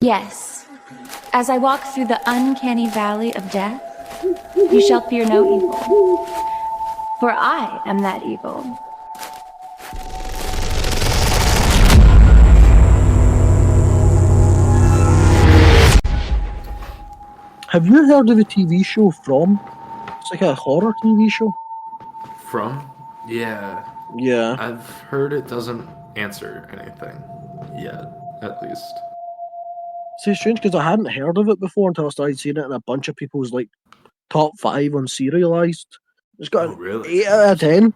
Yes, as I walk through the uncanny valley of death, you shall fear no evil, for I am that evil. Have you heard of the TV show From? It's like a horror TV show. From? Yeah. Yeah. I've heard it doesn't answer anything yet, at least. See, it's strange because I hadn't heard of it before until I started seeing it in a bunch of people's like top 5 on Serialized. It's got Oh, an really? 8 out of 10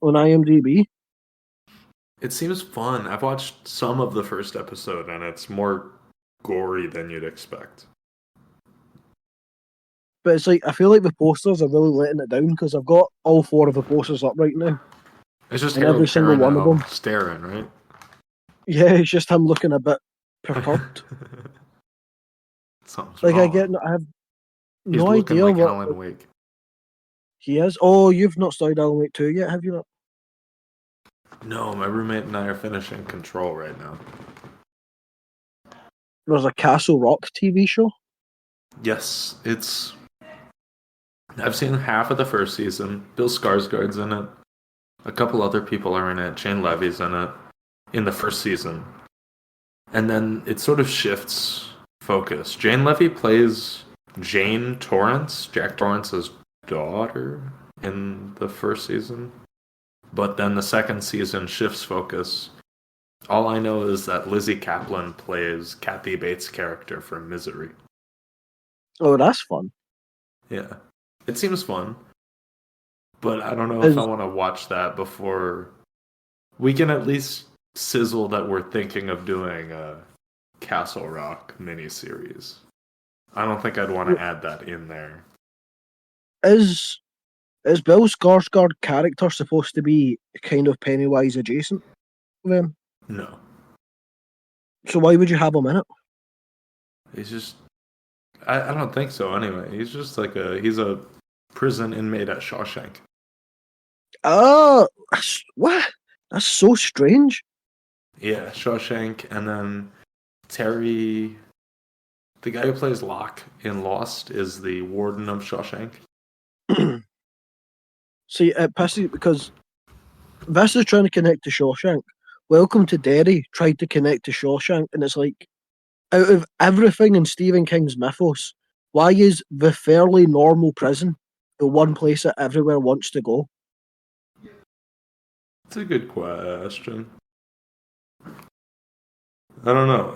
on IMDb. It seems fun. I've watched some of the first episode, and it's more gory than you'd expect. But it's like, I feel like the posters are really letting it down because I've got all 4 of the posters up right now. It's just And every Harold single one of them. Perrineau staring, right? Yeah, it's just him looking a bit perturbed. Something's Like, wrong. I have He's no looking idea like what Alan Wake. he is. Oh, you've not started Alan Wake 2 yet, have you not? No, my roommate and I are finishing Control right now. There's a Castle Rock TV show. Yes, I've seen half of the first season. Bill Skarsgård's in it. A couple other people are in it. Jane Levy's in it. In the first season. And then it sort of shifts focus. Jane Levy plays Jane Torrance, Jack Torrance's daughter, in the first season. But then the second season shifts focus. All I know is that Lizzie Kaplan plays Kathy Bates' character from Misery. Oh, that's fun. Yeah. It seems fun. But I don't know if I want to watch that before we can at least sizzle that we're thinking of doing a Castle Rock miniseries. I don't think I'd want to add that in there. Is Bill Skarsgård character supposed to be kind of Pennywise adjacent then? No. So why would you have him in it? He's just I don't think so anyway. He's just like he's a prison inmate at Shawshank. Oh, what? That's so strange. Yeah, Shawshank, and then Terry, the guy who plays Locke in Lost, is the warden of Shawshank. See, it pisses because this is trying to connect to Shawshank. Welcome to Derry tried to connect to Shawshank, and it's like, out of everything in Stephen King's mythos, why is the fairly normal prison the one place that everywhere wants to go? It's a good question. I don't know.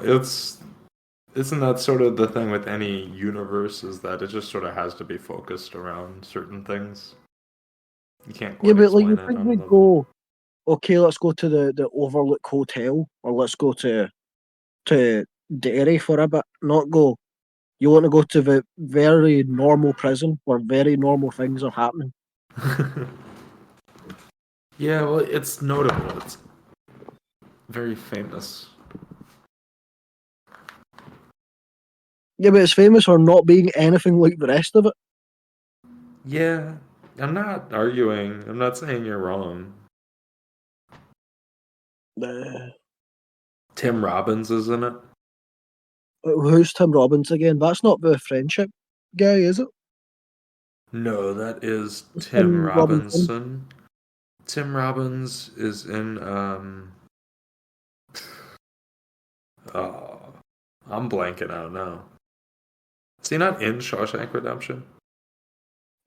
Isn't that sort of the thing with any universe, is that it just sort of has to be focused around certain things? You can't quite But like, explain you it think on we'd the... go, okay, let's go to the Overlook Hotel, or let's go to Derry for a bit, not go. You want to go to the very normal prison where very normal things are happening. Yeah, well, it's notable. It's very famous. Yeah, but it's famous for not being anything like the rest of it. Yeah, I'm not arguing. I'm not saying you're wrong. Tim Robbins is in it. Who's Tim Robbins again? That's not the friendship guy, is it? No, that is It's Tim Tim Robinson. Robinson. Tim Robbins is in oh, I'm blanking out now. Is he not in Shawshank Redemption?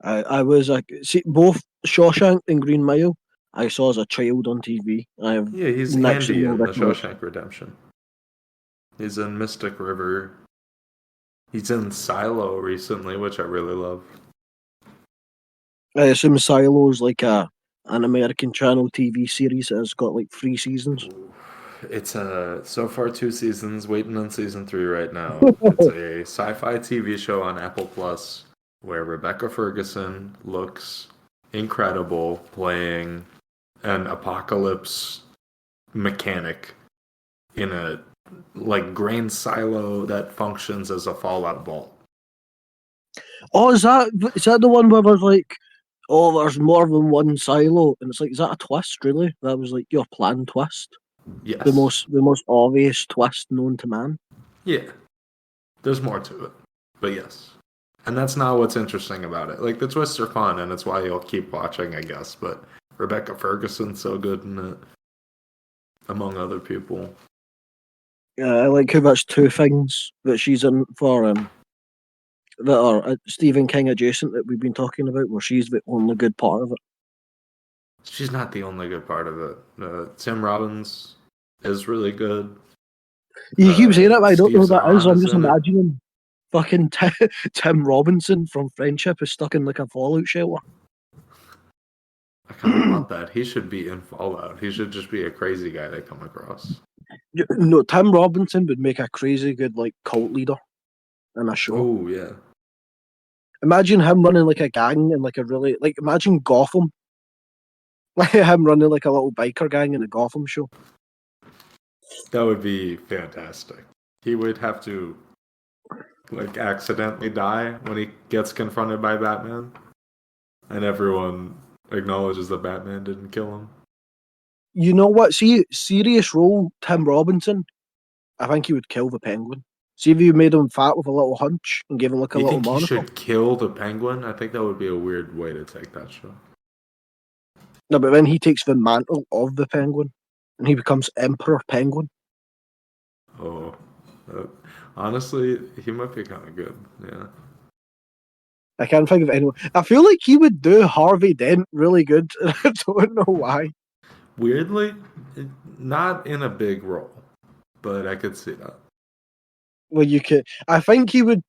I was like, see, both Shawshank and Green Mile I saw as a child on TV. I have Yeah, he's next to Andy no in the recollection. Shawshank Redemption. He's in Mystic River. He's in Silo recently, which I really love. I assume Silo's like an American Channel TV series that has got like 3 seasons. It's so far 2 seasons, waiting on season 3 right now. It's a sci-fi TV show on Apple Plus where Rebecca Ferguson looks incredible playing an apocalypse mechanic in a like grain silo that functions as a fallout vault. Oh, is that the one where there's like, oh, there's more than one silo, and it's like, is that a twist? Really? That was like your planned twist, Yes. the most obvious twist known to man. Yeah. There's more to it, but yes. And that's not what's interesting about it. Like, the twists are fun, and it's why you'll keep watching, I guess. But Rebecca Ferguson's so good in it, among other people. Yeah, I like how that's two things that she's in for that are Stephen King adjacent that we've been talking about, where she's the only good part of it. She's not the only good part of it. Tim Robbins is really good. You keep saying it, but I don't know Steve who that is. Zahn I'm is just in it. imagining fucking Tim Robinson from Friendship is stuck in like a fallout shelter. I kind of want that. He should be in Fallout. He should just be a crazy guy they come across. No, Tim Robinson would make a crazy good like cult leader in a show. Oh, yeah. Imagine him running like a gang and like a really like imagine Gotham. Like him running like a little biker gang in a Gotham show. That would be fantastic. He would have to like accidentally die when he gets confronted by Batman, and everyone acknowledges that Batman didn't kill him. You know what? See, serious role, Tim Robinson. I think he would kill the Penguin. See if you made him fat with a little hunch and gave him like a You little think he monocle. should kill the Penguin? I think that would be a weird way to take that show. No, but then he takes the mantle of the Penguin and he becomes Emperor Penguin. Oh, honestly, he might be kind of good. Yeah. I can't think of anyone. I feel like he would do Harvey Dent really good. I don't know why. Weirdly, not in a big role, but I could see that. Well, you could. I think he would.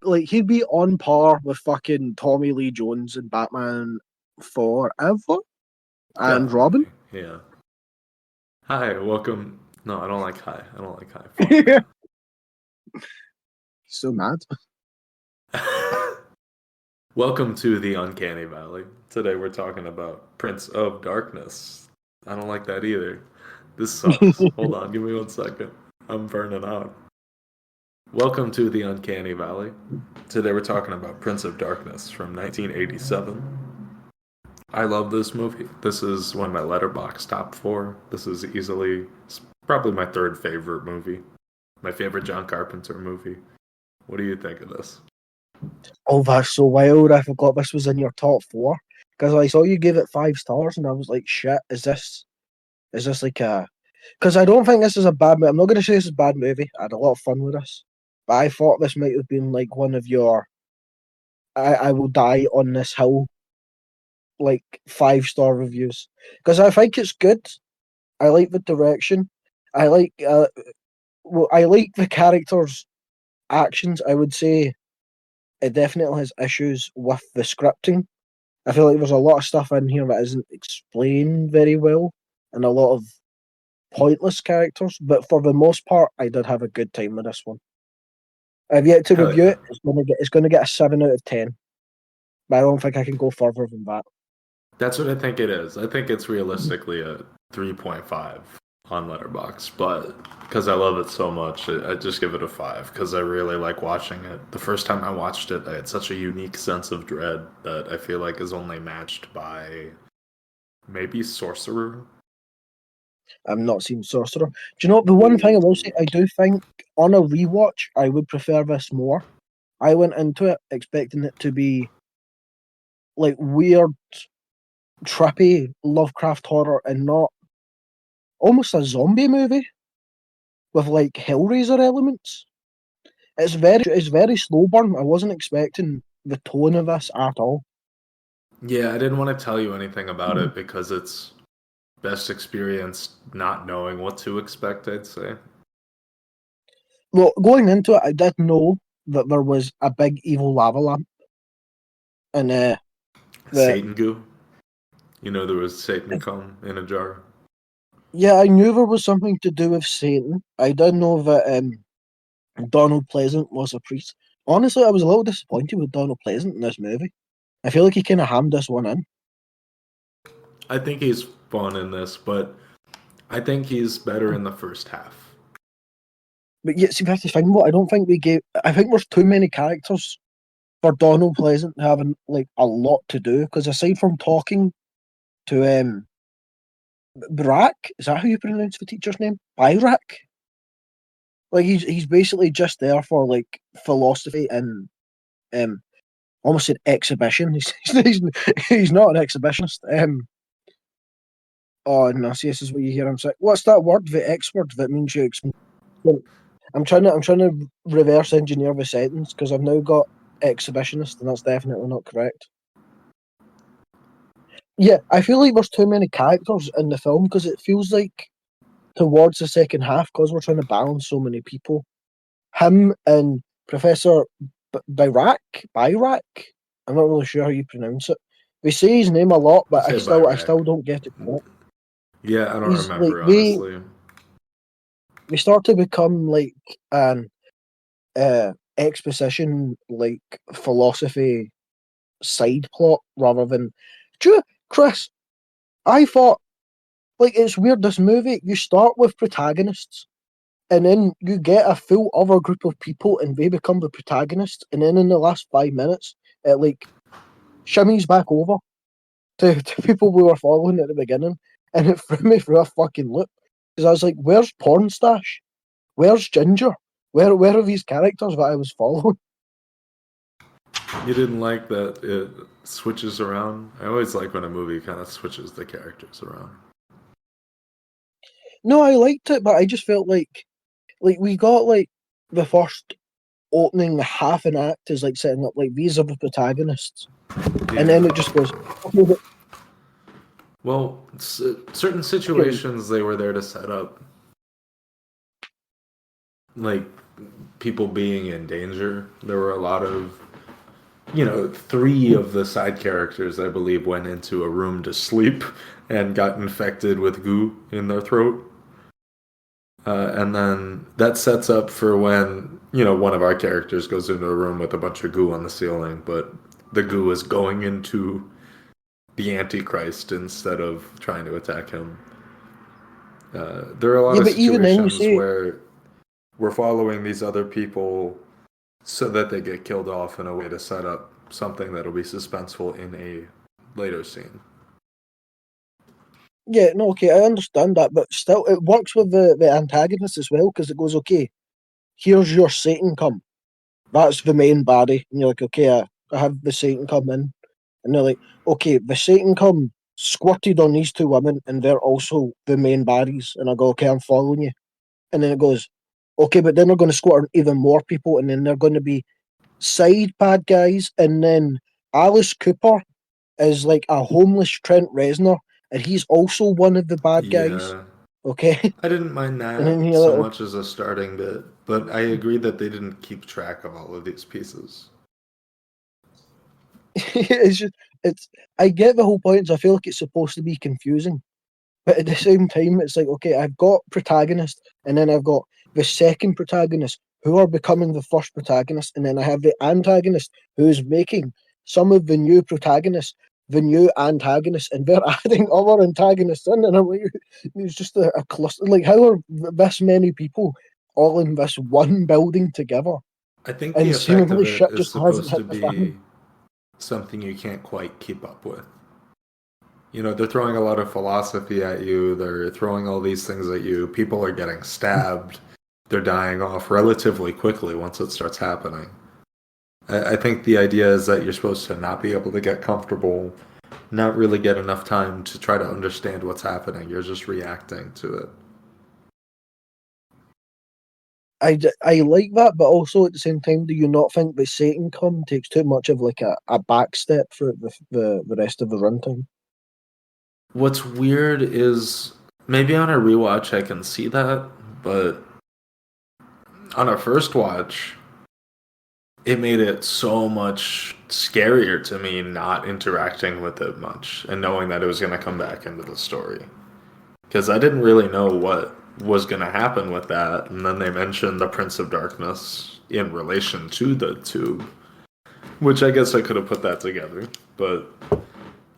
Like he'd be on par with fucking Tommy Lee Jones and Batman Forever and Robin. Definitely, yeah. Hi, welcome. No, I don't like hi. I don't like hi. So mad. Welcome to the Uncanny Valley. Today we're talking about Prince of Darkness. I don't like that either. This sucks. Hold on, give me 1 second. I'm burning out. Welcome to the Uncanny Valley. Today we're talking about Prince of Darkness from 1987. I love this movie. This is one of my Letterboxd top 4. This is probably my third favorite movie. My favorite John Carpenter movie. What do you think of this? Oh, that's so wild. I forgot this was in your top 4. Because I saw you gave it 5 stars and I was like, shit, is this like a... Because I don't think this is a bad movie. I'm not going to say this is a bad movie. I had a lot of fun with this. But I thought this might have been like one of your I will die on this hill like 5-star reviews. Because I think it's good. I like the direction. I like I like the characters' actions. I would say it definitely has issues with the scripting. I feel like there's a lot of stuff in here that isn't explained very well, and a lot of pointless characters. But for the most part, I did have a good time with this one. I've yet to Hell review yeah. it. It's gonna get a 7 out of 10, but I don't think I can go further than that. That's what I think it is. I think it's realistically a 3.5 on Letterboxd, but because I love it so much, I just give it a 5 because I really like watching it. The first time I watched it, I had such a unique sense of dread that I feel like is only matched by maybe Sorcerer. I've not seen Sorcerer. Do you know the one thing I will say? I do think on a rewatch, I would prefer this more. I went into it expecting it to be like weird, trippy Lovecraft horror and not almost a zombie movie with like Hellraiser elements. It's very slow burn. I wasn't expecting the tone of this at all. Yeah, I didn't want to tell you anything about it because it's best experienced not knowing what to expect, I'd say. Well, going into it, I did know that there was a big evil lava lamp, and Satan goo. You know there was Satan come in a jar. yeah, I knew there was something to do with Satan. I did know that Donald Pleasant was a priest. Honestly, I was a little disappointed with Donald Pleasant in this movie. I feel like he kind of hammed this one in. I think he's fun in this, but I think he's better in the first half. But yeah, see, that's the thing. What I don't think we gave. I think there's too many characters for Donald Pleasant having like a lot to do. Because aside from talking to Brak, is that how you pronounce the teacher's name? Byrak. Like he's basically just there for like philosophy and almost an exhibition. He's not an exhibitionist. Oh no, see, this is what you hear. I'm saying. What's that word? The X word that means you. I'm trying to reverse engineer the sentence because I've now got exhibitionist, and that's definitely not correct. Yeah, I feel like there's too many characters in the film because it feels like towards the second half, because we're trying to balance so many people. Him and Professor Byrak. I'm not really sure how you pronounce it. We say his name a lot, You but I say still Byrak. don't get it correct. Yeah, I don't He's like remember honestly. we start to become like an exposition like philosophy side plot rather than. Do you, Chris? I thought like it's weird. This movie you start with protagonists and then you get a full other group of people and they become the protagonists, and then in the last 5 minutes it like shimmies back over to people we were following at the beginning, and it threw me through a fucking loop because I was like, "Where's Pornstash? Where's Ginger? Where are these characters that I was following?" You didn't like that it switches around? I always like when a movie kind of switches the characters around. No, I liked it, but I just felt like we got like the first opening half an act is like setting up like these are the protagonists, and then Yeah. it just goes, okay, Well, certain okay, situations they were there to set up, like people being in danger. There were a lot of, three of the side characters, I believe, went into a room to sleep and got infected with goo in their throat. And then that sets up for when, one of our characters goes into a room with a bunch of goo on the ceiling, but the goo is going into the Antichrist instead of trying to attack him. There are a lot yeah, of but even then you situations say, where we're following these other people so that they get killed off in a way to set up something that'll be suspenseful in a later scene. yeah, no, okay, I understand that, but still, it works with the antagonist as well because it goes, okay, here's your Satan come. That's the main baddie, and you're like, okay, I have the Satan come in, and they're like, okay, the Satan come squirted on these two women, and they're also the main baddies, and I go, okay, I'm following you, and then it goes, okay, but then they're going to squirt on even more people, and then they're going to be side bad guys, and then Alice Cooper is like a homeless Trent Reznor, and he's also one of the bad guys. Yeah, Okay, I didn't mind and then that you're so like, much as a starting bit, but I agree that they didn't keep track of all of these pieces. it's just it's. I get the whole point. So I feel like it's supposed to be confusing, but at the same time, it's like okay, I've got protagonist, and then I've got the second protagonist who are becoming the first protagonist, and then I have the antagonist who is making some of the new protagonists the new antagonists, and they're adding other antagonists in, and I'm like, it's just a cluster. Like, how are this many people all in this one building together? I think the And effect of seemingly it shit is just hasn't supposed hit to the fan. be something you can't quite keep up with. They're throwing a lot of philosophy at you, they're throwing all these things at you. People are getting stabbed, they're dying off relatively quickly once it starts happening. I think the idea is that you're supposed to not be able to get comfortable, not really get enough time to try to understand what's happening. You're just reacting to it. I like that, but also at the same time, do you not think that Satan Come takes too much of like a back step for the rest of the runtime? What's weird is maybe on a rewatch I can see that, but on a first watch, it made it so much scarier to me not interacting with it much and knowing that it was going to come back into the story. Because I didn't really know what was going to happen with that. And then they mentioned the Prince of Darkness in relation to the tube, which I guess I could have put that together. But,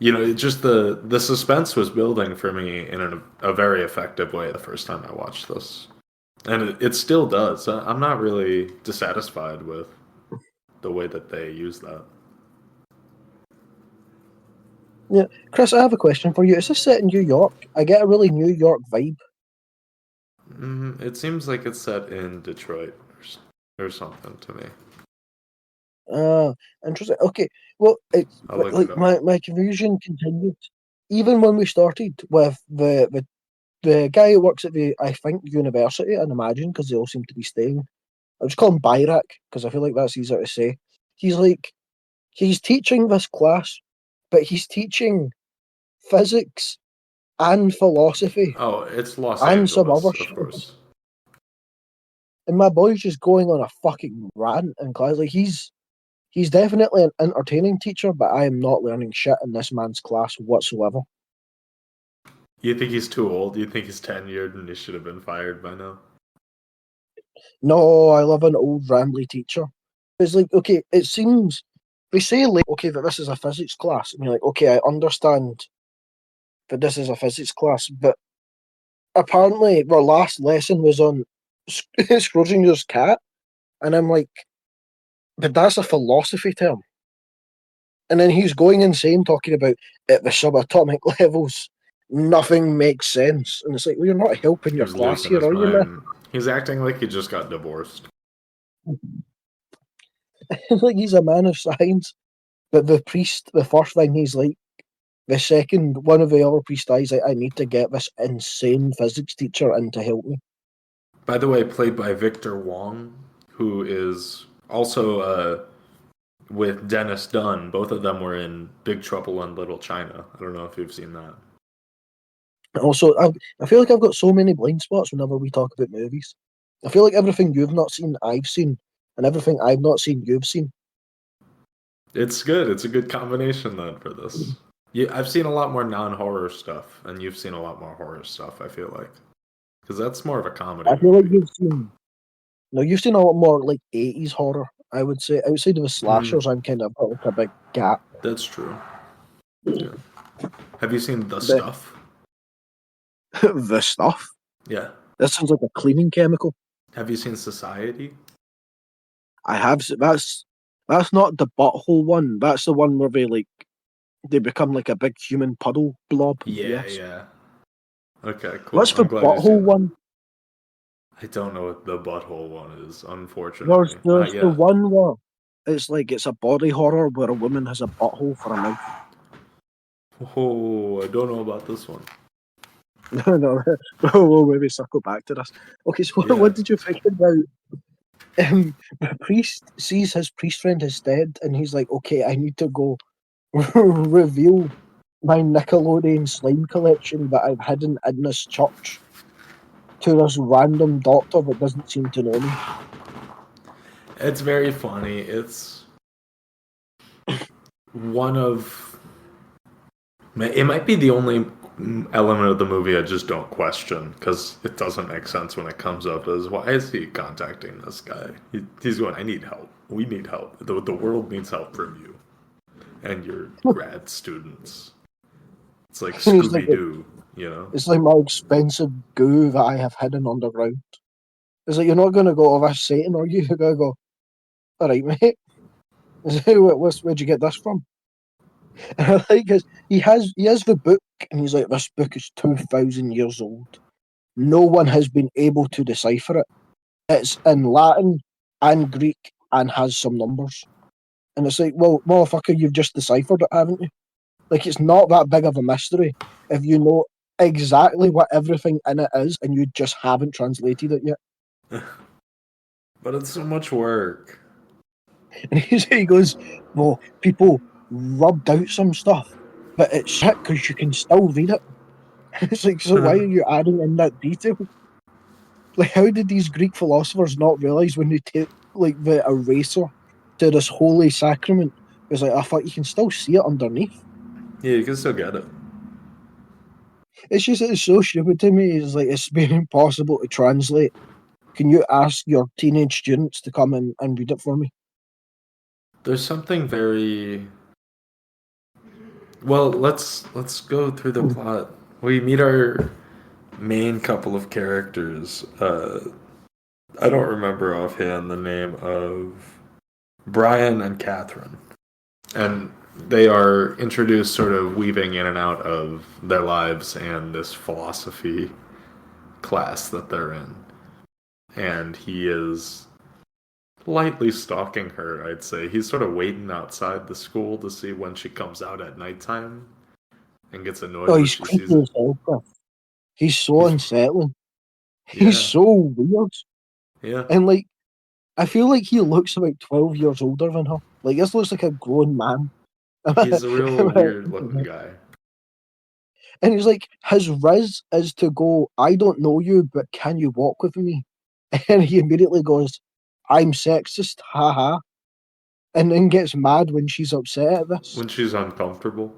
it just the suspense was building for me in a very effective way the first time I watched this. And it still does. I'm not really dissatisfied with the way that they use that. Yeah, Chris, I have a question for you. Is this set in New York? I get a really New York vibe. It seems like it's set in Detroit or something to me. Ah, interesting. Okay, well, it's I'll look it like up. my confusion continued even when we started with the guy who works at the, I think, university. I'd imagine because they all seem to be staying. I'll just call him Byrak because I feel like that's easier to say. He's like he's teaching this class, but he's teaching physics and philosophy Oh, it's Los and some other Angeles, of shit. course. And my boy's just going on a fucking rant in class. Like he's definitely an entertaining teacher, but I am not learning shit in this man's class whatsoever. You think he's too old? You think he's tenured and he should have been fired by now? No, I love an old rambly teacher. It's like, okay, it seems they say like, okay, that this is a physics class, and you're like, okay, I understand that this is a physics class, but apparently our last lesson was on Schrodinger's cat, and I'm like, but that's a philosophy term. And then he's going insane talking about at the subatomic levels, nothing makes sense. And it's like, well, you're not helping your He's class losing here, his are you, man? mind. He's acting like he just got divorced. Like he's a man of science. But the priest, the first thing he's like, the second one of the other priests dies, like, I need to get this insane physics teacher in to help me. By the way, played by Victor Wong, who is also with Dennis Dunn. Both of them were in Big Trouble in Little China. I don't know if you've seen that. Also, I feel like I've got so many blind spots whenever we talk about movies. I feel like everything you've not seen, I've seen, and everything I've not seen, you've seen. It's good. It's a good combination then for this. Yeah, I've seen a lot more non-horror stuff, and you've seen a lot more horror stuff. I feel like because that's more of a comedy I feel like movie. you've seen, no, you've seen a lot more like 80s horror, I would say. Outside of the slashers, I'm kind of got like a big gap. That's true. Yeah. Have you seen The But Stuff? the stuff, Yeah. that sounds like a cleaning chemical. Have you seen Society? I have, that's not the butthole one. That's the one where they become like a big human puddle blob. Yeah, Yes. yeah. Okay, What's cool. the I'm glad you've butthole seen that. one? I don't know what the butthole one is, There's unfortunately. there's Not the yet. one where it's like it's a body horror where a woman has a butthole for a mouth. Oh, I don't know about this one. No, no, we'll maybe circle back to this. Okay, so Yeah. what did you think about the priest sees his priest friend is dead and he's like, okay, I need to go reveal my Nickelodeon slime collection that I've hidden in this church to this random doctor that doesn't seem to know me. It's very funny. It's one of. It might be the only element of the movie I just don't question because it doesn't make sense when it comes up as why is he contacting this guy? He's going, I need help. We need help. The world needs help from you and your grad students. It's like And he's like, Scooby Doo, you know? it's like my expensive goo that I have hidden underground. It's like, you're not going to go, oh, that's Satan, are you? You're going to go, all right, mate. It's like, where'd you get this from? And I like because he has the book, and he's like, this book is 2,000 years old. No one has been able to decipher it. It's in Latin and Greek and has some numbers. And it's like, well, motherfucker, you've just deciphered it, haven't you? Like, it's not that big of a mystery if you know exactly what everything in it is and you just haven't translated it yet. But it's so much work. And he goes, well, people rubbed out some stuff, but it's shit because you can still read it. It's like, so why are you adding in that detail? Like, how did these Greek philosophers not realize when they take like the eraser to this holy sacrament? It's like, I thought you can still see it underneath. Yeah, you can still get it. It's just it's so stupid to me. It's like it's been impossible to translate. Can you ask your teenage students to come and read it for me? There's something very well. Let's go through the plot. We meet our main couple of characters. I don't remember offhand the name of Brian and Catherine, and they are introduced sort of weaving in and out of their lives and this philosophy class that they're in, and he is lightly stalking her, I'd say. He's sort of waiting outside the school to see when she comes out at nighttime and gets annoyed Oh, when he's she sees creepy it. as hell, bro. He's so He's, unsettling. He's yeah, so weird. yeah. And like, I feel like he looks about 12 years older than her. Like, this looks like a grown man. He's a real weird looking guy. And he's like, his riz is to go, I don't know you, but can you walk with me? And he immediately goes, I'm sexist, haha. And then gets mad when she's upset at this. When she's uncomfortable.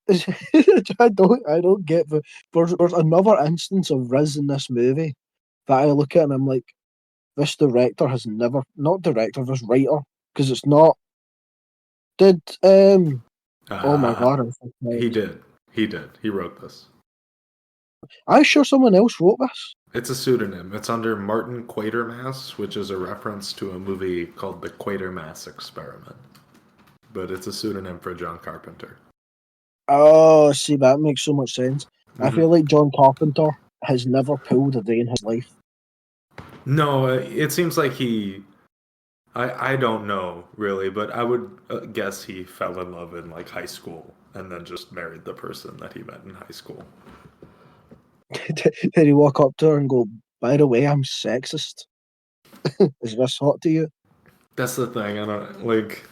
I don't get the. There's another instance of Riz in this movie that I look at and I'm like, this director has never, not director, this writer, because it's not. Did oh my god, I'm so He tired. did. He did. He wrote this. I'm sure someone else wrote this. It's a pseudonym. It's under Martin Quatermass, which is a reference to a movie called The Quatermass Experiment. But it's a pseudonym for John Carpenter. Oh, see, that makes so much sense. I Mhm. feel like John Carpenter has never pulled a day in his life. No, it seems like he. I don't know really, but I would guess he fell in love in like high school and then just married the person that he met in high school. Did he walk up to her and go, by the way, I'm sexist? Is this hot to you? That's the thing. I don't like.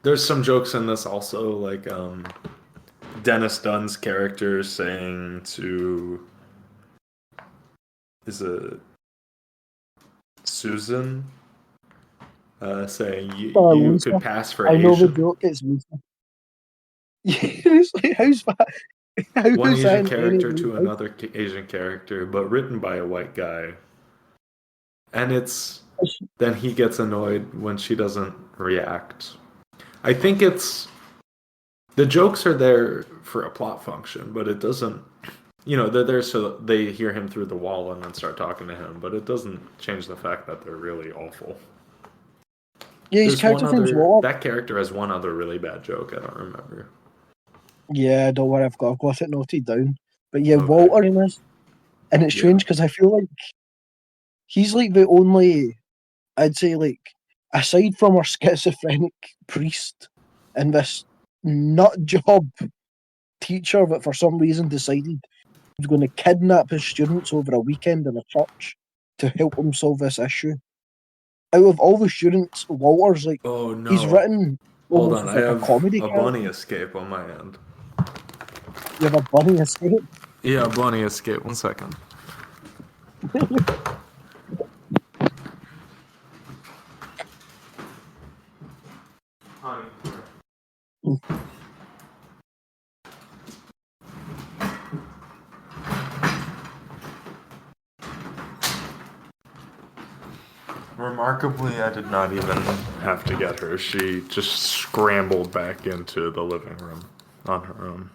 There's some jokes in this also, like Dennis Dunn's character saying to is it Susan saying you Lisa, could pass for I know the Asian. joke. It's Lisa. It's like, how's that? How One is that Asian in any character to way? another Asian character, but written by a white guy. And it's then he gets annoyed when she doesn't react. I think it's the jokes are there for a plot function, but it doesn't. You know, they're there so they hear him through the wall and then start talking to him, but it doesn't change the fact that they're really awful. Yeah, his There's one character name's other. Walter. That character has one other really bad joke. I don't remember. Yeah, don't worry, I've got it noted down. But yeah, Okay. Walter in this, and it's Yeah. strange because I feel like he's like the only, I'd say, like, aside from our schizophrenic priest and this nut job teacher that for some reason decided he was going to kidnap his students over a weekend in a church to help them solve this issue. Out of all the students, Walter's like, Oh he's no. written Hold almost on, as I like a have comedy a character. bunny escape on my end. You have a bunny escape. Yeah, a bunny escape. 1 second. Remarkably, I did not even have to get her. She just scrambled back into the living room on her own.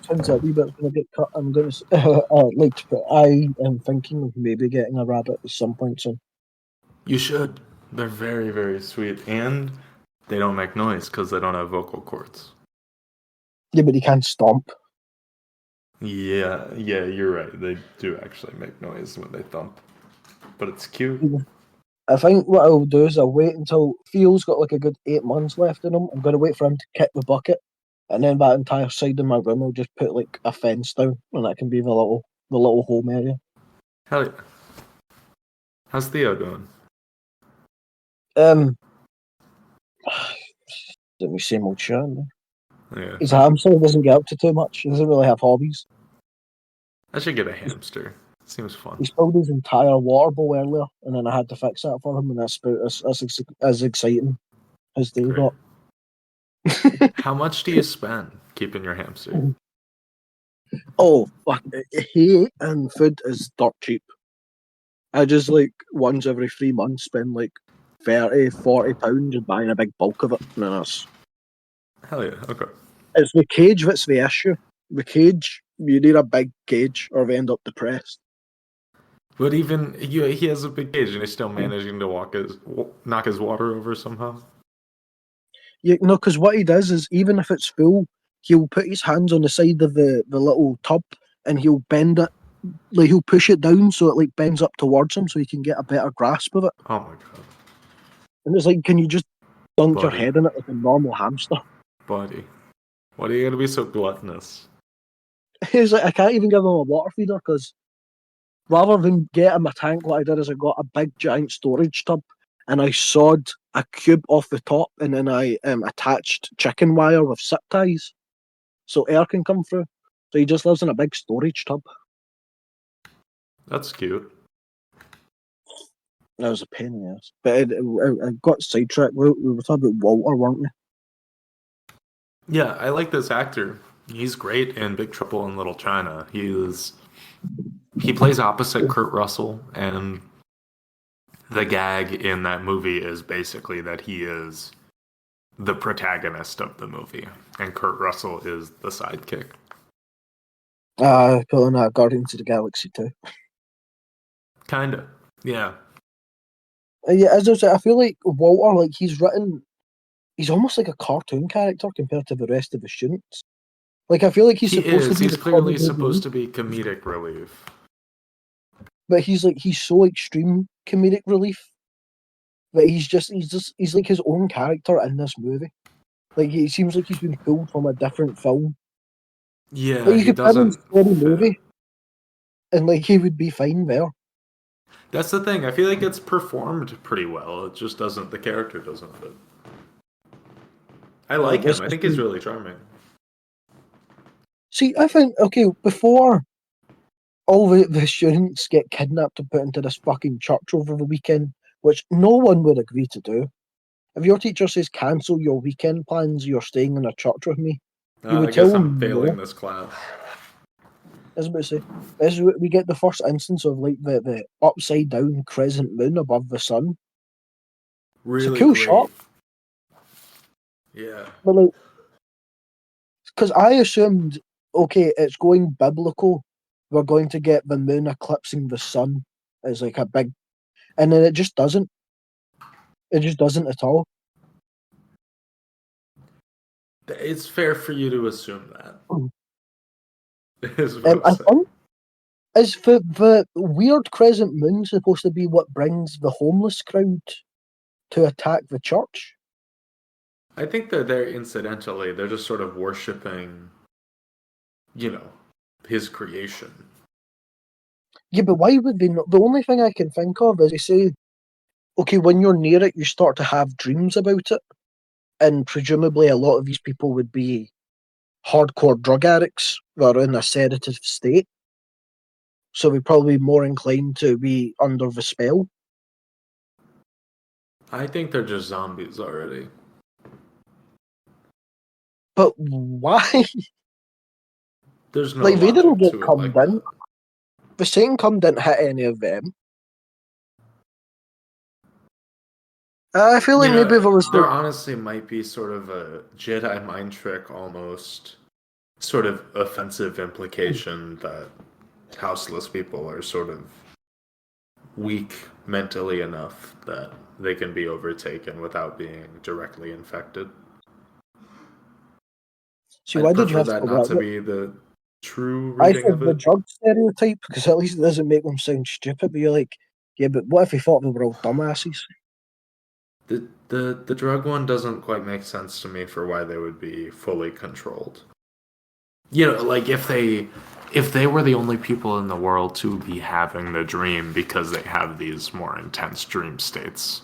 Turns out wee bit's going to get cut. I'm going to like to put. I am thinking of maybe getting a rabbit at some point soon. You should. They're very, very sweet, and they don't make noise because they don't have vocal cords. Yeah, but he can't stomp. Yeah, you're right. They do actually make noise when they thump, but it's cute. I think what I'll do is I'll wait until Theo's got like a good 8 months left in him. I'm going to wait for him to kick the bucket, and then that entire side of my room I'll just put like a fence down, and that can be the little home area. Hell yeah. How's Theo doing? The same old shit. Yeah. He's a hamster. He doesn't get up to too much. He doesn't really have hobbies. I should get a hamster. Seems fun. He spilled his entire water bowl earlier, and then I had to fix that for him, and that's as exciting as they Great. got. How much do you spend keeping your hamster? Oh, fuck. Hay and food is dirt cheap. I just, like, once every 3 months spend, like, 30, 40 pounds just buying a big bulk of it. And then Hell yeah, okay. it's the cage that's the issue. The cage, you need a big cage or they end up depressed. But even he has a big cage and he's still managing to knock his water over somehow. Yeah, no, because what he does is even if it's full, he'll put his hands on the side of the little tub and he'll bend it, like he'll push it down so it like bends up towards him so he can get a better grasp of it. Oh my god. And it's like, can you just dunk your Buddy. head in it like a normal hamster? Buddy. What are you gonna be so gluttonous? He's like, I can't even give him a water feeder because rather than get him a tank, what I did is I got a big giant storage tub and I sawed a cube off the top and then I attached chicken wire with zip ties so air can come through. So he just lives in a big storage tub. That's cute. That was a pain in the ass. But I got sidetracked. We were talking about Walter, weren't we? Yeah, I like this actor. He's great in Big Trouble in Little China. He plays opposite Kurt Russell, and the gag in that movie is basically that he is the protagonist of the movie, and Kurt Russell is the sidekick. Pulling out Guardians of the Galaxy too. Kinda, yeah. Yeah, as I said, I feel like Walter, like he's almost like a cartoon character compared to the rest of the students. Like I feel like he's supposed to be. He's clearly supposed to be comedic relief. But he's so extreme comedic relief that he's like his own character in this movie. Like he seems like he's been pulled from a different film. Yeah, like, you he could put him in doesn't a scary fit. movie, and like he would be fine there. That's the thing. I feel like it's performed pretty well. It just doesn't. The character doesn't fit. I like him. I think he's really charming. See, I think before all the students get kidnapped and put into this fucking church over the weekend, which no one would agree to do. If your teacher says cancel your weekend plans, you're staying in a church with me, you would I guess tell I'm them failing no. this class. As about to say, as we get the first instance of like the upside down crescent moon above the sun. Really it's a cool great. shot. Yeah. But like, because I assumed, it's going biblical. We're going to get the moon eclipsing the sun as like a big, and then it just doesn't. It just doesn't at all. It's fair for you to assume that. I think is the weird crescent moon supposed to be what brings the homeless crowd to attack the church? I think that they're incidentally, they're just sort of worshipping, his creation. Yeah, but why would they not? The only thing I can think of is they say, when you're near it, you start to have dreams about it. And presumably a lot of these people would be hardcore drug addicts that are in a sedative state. So we'd probably be more inclined to be under the spell. I think they're just zombies already. But why? There's no like they didn't get to it cummed like in. that. The Satan cum didn't hit any of them. I feel like maybe there was. There honestly might be sort of a Jedi mind trick, almost sort of offensive implication that houseless people are sort of weak mentally enough that they can be overtaken without being directly infected. See, why did you have that not to be the true reading of it? the drug stereotype, because at least it doesn't make them sound stupid. But you're like, yeah, but what if he thought they were all dumbasses? The drug one doesn't quite make sense to me for why they would be fully controlled. Like if they were the only people in the world to be having the dream because they have these more intense dream states,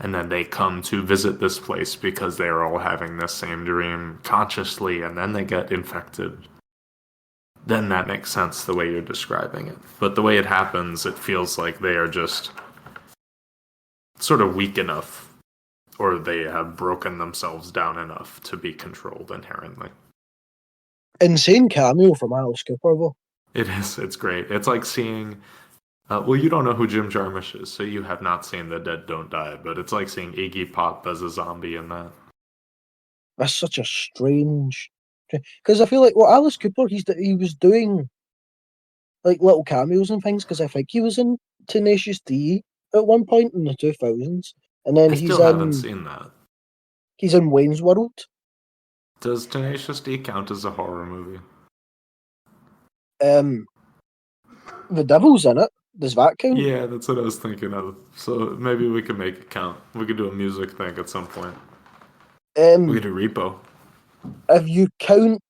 and then they come to visit this place because they are all having the same dream consciously, and then they get infected, then that makes sense the way you're describing it. But the way it happens, it feels like they are just sort of weak enough, or they have broken themselves down enough to be controlled inherently. Insane cameo from Alice Cooper, though. It is. It's great. It's like seeing... well, you don't know who Jim Jarmusch is, so you have not seen The Dead Don't Die, but it's like seeing Iggy Pop as a zombie in that. That's such a strange... Because I feel like, Alice Cooper, he was doing like little cameos and things, because I think he was in Tenacious D at one point in the 2000s. And then I still haven't seen that. He's in Wayne's World. Does Tenacious D count as a horror movie? The devil's in it. Does that count? Yeah, that's what I was thinking of. So maybe we could make it count. We could do a music thing at some point. We Um, could do Repo. if you count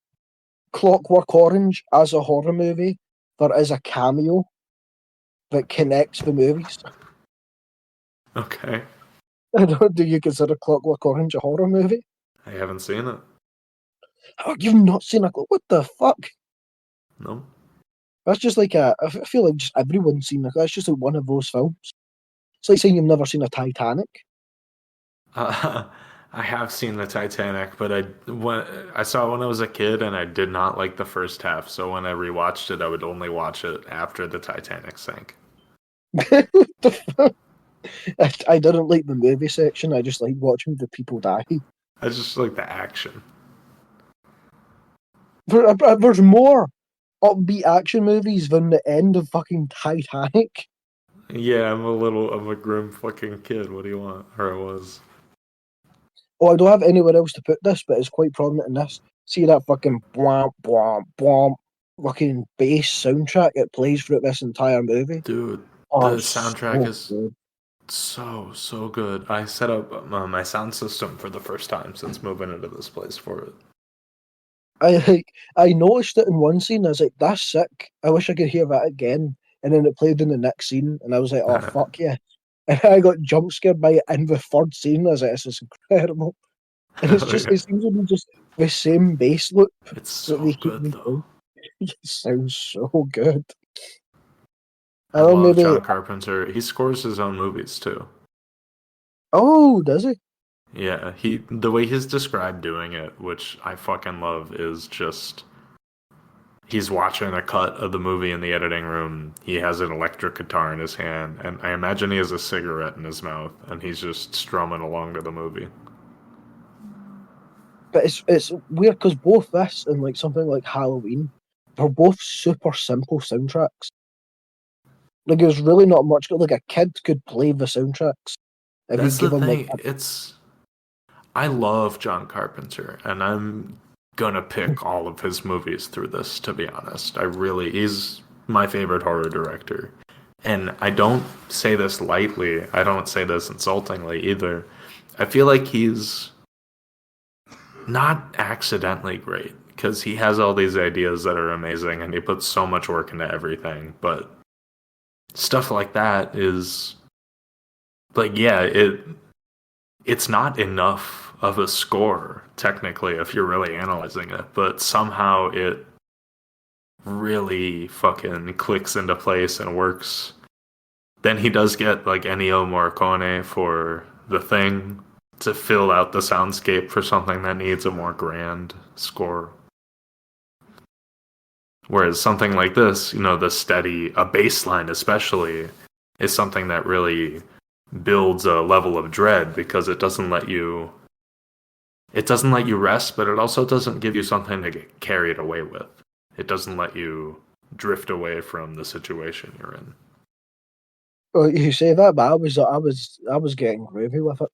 Clockwork Orange as a horror movie, there is a cameo that connects the movies. Okay. Do you consider Clockwork Orange a horror movie? I haven't seen it. Oh, you've not seen a what the fuck? No. That's just like I feel like just everyone's seen that's just like one of those films. It's like saying you've never seen a Titanic. I have seen the Titanic, but I saw it when I was a kid, and I did not like the first half. So when I rewatched it, I would only watch it after the Titanic sank. I didn't like the movie section. I just like watching the people die. I just like the action. There's more upbeat action movies than the end of fucking Titanic. Yeah, I'm a grim fucking kid. What do you want? Or I was. Oh, I don't have anywhere else to put this, but it's quite prominent in this. See that fucking bwomp bwomp bwomp fucking bass soundtrack it plays throughout this entire movie. Dude, Oh, the it's soundtrack so is good. so good. I set up my sound system for the first time since moving into this place for it. I noticed it in one scene. I was like, "That's sick. I wish I could hear that again." And then it played in the next scene, and I was like, "Oh fuck yeah!" And I got jump scared by it in the third scene. I was like, "This is incredible." And it's just Yeah. it seems to be just the same bass loop It's that they so keep good though. replaying. It sounds so good. I I don't know, love maybe. John Carpenter. He scores his own movies too. Oh, does he? Yeah, the way he's described doing it, which I fucking love, is just he's watching a cut of the movie in the editing room. He has an electric guitar in his hand, and I imagine he has a cigarette in his mouth, and he's just strumming along to the movie. But it's weird because both this and like something like Halloween, they're both super simple soundtracks. Like there's really not much. Like a kid could play the soundtracks if you That's give the them like. thing. I love John Carpenter, and I'm gonna pick all of his movies through this, to be honest. He's my favorite horror director. And I don't say this lightly, I don't say this insultingly either. I feel like he's not accidentally great, because he has all these ideas that are amazing, and he puts so much work into everything, but stuff like that is, like, yeah, it's not enough of a score, technically, if you're really analyzing it, but somehow it really fucking clicks into place and works. Then he does get like Ennio Morricone for The Thing to fill out the soundscape for something that needs a more grand score. Whereas something like this, a bass line especially, is something that really builds a level of dread because it doesn't let you rest, but it also doesn't give you something to get carried away with. It doesn't let you drift away from the situation you're in. Well, you say that, but I was getting groovy with it.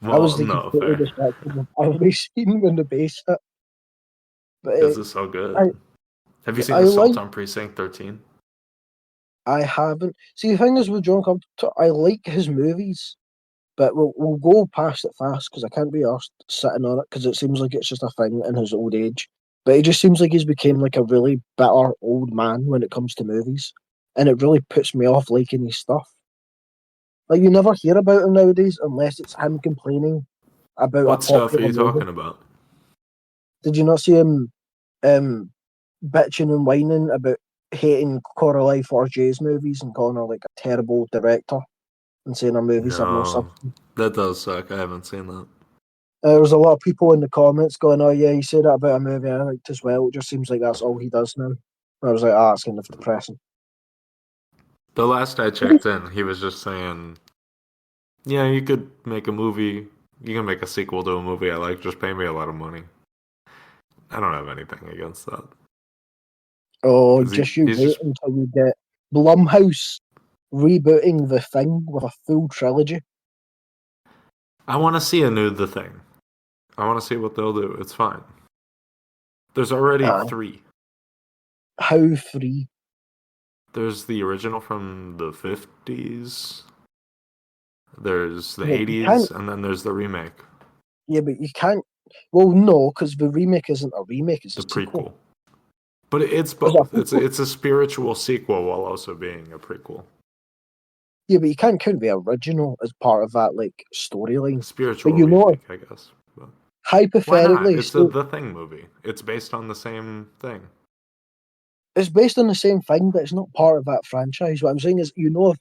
I was Well, like no, completely fair. distracted with every scene when the bass hit. But Because it's so I good. Have you seen I like Assault on Precinct 13? I haven't. See, the thing is with John Carpenter, I like his movies, but we'll go past it fast because I can't be asked sitting on it because it seems like it's just a thing in his old age. But it just seems like he's became like a really bitter old man when it comes to movies, and it really puts me off liking his stuff. Like you never hear about him nowadays unless it's him complaining about a What stuff are popular you movie. talking about? Did you not see him um, bitching and whining about hating Coralie Forger's movies and calling her like a terrible director and saying her movies have no No, substance? that does suck. I haven't seen that. There was a lot of people in the comments going, "Oh yeah, you say that about a movie I liked as well." It just seems like that's all he does now. I was like, "Ah, it's kind of depressing." The last I checked in, he was just saying, yeah, you could make a movie, you can make a sequel to a movie I like, just pay me a lot of money. I don't have anything against that. Oh, Because just you he's wait just, until you get Blumhouse rebooting The Thing with a full trilogy. I want to see a new The Thing. I want to see what they'll do. It's fine. There's already Uh, three. how free? There's the original from the 50s. There's the But you can't. 80s, and then there's the remake, Yeah, but you can't. Well, no, because the remake isn't a remake; it's a the sequel. prequel. But it's It's a both. It's prequel. a spiritual sequel while also being a prequel. Yeah, but you can't count the original as part of that like storyline. But Spiritual you know, remake, I guess. But why not? hypothetically, It's so the Thing movie. It's based on the same thing. it's based on the same thing, but it's not part of that franchise. What I'm saying is, if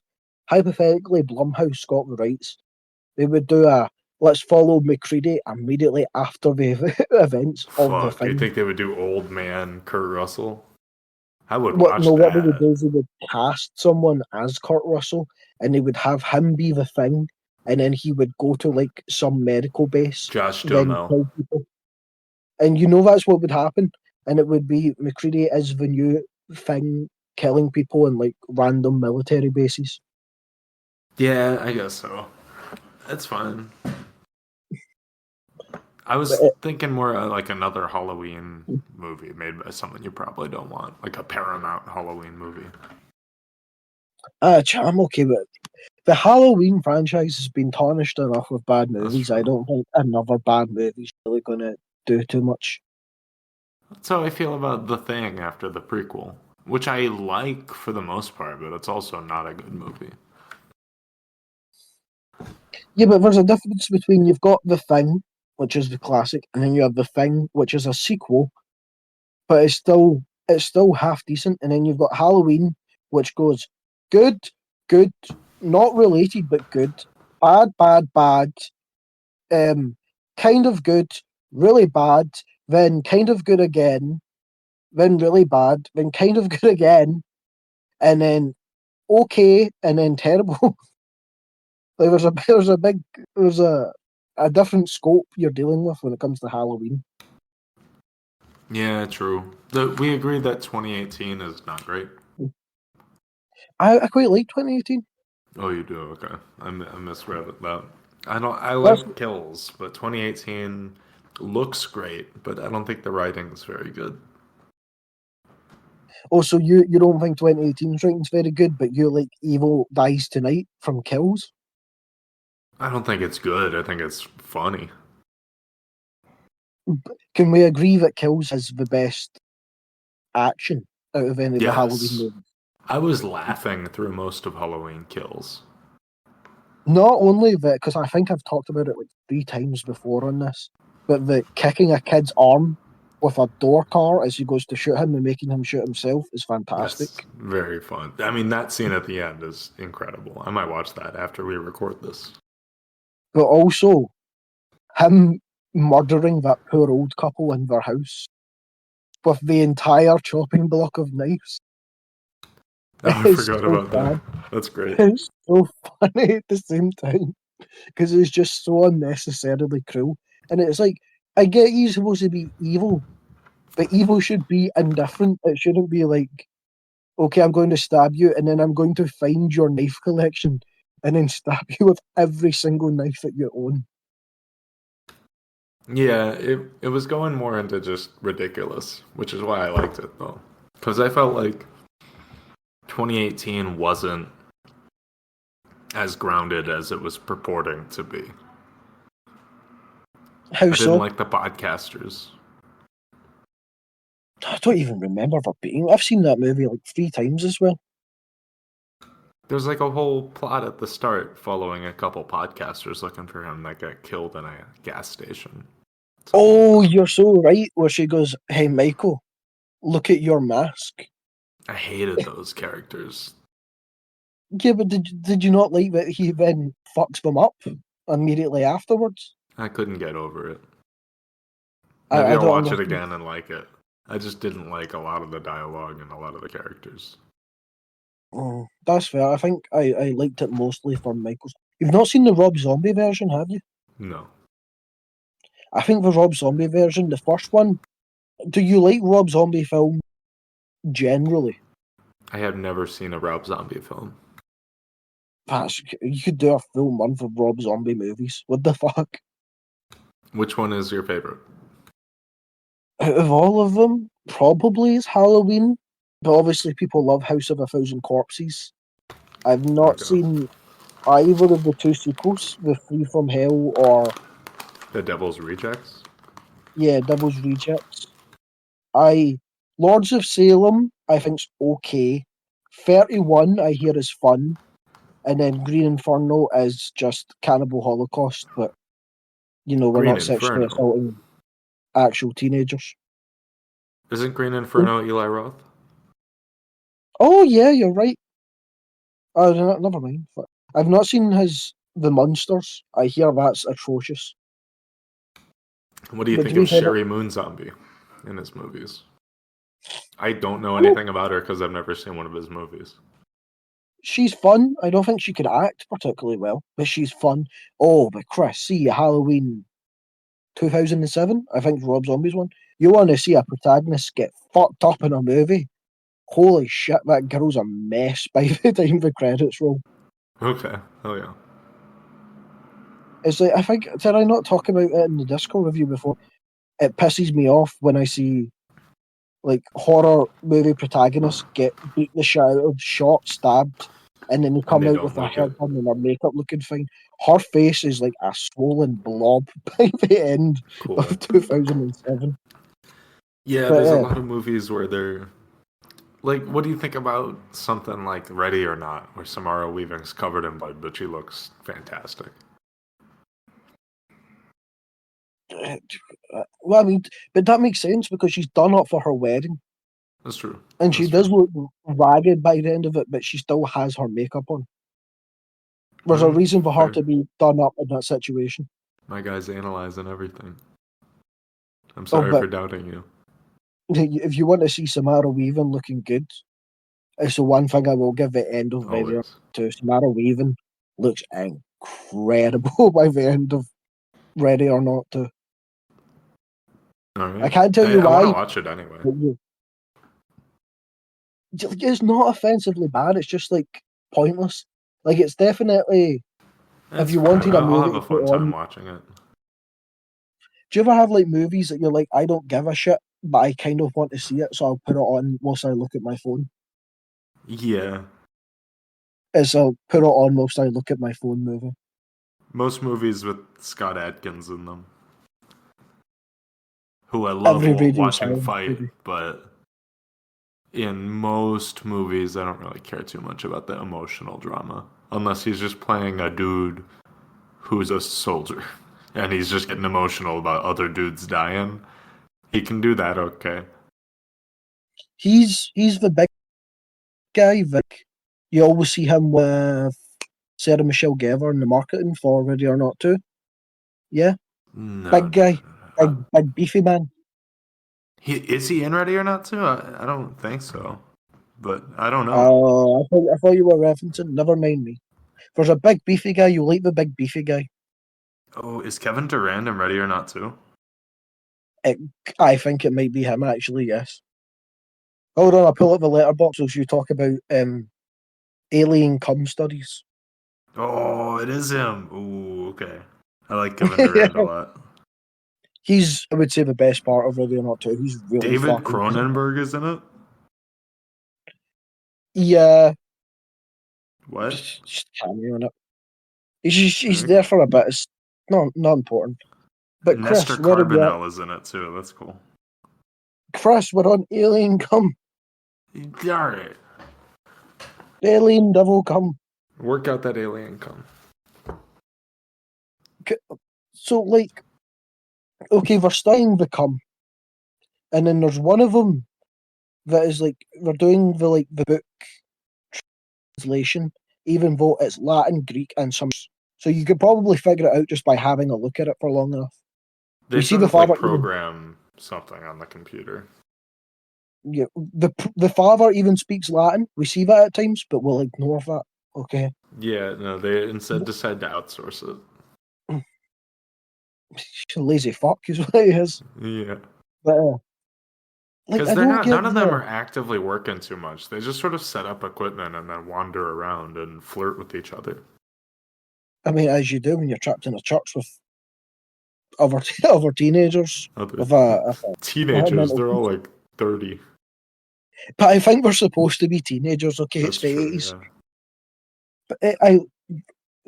hypothetically Blumhouse got the rights, they would do a let's follow McCready immediately after the events of the Fuck, you thing. think they would do old man Kurt Russell? I would What watch no, what they would that. do is they would cast someone as Kurt Russell, and they would have him be the thing, and then he would go to like some medical base, Josh then Duhamel. kill people. And that's what would happen. And it would be McCready as the new thing, killing people in like random military bases. Yeah, I guess so. That's fine. I But was thinking more like another Halloween movie made by someone you probably don't want, like a Paramount Halloween movie. I'm okay with it. The Halloween franchise has been tarnished enough with bad That's movies. I true. don't think another bad movie is really going to do too much. That's how I feel about The Thing after the prequel, which I like for the most part, but it's also not a good movie. Yeah, but there's a difference between you've got The Thing, which is the classic, and then you have The Thing, which is a sequel, but it's still half decent. And then you've got Halloween, which goes good, good, not related but good, bad, bad, bad, kind of good, really bad, then kind of good again, then really bad, then kind of good again, and then okay, and then terrible. Like there's a different scope you're dealing with when it comes to Halloween. Yeah, true. We agree that 2018 is not great. I quite like 2018. Oh, you do? Okay. I misread that. I don't. I That's like Kills, but 2018 looks great, but I don't think the writing is very good. also you don't think 2018's rating's very good, but you like Evil Dies Tonight from Kills. I don't think it's good. I think it's funny. Can we agree that Kills has the best action out of any of the Halloween Yes. movies? I was laughing through most of Halloween Kills. Not only that, because I think I've talked about it like 3 times before on this, but the kicking a kid's arm with a door car as he goes to shoot him and making him shoot himself is fantastic. That's very fun. I mean, that scene at the end is incredible. I might watch that after we record this. But also, him murdering that poor old couple in their house with the entire chopping block of knives I is forgot so about that. bad. That's great. It's so funny at the same time because it's just so unnecessarily cruel. And it's like, I get he's supposed to be evil, but evil should be indifferent. It shouldn't be like, okay, I'm going to stab you and then I'm going to find your knife collection and then stab you with every single knife that you own. Yeah, it was going more into just ridiculous, which is why I liked it though. Because I felt like 2018 wasn't as grounded as it was purporting to be. How I didn't so? like the podcasters. I don't even remember there being. I've seen that movie like 3 times as well. There's like a whole plot at the start following a couple podcasters looking for him that got killed in a gas station. Something like Oh, that. you're so right. Where she goes, "Hey, Michael, look at your mask." I hated those characters. Yeah, but did you not like that he then fucks them up immediately afterwards? I couldn't get over it. I, Maybe I I'll don't watch it understand. again and like it. I just didn't like a lot of the dialogue and a lot of the characters. That's fair. I think I liked it mostly for Michael's. You've not seen the Rob Zombie version, have you? No. I think the Rob Zombie version, the first one. Do you like Rob Zombie film generally? I have never seen a Rob Zombie film. You could do a full month of Rob Zombie movies. What the fuck? Which one is your favorite? Out of all of them, probably is Halloween. but obviously people love House of a Thousand Corpses. I've not Okay. seen either of the two sequels, the Free from Hell or The Devil's Rejects. Devil's Rejects. Lords of Salem I think's okay. 31 I hear is fun, and then Green Inferno is just Cannibal Holocaust, but we're Green not sexually Inferno. assaulting actual teenagers. Isn't Green Inferno Eli Roth? Oh yeah, you're right. Never mind. I've not seen The Monsters. I hear that's atrocious. What do you But think to be of fair, Sherry Moon Zombie in his movies? I don't know oh, anything about her because I've never seen one of his movies. she's fun. I don't think she could act particularly well, but she's fun. Oh, but Chris, see Halloween 2007, I think Rob Zombie's one. You want to see a protagonist get fucked up in a movie? Holy shit, that girl's a mess by the time the credits roll. Okay. Oh yeah. It's like, I think, did I not talk about it in the Disco review before? It pisses me off when I see like horror movie protagonists get beat the shit out of, shot, stabbed, and then they And come they out don't with their look hair it. done and their makeup looking fine. Her face is like a swollen blob by the end Cool. of 2007. Yeah, But there's a lot of movies where they're like, what do you think about something like Ready or Not, where Samara Weaving's covered in blood, but she looks fantastic? Well, I mean, but that makes sense because she's done it for her wedding, That's true. and she That's does true. look ragged by the end of it, but she still has her makeup on. There's a reason for her Fair. to be done up in that situation. My guy's analyzing everything. I'm Oh, sorry but for doubting you. if you want to see Samara Weaving looking good, it's the one thing I will give the end of Ready Always. to. Samara Weaving looks incredible by the end of Ready or Not to. All I right. can't tell you I want to why. watch it anyway. But it's not offensively bad. It's just like pointless. Like it's definitely if That's you fair. wanted a I'll movie have to a put fun time on. watching it. Do you ever have like movies that you're like, I don't give a shit, but I kind of want to see it, so I'll put it on whilst I look at my phone? Yeah. It's I'll put it on whilst I look at my phone movie. Most movies with Scott Adkins in them, who I love Every radio watching silence fight, movie. but in most movies, I don't really care too much about the emotional drama. Unless he's just playing a dude who's a soldier and he's just getting emotional about other dudes dying. He can do that, okay. He's the big guy, Vic. You always see him with Sarah Michelle Gellar in the marketing for Ready or Not 2. Yeah, No, big no, guy, no, no. big beefy man. Is he in Ready or Not too? I don't think so, but I don't know. I thought you were referencing. Never mind me. If there's a big beefy guy, you like the big beefy guy. Oh, is Kevin Durant in Ready or Not too? I think it might be him actually. Yes. Hold on, I'll pull up the letterbox as you talk about alien cum studies. Oh, it is him. Ooh, okay. I like Kevin Durant a lot. He's, I would say, the best part of Ready or Not 2. He's really David fucking good. Cronenberg is in it. Yeah, What? just cameo in it. He's Okay. there for a bit. It's not important. But Nestor Chris, where are we at? Carbonell is in it too. That's cool. Chris, we're on Alien Come. All right. Alien Devil Come. Work out that alien cum. So, like, okay, we're studying the cum. And then there's one of them that is like, we're doing the book translation, even though it's Latin, Greek, and some. So you could probably figure it out just by having a look at it for long enough. They We see sort the of like father even. program something on the computer. Yeah, the father even speaks Latin. We see that at times, but we'll ignore that. Okay. Yeah, no, they instead decide to outsource it. Lazy fuck is what he is. Yeah. But like Because I they're don't not, get none of them the. are actively working too much. They just sort of set up equipment and then wander around and flirt with each other. I mean, as you do when you're trapped in a church with other teenagers Other with a teenagers, mental. they're all like 30. But I think we're supposed to be teenagers, okay? That's It's the true. 80s. Yeah. But I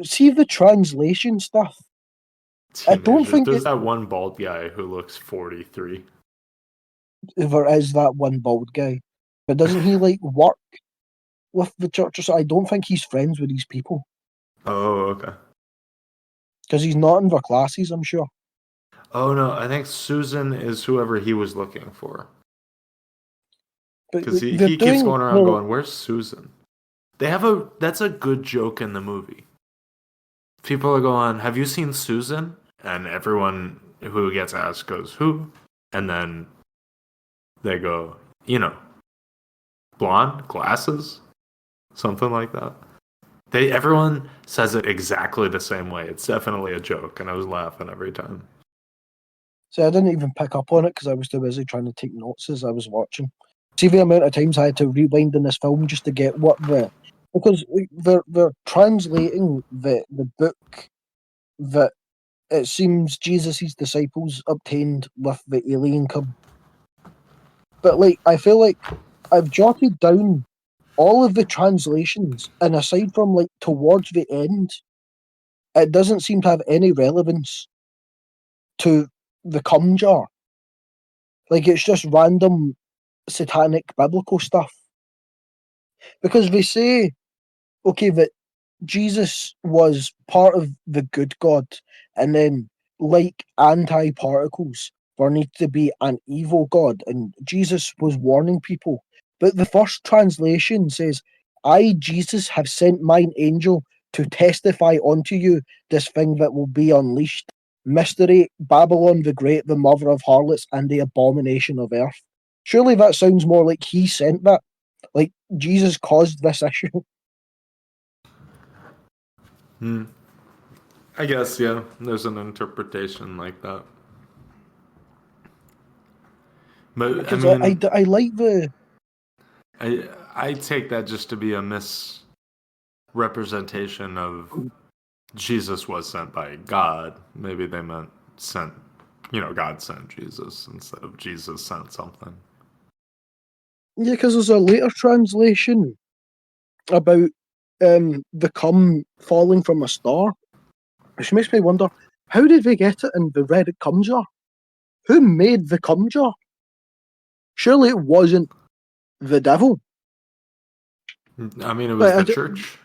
see the translation stuff. I don't Teenagers. think There's that one bald guy who looks 43. there is that one bald guy. But doesn't he like work with the church or so? I don't think he's friends with these people. Oh, okay. Because he's not in their classes, I'm sure. Oh no, I think Susan is whoever he was looking for. But Because he they're keeps doing going around going, "Where's Susan?" That's a good joke in the movie. People are going, "Have you seen Susan?" And everyone who gets asked goes, "Who?" And then they go, blonde, glasses, something like that. Everyone says it exactly the same way. It's definitely a joke, and I was laughing every time. So I didn't even pick up on it because I was too busy trying to take notes as I was watching. See the amount of times I had to rewind in this film just to get because they're translating the book that it seems Jesus' disciples obtained with the alien come. But like I feel like I've jotted down all of the translations, and aside from like towards the end, it doesn't seem to have any relevance to the cum jar. Like it's just random satanic biblical stuff. Because they say, okay, that Jesus was part of the good God, and then like anti-particles, there needs to be an evil God, and Jesus was warning people. But the first translation says, I, Jesus, have sent mine angel to testify unto you this thing that will be unleashed. Mystery, Babylon the Great, the mother of harlots, and the abomination of earth. Surely that sounds more like he sent that. Like Jesus caused this issue. I guess, yeah, there's an interpretation like that. But I Because mean, I like the I take that just to be a misrepresentation of Jesus was sent by God. Maybe they meant God sent Jesus instead of Jesus sent something. yeah, because there's a later translation about the cum falling from a star, which makes me wonder how did they get it in the red cum jar? Who made the cum jar? Surely it wasn't the devil. I mean, it was But the church.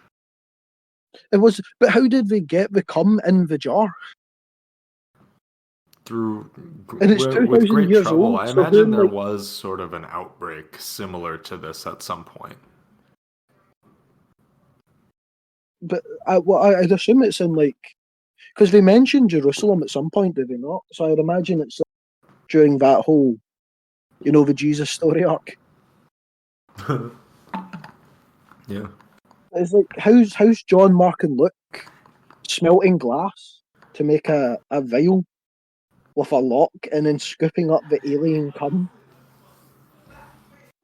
it was. But how did they get the cum in the jar? Through And it's with 2,000 great years trouble. old. I So who imagine there like? was sort of an outbreak similar to this at some point. But I'd assume it's in like because they mentioned Jerusalem at some point, did they not? So I'd imagine it's during that whole, the Jesus story arc. Yeah. It's like how's John, Mark, and Luke smelting glass to make a vial with a lock and then scooping up the alien cum.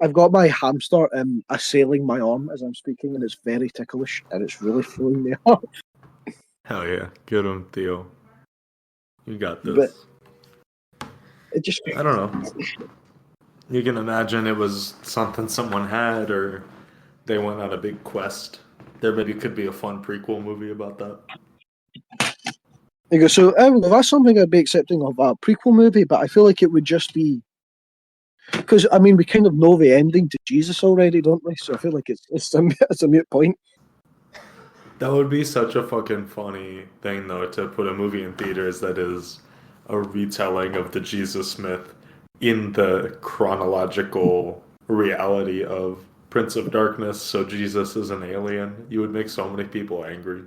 I've got my hamster assailing my arm as I'm speaking, and it's very ticklish, and it's really throwing me off. Hell yeah. Get him, Theo. You got But this. it just I don't know. You can imagine it was something someone had, or they went on a big quest. There maybe could be a fun prequel movie about that. you go. So well, that's something I'd be accepting of a prequel movie, but I feel like it would just be because I mean we kind of know the ending to Jesus already, don't we? So I feel like it's a mute point. That would be such a fucking funny thing, though, to put a movie in theaters that is a retelling of the Jesus myth in the chronological reality of Prince of Darkness, so Jesus is an alien. You would make so many people angry.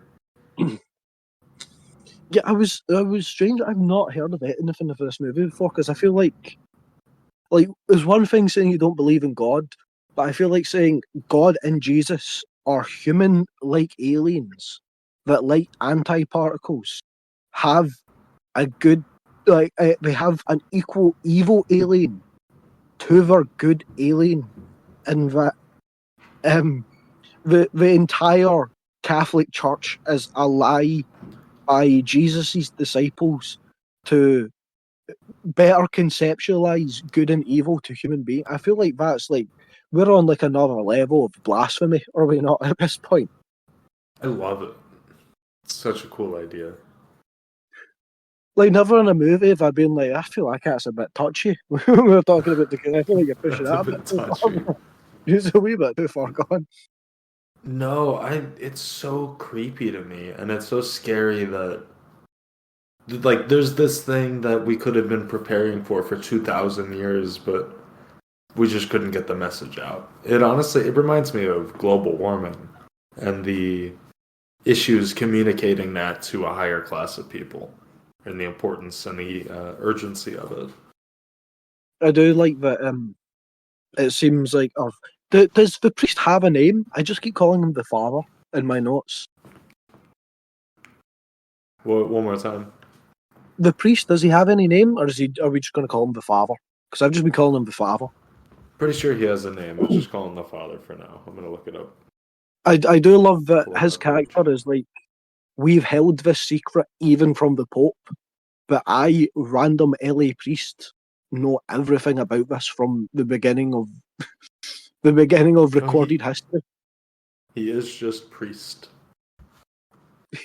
Yeah, I was strange. I've not heard of anything of this movie before because I feel like there's one thing saying you don't believe in God, but I feel like saying God and Jesus are human like aliens that like anti-particles have a good they have an equal evil alien to their good alien, and that the entire Catholic Church is a lie by Jesus's disciples to better conceptualize good and evil to human beings. I feel like that's like we're on like another level of blasphemy, are we not at this point? I love it. It's such a cool idea. Like, never in a movie have I been like, I feel like that's a bit touchy. We were talking about the. I feel like you're pushing That's a that a bit bit too touchy. far. It's a wee bit too far gone. No, it's so creepy to me, and it's so scary that like there's this thing that we could have been preparing for 2000 years, but we just couldn't get the message out. It reminds me of global warming and the issues communicating that to a higher class of people and the importance and the urgency of it. I do like that. It seems like, does the priest have a name? I just keep calling him the father in my notes. One more time. The priest, does he have any name, or are we just going to call him the father? Because I've just been calling him the father. Pretty sure he has a name, but just call him the father for now. I'm gonna look it up. I do love that Pull his that page. character is like, we've held this secret even from the Pope, but I, random LA priest, know everything about this from the beginning of Oh, recorded history. he is just priest.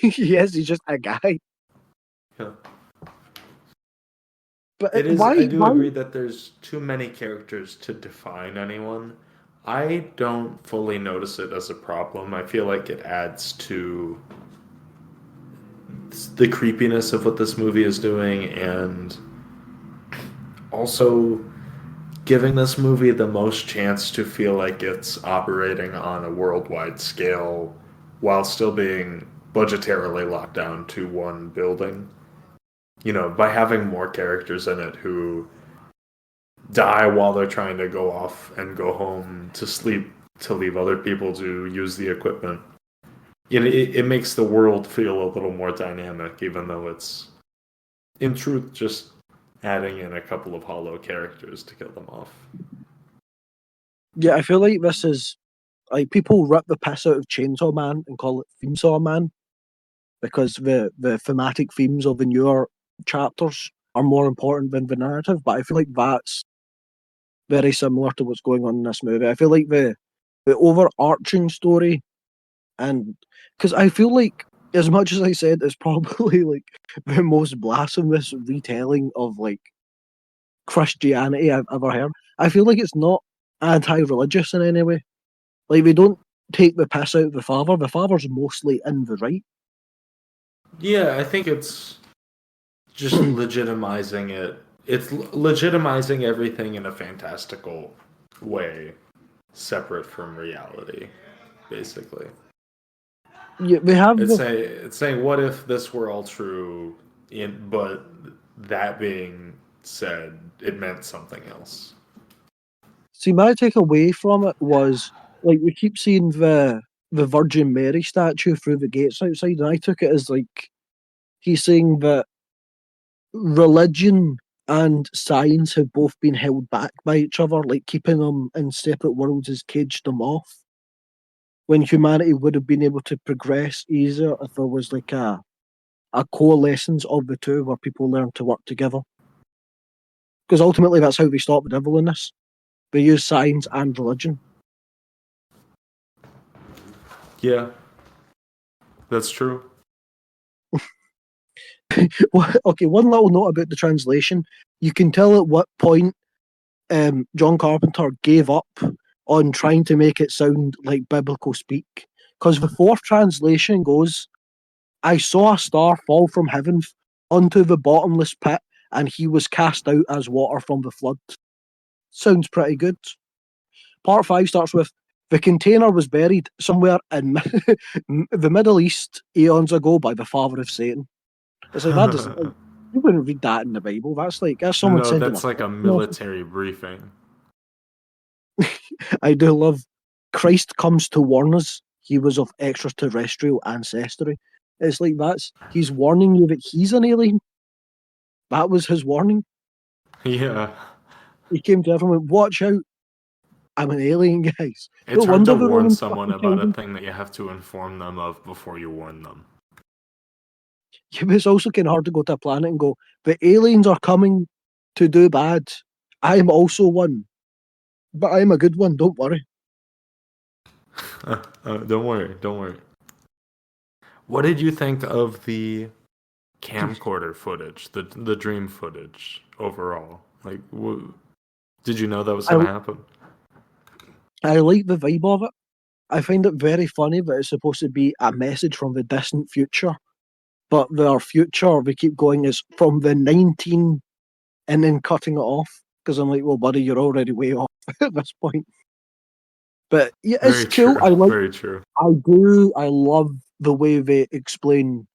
Yes, he's just a guy. Yeah. But It is. I why? do Why? agree that there's too many characters to define anyone. I don't fully notice it as a problem. I feel like it adds to the creepiness of what this movie is doing, and also giving this movie the most chance to feel like it's operating on a worldwide scale while still being budgetarily locked down to one building. You know, by having more characters in it who die while they're trying to go off and go home to sleep to leave other people to use the equipment. You know, it makes the world feel a little more dynamic, even though it's in truth just adding in a couple of hollow characters to kill them off. Yeah, I feel like this is like, people rip the piss out of Chainsaw Man and call it Theme Saw Man because the thematic themes of the newer chapters are more important than the narrative. But I feel like that's very similar to what's going on in this movie. I feel like the overarching story, and because I feel like, as much as I said, it's probably like the most blasphemous retelling of like Christianity I've ever heard. I feel like it's not anti-religious in any way. Like, they don't take the piss out of the father. The father's mostly in the right. Yeah, I think it's just legitimizing it. It's legitimizing everything in a fantastical way, separate from reality, basically. Yeah, we have It's saying, what if this were all true, but that being said, it meant something else. see, my takeaway from it was, like, we keep seeing the Virgin Mary statue through the gates outside, and I took it as like he's saying that religion and science have both been held back by each other, like keeping them in separate worlds has caged them off. When humanity would have been able to progress easier if there was like a coalescence of the two where people learn to work together. Because ultimately that's how they stop the devil in this. They use science and religion. Yeah, that's true. Okay, one little note about the translation. You can tell at what point John Carpenter gave up on trying to make it sound like biblical speak. Because the fourth translation goes, I saw a star fall from heaven onto the bottomless pit, and he was cast out as water from the flood. Sounds pretty good. Part 5 starts with, the container was buried somewhere in the Middle East eons ago by the father of Satan. It's like, that doesn't, like, you wouldn't read that in the Bible. That's someone No, sending a. that's like a military briefing. I do love, Christ comes to warn us he was of extraterrestrial ancestry. It's like, he's warning you that he's an alien. That was his warning. Yeah. He came to everyone, watch out, I'm an alien, guys. It's No hard to wonder the warn Romans someone fucking killed about a him. thing that you have to inform them of before you warn them. Yeah, but it's also kind of hard to go to a planet and go, the aliens are coming to do bad. I'm also one. But I'm a good one, don't worry. Don't worry, don't worry. What did you think of the camcorder footage, the dream footage overall? Like, did you know that was I, going to happen? I like the vibe of it. I find it very funny that it's supposed to be a message from the distant future, but their future, we keep going, is from the 19 and then cutting it off. Because I'm like, well, buddy, you're already way off at this point. But yeah, it's Very cool. true. Very true. I love the way they explain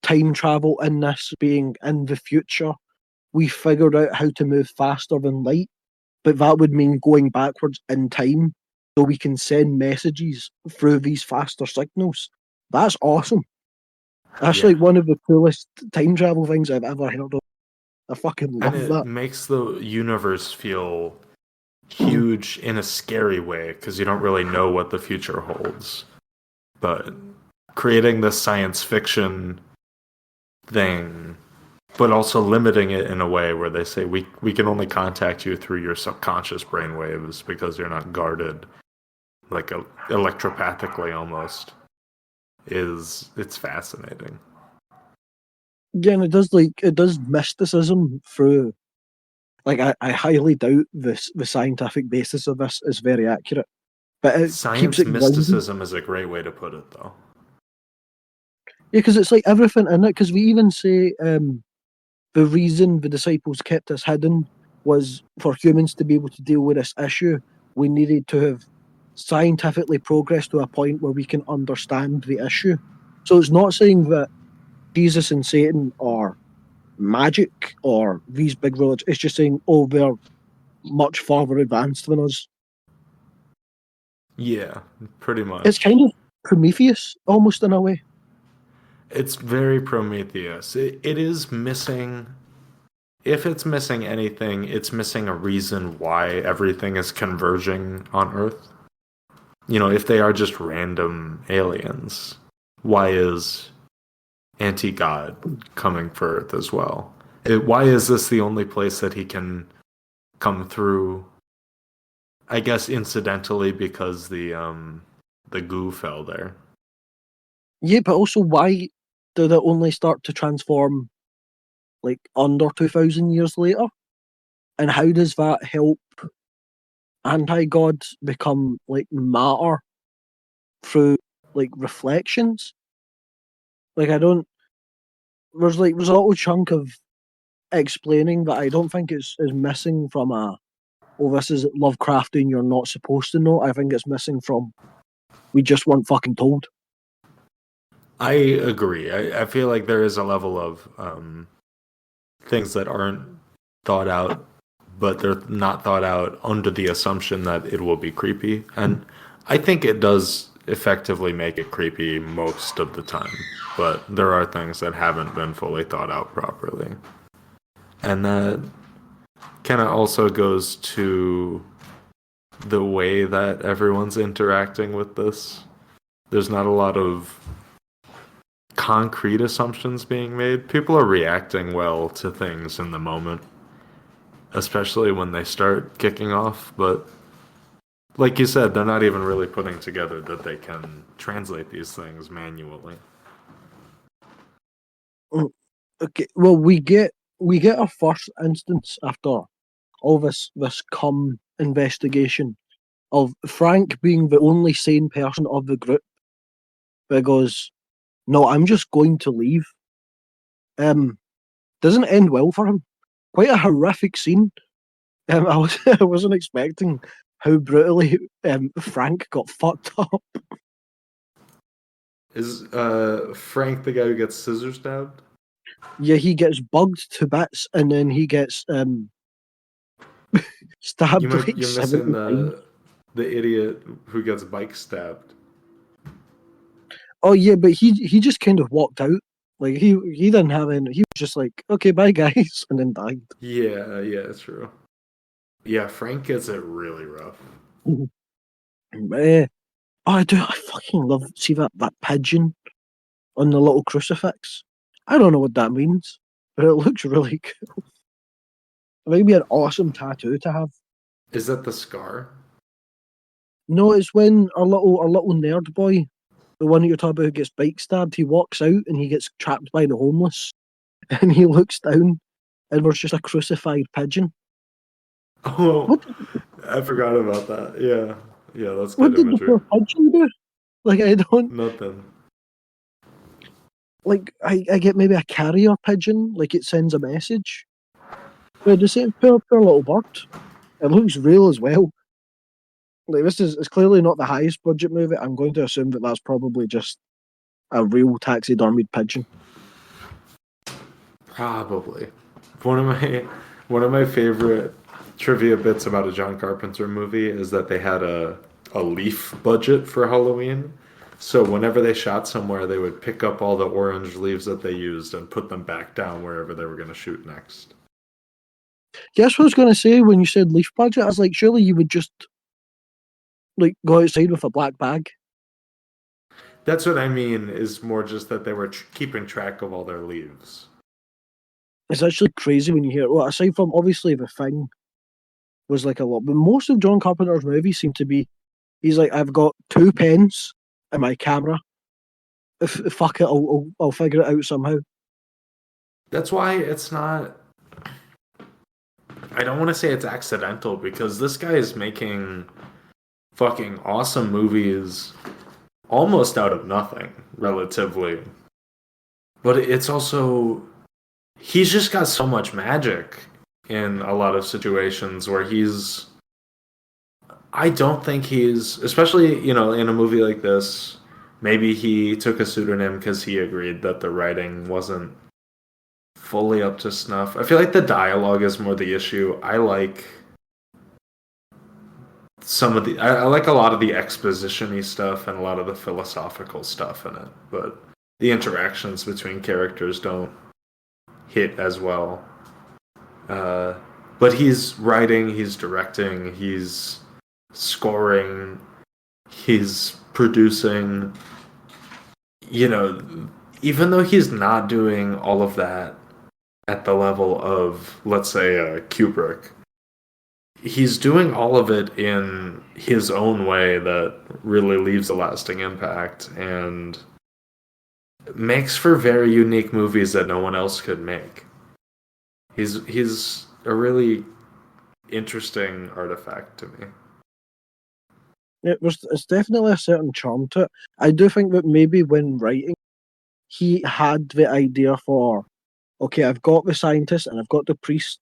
time travel in this being in the future. We figured out how to move faster than light, but that would mean going backwards in time so we can send messages through these faster signals. That's awesome. That's Yeah. like one of the coolest time travel things I've ever heard of. I fucking And love it that. makes the universe feel huge in a scary way because you don't really know what the future holds. But creating this science fiction thing, but also limiting it in a way where they say we can only contact you through your subconscious brainwaves because you're not guarded like electropathically almost it's fascinating. Yeah, and it does mysticism through. Like I highly doubt the scientific basis of this is very accurate, but it keeps Science it grounded. mysticism is a great way to put it, though. Yeah, because it's like everything in it. Because we even say the reason the disciples kept us hidden was for humans to be able to deal with this issue. We needed to have scientifically progressed to a point where we can understand the issue. So it's not saying that Jesus and Satan are magic or these big religions. It's just saying, oh, they're much farther advanced than us. Yeah, pretty It's kind much. of Prometheus, almost in a way. It's very Prometheus. It is missing. If it's missing anything, it's missing a reason why everything is converging on Earth. You know, if they are just random aliens, why is anti God coming for Earth as well? Why is this the only place that he can come through? I guess incidentally because the goo fell there. Yeah, but also why did it only start to transform like under 2,000 years later? And how does that help anti-gods become like matter through like reflections? Like I don't. There's a little chunk of explaining that I don't think is missing from a. Oh, this is Lovecraftian. You're not supposed to know. I think it's missing from. We just weren't fucking told. I agree. I feel like there is a level of things that aren't thought out, but they're not thought out under the assumption that it will be creepy. And I think it does effectively make it creepy most of the time, but there are things that haven't been fully thought out properly. And that kind of also goes to the way that everyone's interacting with this. There's not a lot of concrete assumptions being made. People are reacting well to things in the moment, especially when they start kicking off. But like you said, they're not even really putting together that they can translate these things manually. Mm, okay, well we get a first instance after all this cum investigation of Frank being the only sane person of the group that goes, no, I'm just going to leave. Um, doesn't end well for him. Quite a horrific scene. I wasn't expecting how brutally Frank got fucked up. Is Frank the guy who gets scissor stabbed? Yeah, he gets bugged to bits and then he gets stabbed like You're missing 70 times. the idiot who gets bike stabbed. Oh yeah, but he just kind of walked out. Like he didn't have any. He was just like, okay, bye guys, and then died. Yeah, yeah, it's true. Yeah, Frank gets it really rough. Eh, oh, I do. I fucking love see that pigeon on the little crucifix. I don't know what that means, but it looks really cool. It might be an awesome tattoo to have. Is that the scar? No, it's when our little nerd boy, the one that you're talking about who gets bike stabbed, he walks out and he gets trapped by the homeless, and he looks down, and there's just a crucified pigeon. Oh, What I forgot about that. Yeah, yeah, that's what good did the imagery. poor pigeon do? Like I don't Nothing. like I get maybe a carrier pigeon, like it sends a message. But the same poor little bird. It looks real as well. Like this is it's clearly not the highest budget movie. I'm going to assume that that's probably just a real taxidermied pigeon. Probably. One of my one of my favorite trivia bits about a John Carpenter movie is that they had a leaf budget for Halloween. So whenever they shot somewhere, they would pick up all the orange leaves that they used and put them back down wherever they were going to shoot next. Guess what I was going to say when you said leaf budget? I was like, surely you would just like go outside with a black bag. That's what I mean, is more just that they were keeping track of all their leaves. It's actually crazy when you hear. Well, aside from obviously the thing was like a lot, but most of John Carpenter's movies seem to be. He's like, I've got 2 pens and my camera. If fuck it, I'll figure it out somehow. That's why it's not. I don't want to say it's accidental because this guy is making fucking awesome movies almost out of nothing, relatively. But it's also. He's just got so much magic in a lot of situations where he's. I don't think he's. Especially, in a movie like this, maybe he took a pseudonym because he agreed that the writing wasn't fully up to snuff. I feel like the dialogue is more the issue. I like I like a lot of the exposition-y stuff and a lot of the philosophical stuff in it, but the interactions between characters don't hit as well. But he's writing, he's directing, he's scoring, he's producing. Even though he's not doing all of that at the level of, let's say, Kubrick, he's doing all of it in his own way that really leaves a lasting impact and makes for very unique movies that no one else could make. He's a really interesting artifact to me. It's definitely a certain charm to it. I do think that maybe when writing, he had the idea for, okay, I've got the scientist and I've got the priest,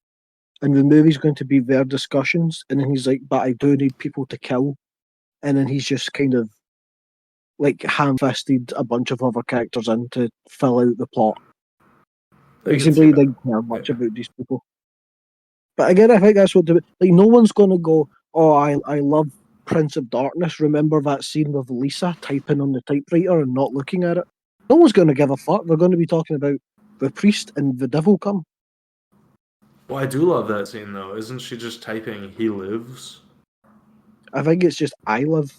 and the movie's going to be their discussions, and then he's like, but I do need people to kill, and then he's just kind of like ham-fisted a bunch of other characters in to fill out the plot. I Like, can simply see didn't that. care much Yeah. about these people. But again, I think that's what no one's going to go, oh, I love Prince of Darkness. Remember that scene with Lisa typing on the typewriter and not looking at it? No one's going to give a fuck. They're going to be talking about the priest and the devil come. Well, I do love that scene, though. Isn't she just typing, "He lives"? I think it's just I live.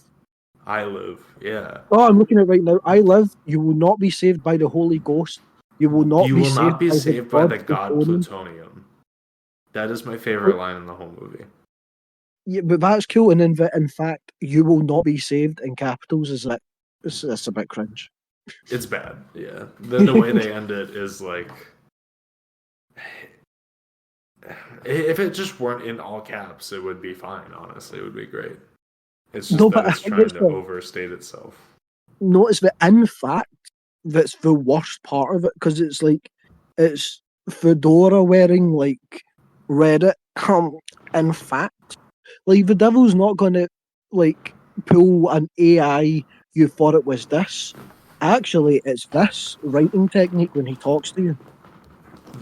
I live. Yeah. Oh, I'm looking at it right now. I live. You will not be saved by the Holy Ghost. You will not You be will saved not be by the saved by the god plutonium. plutonium. That is my favorite line in the whole movie. Yeah, but that's cool. And in fact, you will not be saved in capitals. Is that? It's a bit cringe. It's bad. Yeah. The way they end it is like, if it just weren't in all caps, it would be fine. Honestly, it would be great. It's just No, that but I it's think trying it's to the overstate itself. notice that in fact that's the worst part of it because it's like it's fedora wearing like Reddit. In fact, like the devil's not gonna like pull an AI. You thought it was this. Actually, it's this writing technique when he talks to you.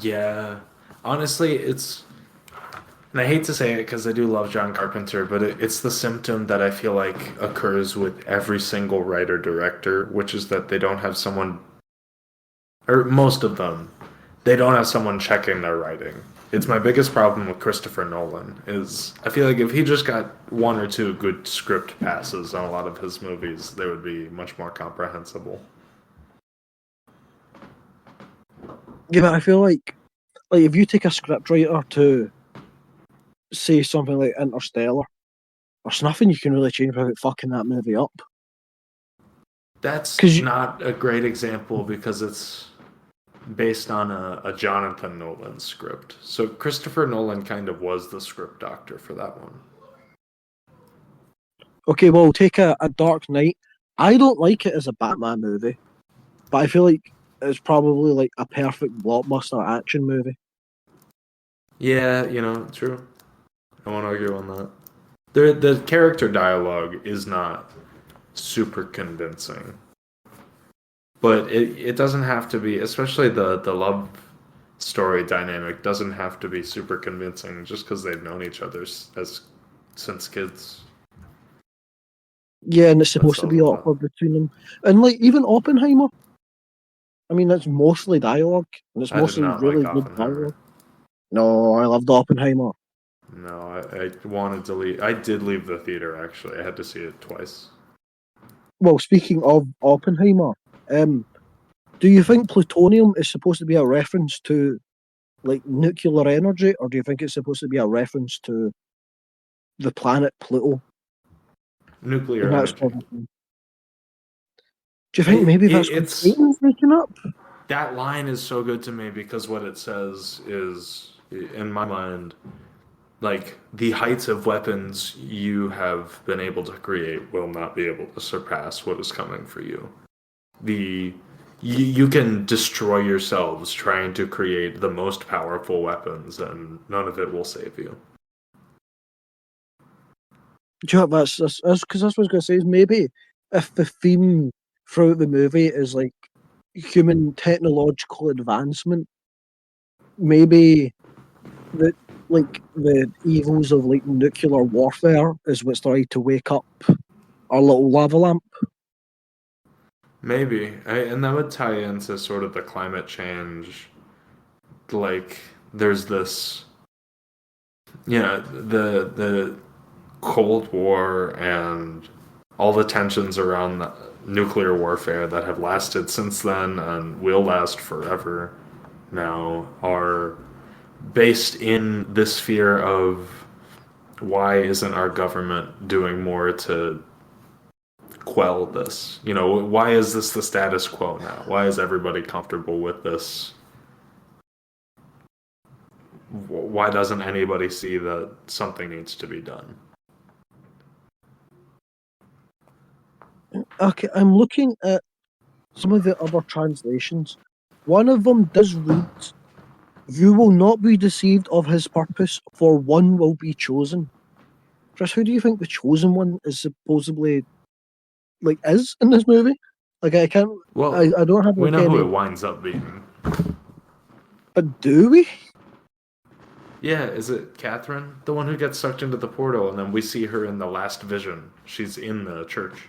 Yeah. Honestly, and I hate to say it because I do love John Carpenter, but it's the symptom that I feel like occurs with every single writer director, which is that they don't have someone, or most of them, they don't have someone checking their writing. It's my biggest problem with Christopher Nolan is I feel like if he just got one or two good script passes on a lot of his movies, they would be much more comprehensible. Yeah, but I feel like if you take a scriptwriter to say something like Interstellar, there's nothing you can really change without fucking that movie up. That's 'Cause you- not a great example because it's based on a Jonathan Nolan script. So Christopher Nolan kind of was the script doctor for that one. Okay, well, take a Dark Knight. I don't like it as a Batman movie, but I feel like it's probably like a perfect blockbuster action movie. Yeah, true. I won't argue on that. The character dialogue is not super convincing. But it doesn't have to be, especially the love story dynamic doesn't have to be super convincing just because they've known each other since kids. Yeah, and it's That supposed to sells be a lot. awkward between them. And like even Oppenheimer, I mean, that's mostly dialogue, and it's I did mostly not like really good Oppenheimer. dialogue. No, I loved Oppenheimer. No, I wanted to leave. I did leave the theater actually. I had to see it twice. Well, speaking of Oppenheimer, do you think plutonium is supposed to be a reference to like nuclear energy, or do you think it's supposed to be a reference to the planet Pluto Nuclear and that energy. sort of thing? Do you think maybe that's what It's Satan's making up? that line is so good to me because what it says is, in my mind, like the heights of weapons you have been able to create will not be able to surpass what is coming for you. You can destroy yourselves trying to create the most powerful weapons, and none of it will save you. Do you know what that's because that's what I was going to say is maybe if the theme throughout the movie is like human technological advancement, maybe the like the evils of like nuclear warfare is what's trying to wake up our little lava lamp. Maybe, and that would tie into sort of the climate change. Like, there's this, the Cold War and all the tensions around the nuclear warfare that have lasted since then and will last forever now are based in this fear of why isn't our government doing more to quell this? Why is this the status quo now? Why is everybody comfortable with this? Why doesn't anybody see that something needs to be done? Okay, I'm looking at some of the other translations. One of them does read, "You will not be deceived of his purpose, for one will be chosen." Chris, who do you think the chosen one is supposedly like is in this movie? Like I can't, Well, I don't have we like know who it any. winds up being. But do we? Yeah, is it Catherine? The one who gets sucked into the portal, and then we see her in the last vision. She's in the church.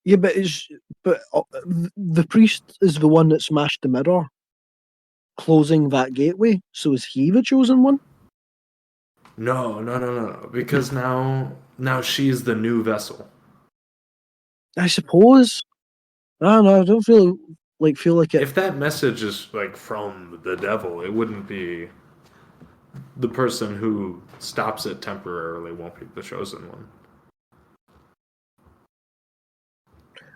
Yeah, but the priest is the one that smashed the mirror, closing that gateway. So is he the chosen one? No, no, no, no, no. Because now she's the new vessel. I suppose. I don't know. I don't feel like it. If that message is like from the devil, it wouldn't be the person who stops it temporarily won't be the chosen one.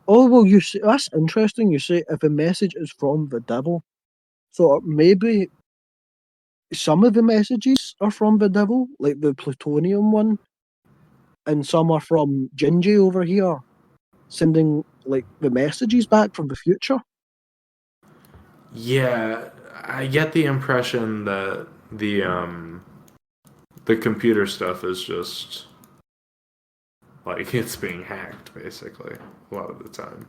Oh well, you say that's interesting. You say if a message is from the devil, so maybe some of the messages are from the devil, like the plutonium one, and some are from Gingy over here, sending like the messages back from the future. Yeah, I get the impression that the computer stuff is just like it's being hacked basically a lot of the time.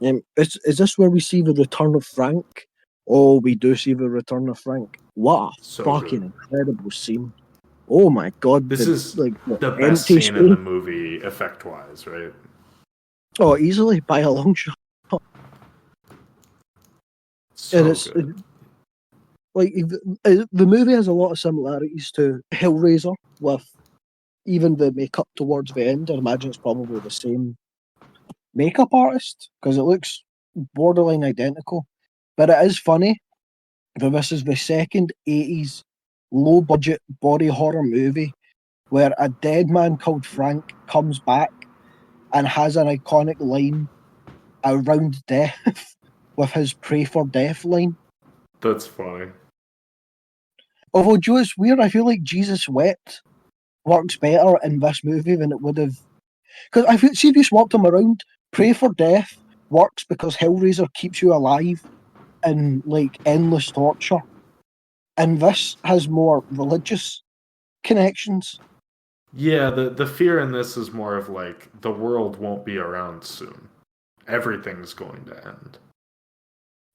Is this where we see the return of Frank? Oh, we do see the return of Frank. What a So fucking good. incredible scene! Oh my god, This is the the best empty scene in the space. movie effect wise, right? Oh, easily by a long shot. And So it's good. like the movie has a lot of similarities to Hellraiser, with even the makeup towards the end. I imagine it's probably the same makeup artist because it looks borderline identical. But it is funny that this is the second 80s low budget body horror movie where a dead man called Frank comes back and has an iconic line around death with his pray for death line. That's funny. Although, Joe, it's weird, I feel like Jesus Wept works better in this movie than it would have. Because I feel, see if you swapped them around, Pray for Death works because Hellraiser keeps you alive in like endless torture. And this has more religious connections. Yeah, the fear in this is more of like the world won't be around soon. Everything's going to end.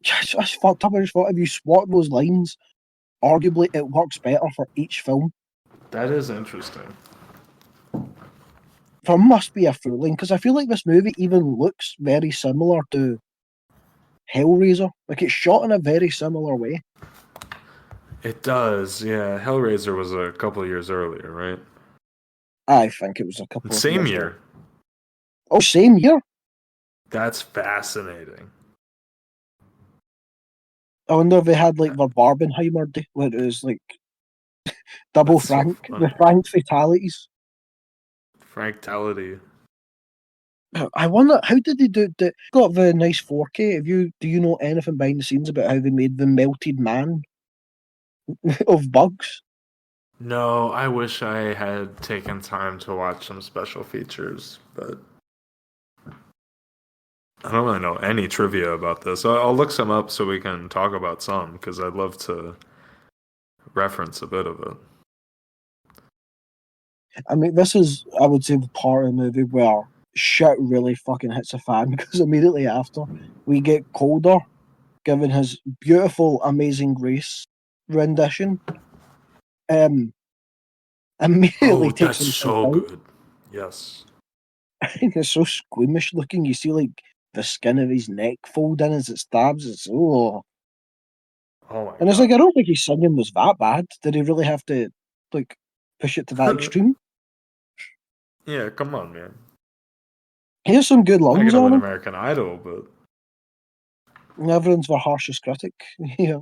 It's fucked up. I just thought if you swap those lines, arguably it works better for each film. That is interesting. There must be a fooling, because I feel like this movie even looks very similar to Hellraiser. Like it's shot in a very similar way. It does, yeah. Hellraiser was a couple of years earlier, right? I think it was a couple of Same years year. ago. Oh, same year? That's fascinating. I wonder if they had like their Barbenheimer day, where it was like double That's so Frank, funny. the Frank fatalities. Franktality. I wonder how did they do it? Got the nice 4K. Do you know anything behind the scenes about how they made the melted man of bugs? No, I wish I had taken time to watch some special features, but I don't really know any trivia about this. I'll look some up so we can talk about some, because I'd love to reference a bit of it. I mean, this is, I would say, the part of the movie where shit really fucking hits a fan, because immediately after, we get Calder giving his beautiful, Amazing Grace rendition. Immediately Oh, takes that's himself so out. good. Yes. It's so squeamish looking. You see, like, the skin of his neck fold in as it stabs. It's, oh. Oh my And it's god. like, I don't think his singing was that bad. Did he really have to, like, push it to that extreme? Yeah, come on, man. He has some good I'm not lungs gonna on win him. American Idol, but Everyone's their harshest critic. Yeah.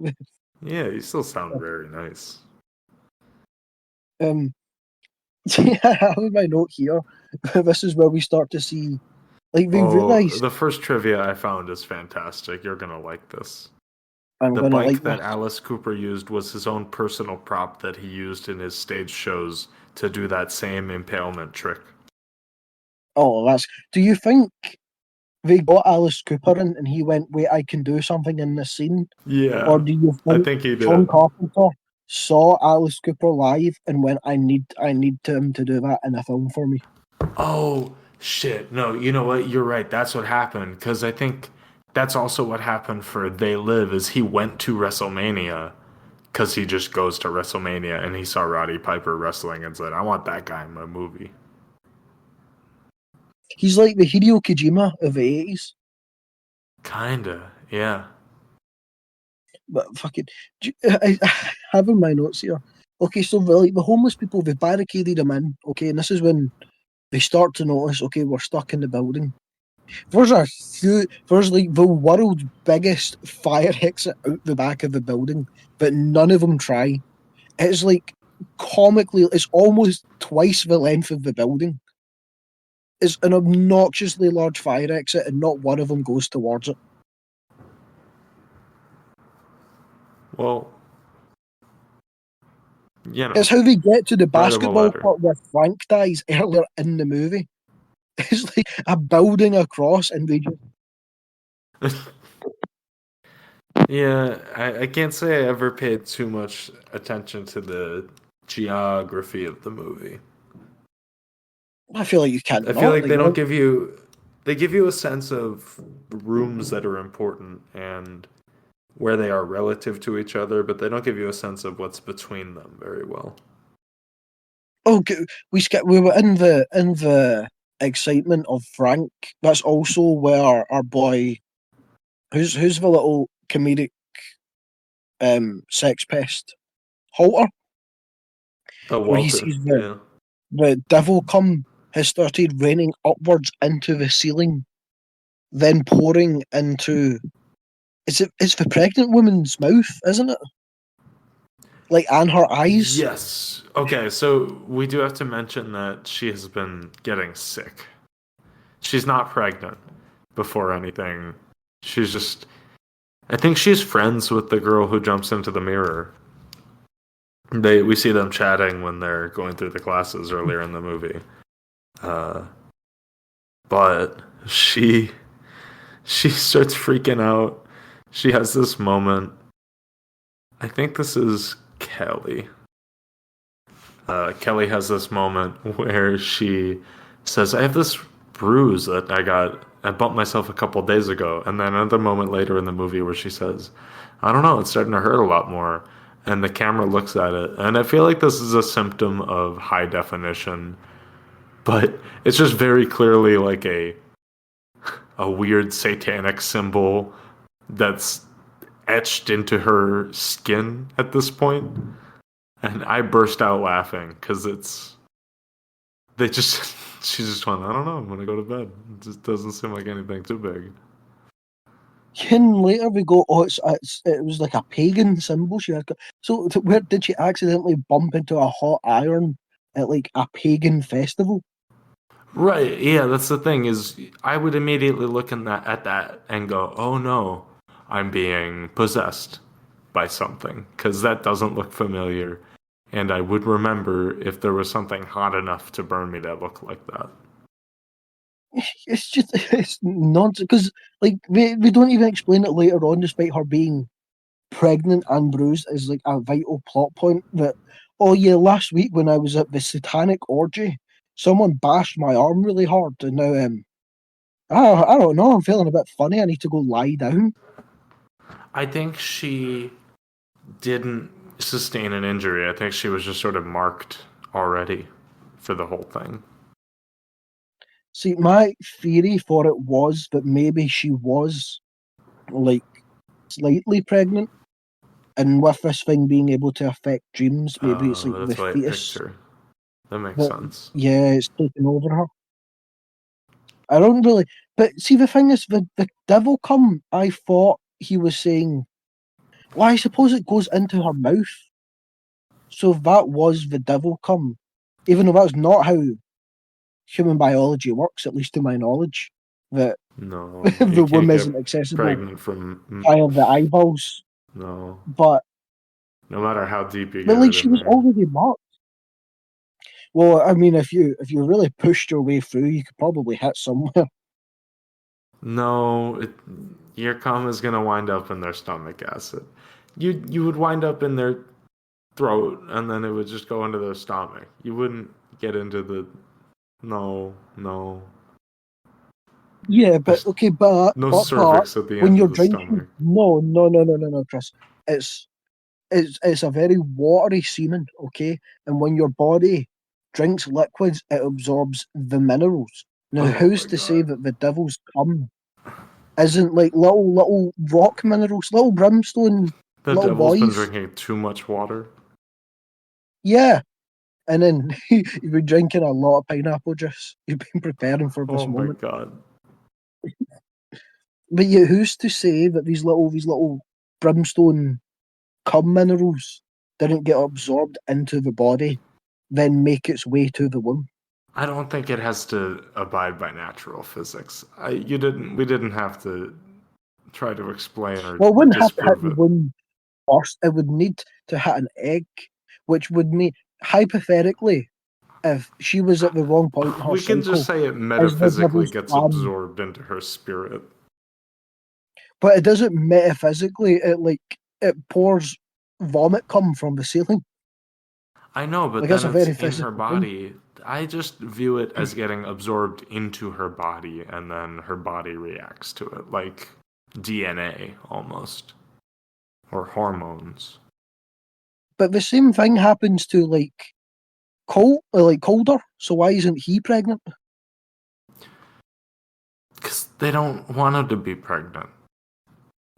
yeah, you still sound very nice. Yeah, I have my note here. This is where we start to see, like, we realise The first trivia I found is fantastic. You're gonna like this. I'm The going to bike like that this. Alice Cooper used was his own personal prop that he used in his stage shows to do that same impalement trick. Oh, that's. Do you think they got Alice Cooper in and he went, wait, I can do something in this scene? Or Yeah, do you I think think he John did. Carpenter saw Alice Cooper live and went, I need him to do that in a film for me? Oh, shit. No, you know what? You're right. That's what happened. Because I think that's also what happened for They Live, is he went to WrestleMania because he just goes to WrestleMania and he saw Roddy Piper wrestling and said, I want that guy in my movie. He's like the Hideo Kojima of the 80s. Kinda, yeah. But fucking, I have in my notes here. Okay, so the homeless people, they barricaded them in. Okay, and this is when they start to notice. Okay, we're stuck in the building. There's like the world's biggest fire exit out the back of the building, but none of them try. It's like comically, it's almost twice the length of the building. It's an obnoxiously large fire exit, and not one of them goes towards it. Well, you know, It's how they get to the write him a basketball letter. court where Frank dies earlier in the movie. It's like a building across, and they just. Yeah, I can't say I ever paid too much attention to the geography of the movie. I feel like you can't I feel not. like they don't give you they give you a sense of rooms that are important and where they are relative to each other, but they don't give you a sense of what's between them very well. Okay, we were in the excitement of Frank. That's also where our boy, who's the little comedic sex pest, Halter, Oh, where he Walter, sees yeah. the devil come, has started raining upwards into the ceiling, then pouring into. It's the pregnant woman's mouth, isn't it? Like, and her eyes. Yes. Okay, so we do have to mention that she has been getting sick. She's not pregnant before anything. She's just. I think she's friends with the girl who jumps into the mirror. We see them chatting when they're going through the classes earlier in the movie. Uh, but she starts freaking out. She has this moment. I think this is Kelly. Kelly has this moment where she says, "I have this bruise that I bumped myself a couple days ago," and then another moment later in the movie where she says, "I don't know, it's starting to hurt a lot more." And the camera looks at it, and I feel like this is a symptom of high definition, but it's just very clearly like a weird satanic symbol that's etched into her skin at this point. And I burst out laughing because they just, she just went, I don't know, I'm going to go to bed. It just doesn't seem like anything too big. Then later we go, oh, it was like a pagan symbol she had. So where did she accidentally bump into a hot iron at like a pagan festival? Right, yeah, that's the thing is I would immediately look at that and go, oh no, I'm being possessed by something because that doesn't look familiar. And I would remember if there was something hot enough to burn me that looked like that. It's just, it's nonsense because like we don't even explain it later on, despite her being pregnant and bruised, is like a vital plot point that, oh yeah, last week when I was at the satanic orgy, someone bashed my arm really hard, and now I don't know, I'm feeling a bit funny. I need to go lie down. I think she didn't sustain an injury. I think she was just sort of marked already for the whole thing. See, my theory for it was that maybe she was like slightly pregnant, and with this thing being able to affect dreams, maybe it's like the That's why it picked fetus her. That makes that, sense. yeah, it's taken over her. I don't really, but see, the thing is, the devil come. I thought he was saying, well, I suppose it goes into her mouth. So that was the devil come, even though that's not how human biology works, at least to my knowledge. That No, you the can't womb get isn't accessible pregnant from. via the eyeballs, No. but No matter how deep you get like it she in was there. already marked. Well, I mean, if you really pushed your way through, you could probably hit somewhere. No, your cum is gonna wind up in their stomach acid. You would wind up in their throat, and then it would just go into their stomach. You wouldn't get into the. No, no. Yeah, but There's okay, no but cervix at the when end you're of the drinking, stomach. no, Chris. It's it's a very watery semen, okay? And when your body drinks liquids, it absorbs the minerals. Now, Oh who's my to say god. that the devil's cum isn't like little rock minerals, little brimstone, The little devil's been boys? drinking too much water. Yeah. And then you've been drinking a lot of pineapple juice. You've been preparing for this Oh my moment. god. But yeah, who's to say that these little brimstone cum minerals didn't get absorbed into the body, then make its way to the womb? I don't think it has to abide by natural physics. We didn't have to try to explain or Well, it wouldn't have to hit disprove the it. womb first. It would need to hit an egg, which would mean, hypothetically, if she was at the wrong point in her We can just cycle, say it is the metaphysically devil's gets plan. absorbed into her spirit. But it doesn't metaphysically. It pours vomit come from the ceiling. I know, but Like that's then a it's very in her physical thing. body. I just view it as getting absorbed into her body, and then her body reacts to it, like DNA almost, or hormones. But the same thing happens to like Calder. So why isn't he pregnant? Because they don't want her to be pregnant.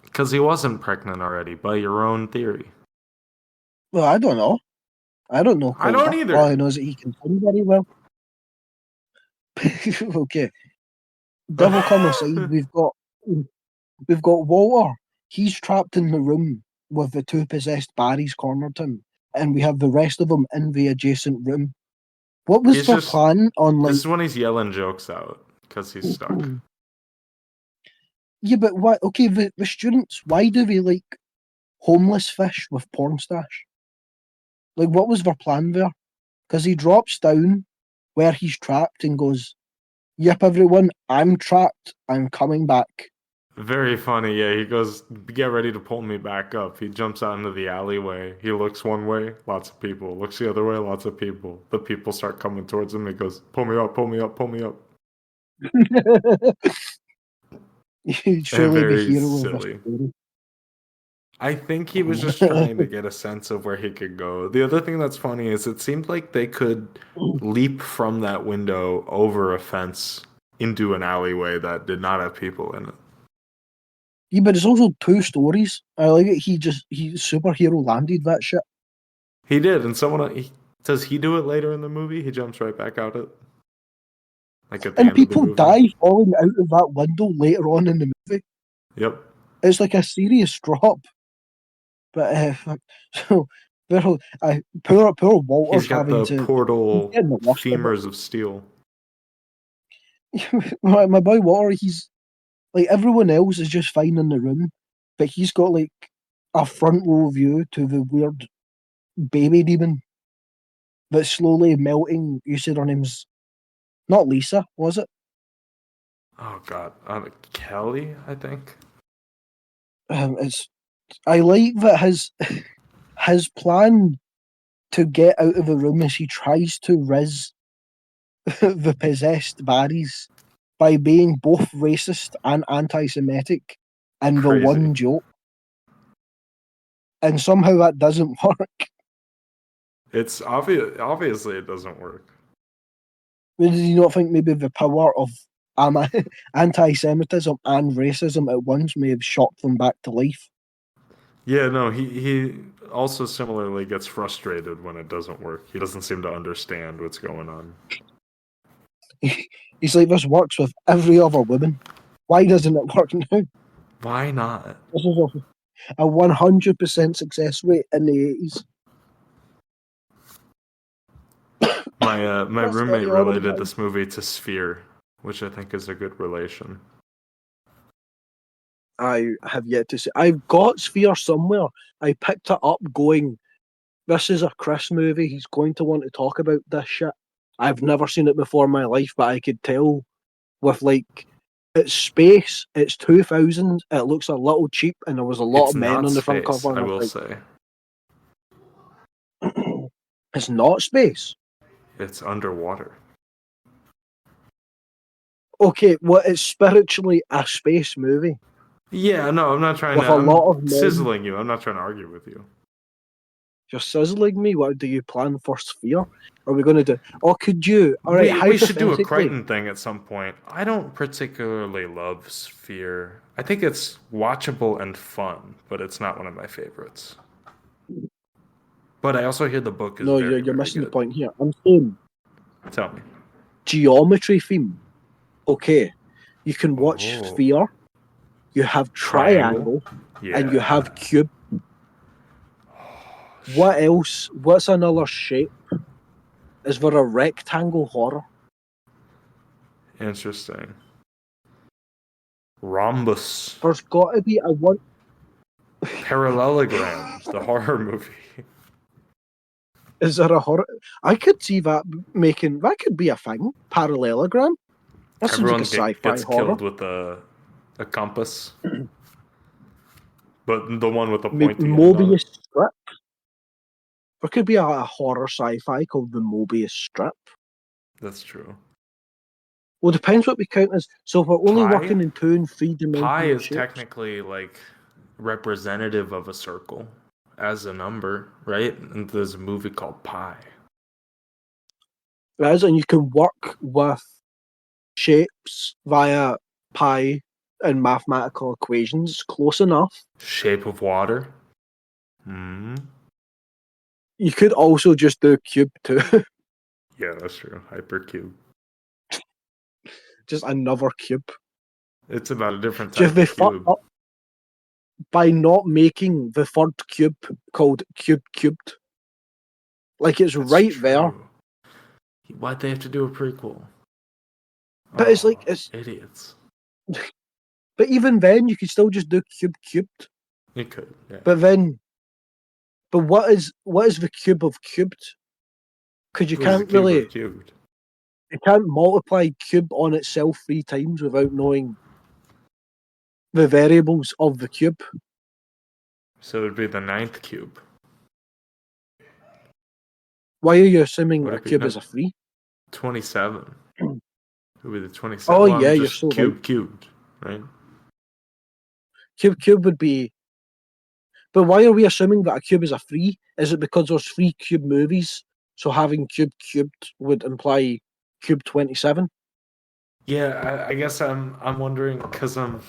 Because he wasn't pregnant already, by your own theory. Well, I don't know. I don't know I don't Calder. All I either. know is that he can sing very well. Okay. Devil come aside, we've got Walter. He's trapped in the room with the two possessed Barrys cornered him. and we have the rest of them in the adjacent room. What was He's their just- plan on like? This is when he's yelling jokes out because he's stuck. Yeah, but why? Okay, the students. Why do they like homeless fish with porn stash? Like, what was their plan there? Because he drops down where he's trapped and goes, "Yep, everyone, I'm trapped. I'm coming back." Very funny, yeah. He goes, "Get ready to pull me back up." He jumps out into the alleyway. He looks one way, lots of people. Looks the other way, lots of people. The people start coming towards him. He goes, "Pull me up, pull me up, pull me up." He's surely the very hero of silly. the story. I think he was just trying to get a sense of where he could go. The other thing that's funny is it seemed like they could leap from that window over a fence into an alleyway that did not have people in it. Yeah, but it's also 2 stories. I like it. He superhero landed that shit. He did, and does he do it later in the movie? He jumps right back out it, like at the And end of the people movie. die falling out of that window later on in the movie. Yep. It's like a serious drop. But so poor Walter's He's got having the to portal he's getting the worst of it. femurs of steel. My boy Walter, he's like everyone else is just fine in the room, but he's got like a front row view to the weird baby demon that's slowly melting. You said her name's not Lisa, was it? Oh god, Kelly, I think. It's I like that his plan to get out of the room is he tries to riz the possessed Barrys by being both racist and anti-Semitic in the Crazy. one joke. And somehow that doesn't work. It's obvious. Obviously, it doesn't work. Did you not think maybe the power of anti-Semitism and racism at once may have shocked them back to life? Yeah, no. He also similarly gets frustrated when it doesn't work. He doesn't seem to understand what's going on. He's like, this works with every other woman. Why doesn't it work now? Why not? This is a 100% success rate in the 80s. My That's roommate not related your this movie to Sphere, which I think is a good relation. I have yet to see. I've got Sphere somewhere. I picked it up going, this is a Chris movie. He's going to want to talk about this shit. I've never seen it before in my life, but I could tell with like, it's space, it's 2000, it looks a little cheap, and there was a lot It's of men not on the front space, cover. I And will was say. like, it's not space. It's underwater. Okay, well, it's spiritually a space movie. Yeah, no, I'm not trying With to. a I'm lot of men. sizzling you. I'm not trying to argue with you. You're sizzling me. What do you plan for Sphere? Are we going to do? Or could you? All right, We should do a hypothetically- Crichton thing at some point. I don't particularly love Sphere. I think it's watchable and fun, but it's not one of my favorites. But I also hear the book is No, very, you're very missing the good. point here. I'm saying Tell me. geometry theme. Okay, you can watch Oh. Sphere. You have triangle, Yeah. and you have cube. What else? What's another shape? Is there a rectangle horror? Interesting. Rhombus. There's got to be a one. Parallelograms, the horror movie. Is there a horror? I could see that making. That could be a thing. Parallelogram. That seems like a sci-fi gets horror. killed with a compass. But the one with the Maybe pointy end on Mobius it. strip. There could be a horror sci-fi called the Mobius strip. That's true. Well, depends what we count as. So if we're only Pi? working in 2 and 3 dimensional Pi is shapes, technically like representative of a circle as a number, right? And there's a movie called Pi. that is, and you can work with shapes via pi and mathematical equations. Close enough. Shape of water. Hmm. You could also just do cube too. Yeah, that's true. Hypercube. Just another cube. It's about a different type Just they of fucked cube. up by not making the third cube called cube cubed. Like it's That's right true. there. Why'd they have to do a prequel? But it's like it's. idiots. But even then, you could still just do cubed. You could, yeah. But what is the cube of cubed? Because you What is can't the cube really. of cubed? You can't multiply cube on itself 3 times without knowing the variables of the cube. So it would be the 9th cube. Why are you assuming Would a it be cube is a 3? 27? It would be the 27. Oh well, yeah, I'm you're just so right. cubed, right? Cube would be. But why are we assuming that a cube is a 3? Is it because there's 3 cube movies? So having cubed would imply cube 27? Yeah, I guess I'm wondering because I'm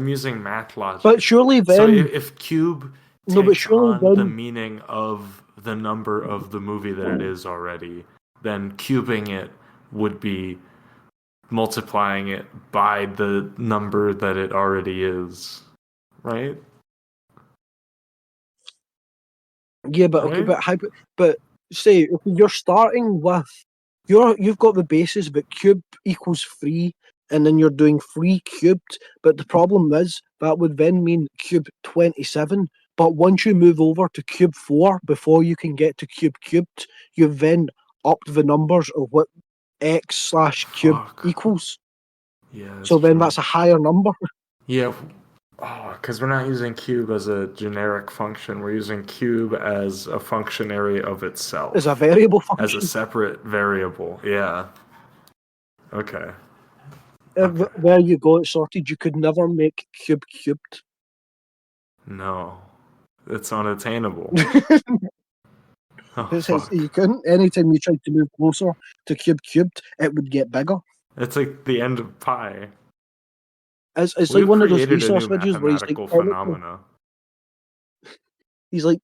using math logic. But surely then. So if cube No, but takes surely on then. the meaning of the number of the movie that it is already, then cubing it would be multiplying it by the number that it already is, right? Yeah, but okay, Right? but say if you're starting with you've got the basis that cube equals 3, and then you're doing 3 cubed. But the problem is that would then mean cube 27. But once you move over to cube 4, before you can get to cubed, you've then upped the numbers of what x/cube Fuck. equals. Yeah. So then true. that's a higher number. Yeah. Oh, because we're not using cube as a generic function. We're using cube as a functionary of itself. As a variable function. As a separate variable. Yeah. Okay. Okay. There you go, it's sorted. You could never make cubed. No. It's unattainable. Oh, It says fuck. you couldn't. Anytime you tried to move closer to cubed, it would get bigger. It's like the end of pi. It's like one of those created a Vsauce new videos where he's like, mathematical phenomena. he's like,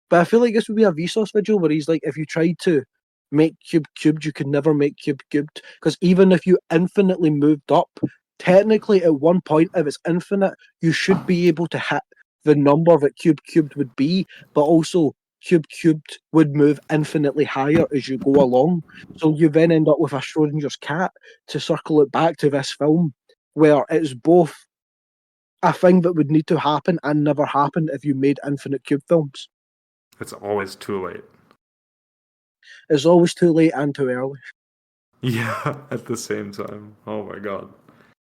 but I feel like this would be a Vsauce video where he's like, if you tried to make cubed, you could never make cubed, because even if you infinitely moved up, technically at one point, if it's infinite, you should be able to hit the number that cubed would be, but also cubed would move infinitely higher as you go along. So you then end up with a Schrodinger's cat, to circle it back to this film, where it's both a thing that would need to happen and never happen if you made infinite cube films. It's always too late. It's always too late and too early. Yeah, at the same time. Oh my god.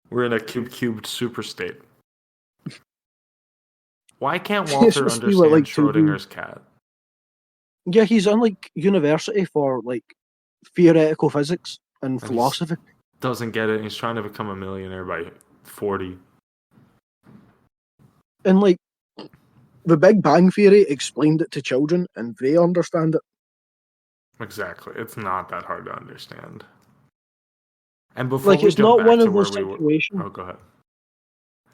We're in a cubed super state. Why can't Walter Especially with, understand like, 2D. Schrodinger's cat? Yeah, he's in like university for like theoretical physics and philosophy. Doesn't get it. He's trying to become a millionaire by 40. And like the Big Bang Theory explained it to children and they understand it. Exactly. It's not that hard to understand. And before Like, we it's jump not back one to of where those we were... situations. Oh, go ahead.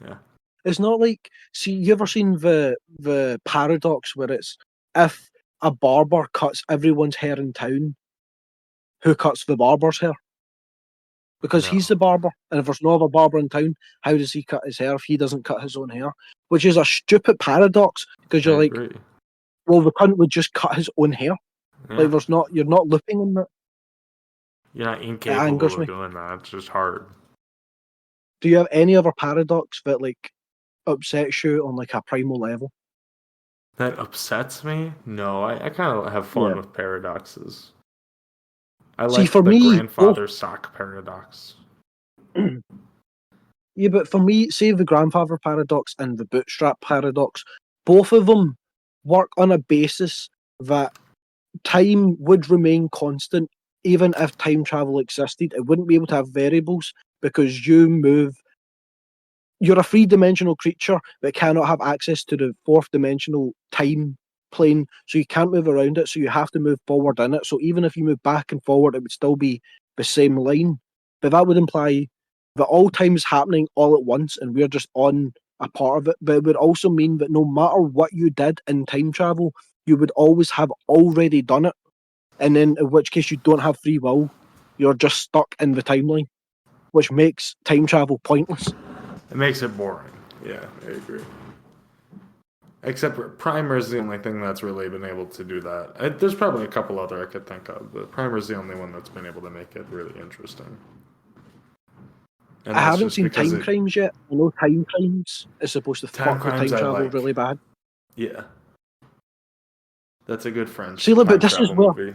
Yeah. It's not like, see, you ever seen the paradox where it's, if a barber cuts everyone's hair in town, who cuts the barber's hair? Because he's the barber, and if there's no other barber in town, how does he cut his hair if he doesn't cut his own hair? Which is a stupid paradox, because you're like, agree. well, the cunt would just cut his own hair. Yeah. Like, you're not looping on that. You're not incapable of doing that. It's just hard. Do you have any other paradox that like upsets you on like a primal level? That upsets me? No, I kind of have fun with paradoxes. I like for the me, grandfather sock paradox. Yeah, but for me, say the grandfather paradox and the bootstrap paradox, both of them work on a basis that time would remain constant even if time travel existed. It wouldn't be able to have variables because you're a three-dimensional creature that cannot have access to the fourth-dimensional time plane, so you can't move around it, so you have to move forward in it. So even if you move back and forward, it would still be the same line. But that would imply that all time is happening all at once and we're just on a part of it. But it would also mean that no matter what you did in time travel, you would always have already done it. And then in which case you don't have free will. You're just stuck in the timeline, which makes time travel pointless. It makes it boring. Yeah, I agree. Except Primer's the only thing that's really been able to do that. There's probably a couple other I could think of, but Primer's the only one that's been able to make it really interesting. And I that's haven't just seen because Time Crimes yet. I know Time Crimes is supposed to Time fuck with Crimes time I travel like. really bad. Yeah, that's a good See, French look, but time this is travel where movie.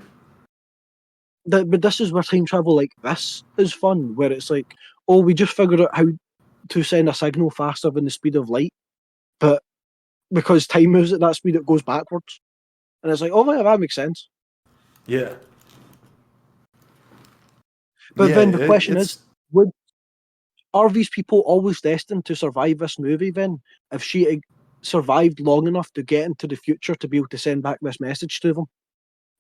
but this is where time travel like this is fun, where it's like, oh, we just figured out how to send a signal faster than the speed of light, but because time moves at that speed, it goes backwards, and it's like, oh, yeah, that makes sense. Yeah, But yeah. then the question is, It's would are these people always destined to survive this movie? Then, if she had survived long enough to get into the future to be able to send back this message to them,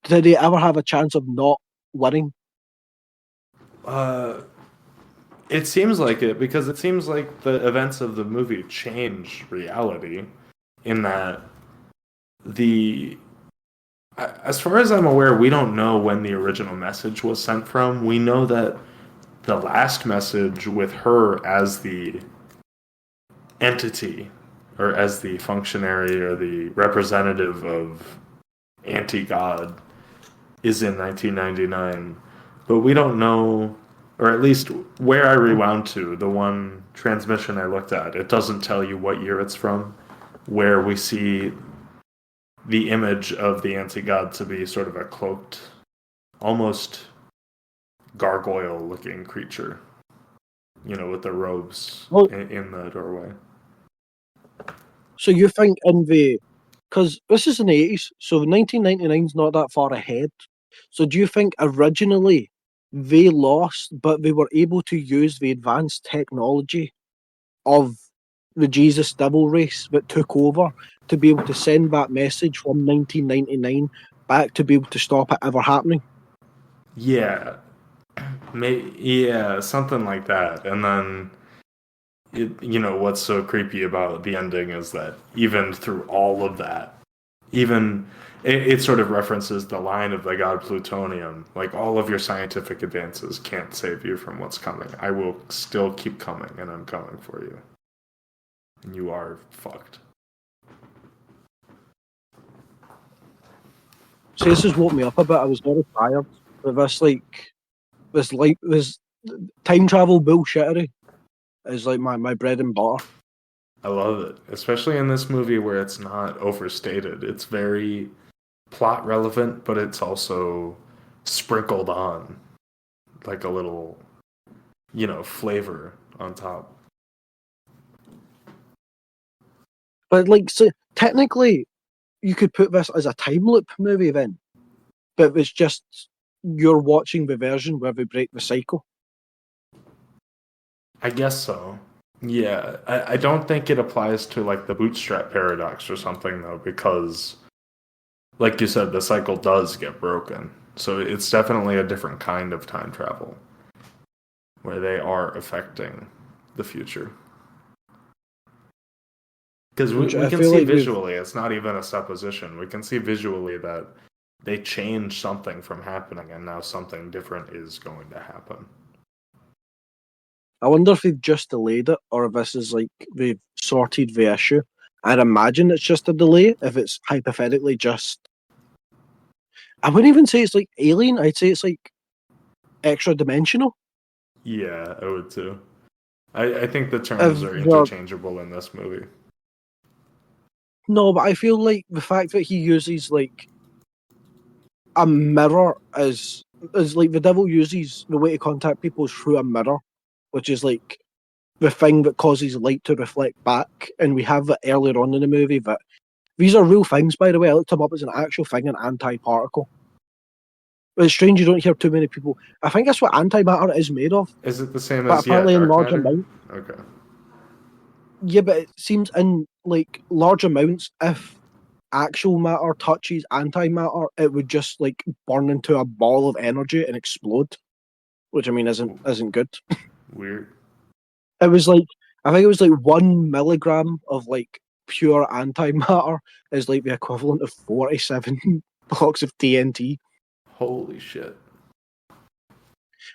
did they ever have a chance of not winning? uh, it seems like it because it seems like the events of the movie change reality in that the as far as I'm aware, we don't know when the original message was sent from. We know that the last message with her as the entity or as the functionary or the representative of anti God is in 1999. But we don't know, or at least where I rewound to, the one transmission I looked at, it doesn't tell you what year it's from, where we see the image of the anti God to be sort of a cloaked, almost gargoyle looking creature, with the robes Well, in the doorway. so you think in the because this is in the 80s, so 1999 is not that far ahead. So do you think originally they lost, but they were able to use the advanced technology of the Jesus Devil race that took over to be able to send that message from 1999 back to be able to stop it ever happening? Yeah, yeah, something like that. And then, what's so creepy about the ending is that even through all of that, even it sort of references the line of the god plutonium, like all of your scientific advances can't save you from what's coming. I will still keep coming, and I'm coming for you. And you are fucked. So this has woke me up a bit. I was very tired. But this time travel bullshittery is like my bread and butter. I love it, especially in this movie where it's not overstated. It's very plot relevant, but it's also sprinkled on like a little, flavor on top. But like, so technically, you could put this as a time loop movie then, but it's just you're watching the version where they break the cycle. I guess so. Yeah, I don't think it applies to like the bootstrap paradox or something though, because like you said, the cycle does get broken. So it's definitely a different kind of time travel where they are affecting the future. Because Which we I can feel see like we've. visually, it's not even a supposition. We can see visually that they changed something from happening and now something different is going to happen. I wonder if they've just delayed it, or if this is like they've sorted the issue. I'd imagine it's just a delay. If it's hypothetically just, I wouldn't even say it's like alien. I'd say it's like extra dimensional. Yeah, I would too. I think the terms If are they're interchangeable in this movie. no, but I feel like the fact that he uses like a mirror is like the devil uses the way to contact people is through a mirror, which is like the thing that causes light to reflect back. And we have it earlier on in the movie that these are real things, by the way. I looked them up as an actual thing, an anti-particle. But it's strange you don't hear too many people. I think that's what antimatter is made of, Is it the same but as, yeah, apparently in dark large matter? amounts. Okay. Yeah, but it seems in like large amounts, if actual matter touches antimatter, it would just like burn into a ball of energy and explode. Which I mean isn't good. Weird. It was like I think it was like 1 milligram of like pure antimatter is like the equivalent of 47 blocks of TNT. Holy shit.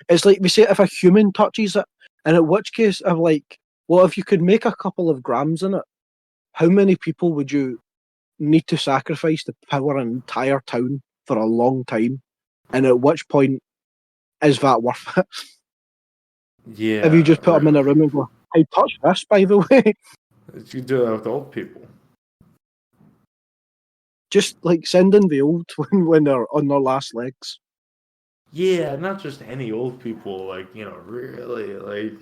It's like they say if a human touches it, and in which case I'm like, well, if you could make a couple of grams in it, how many people would you need to sacrifice to power an entire town for a long time, and at which point is that worth it? Yeah. If you just put them in a really. room and go, "Hey, touch this," by the way, You do that with old people. just like sending the old when they're on their last legs. Yeah, not just any old people, like, really, like,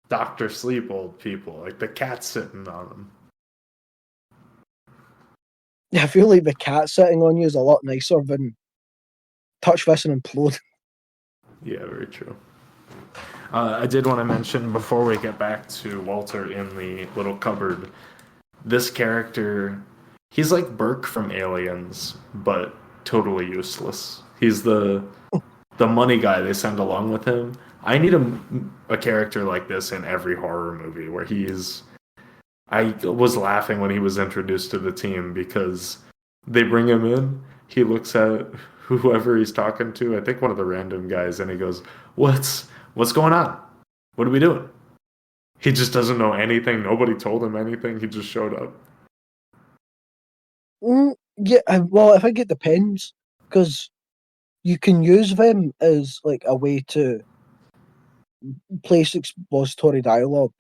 Dr. Sleep old people, like the cat sitting on them. Yeah, I feel like the cat sitting on you is a lot nicer than touch this and implode. Yeah, very true. I did want to mention, before we get back to Walter in the little cupboard, this character, he's like Burke from Aliens, but totally useless. He's the money guy they send along with him. I need a character like this in every horror movie where I was laughing when he was introduced to the team because they bring him in, he looks at whoever he's talking to, I think one of the random guys, and he goes, What's going on? What are we doing? He just doesn't know anything. Nobody told him anything. He just showed up. Yeah, well, I think it depends because you can use them as like a way to place expository dialogue.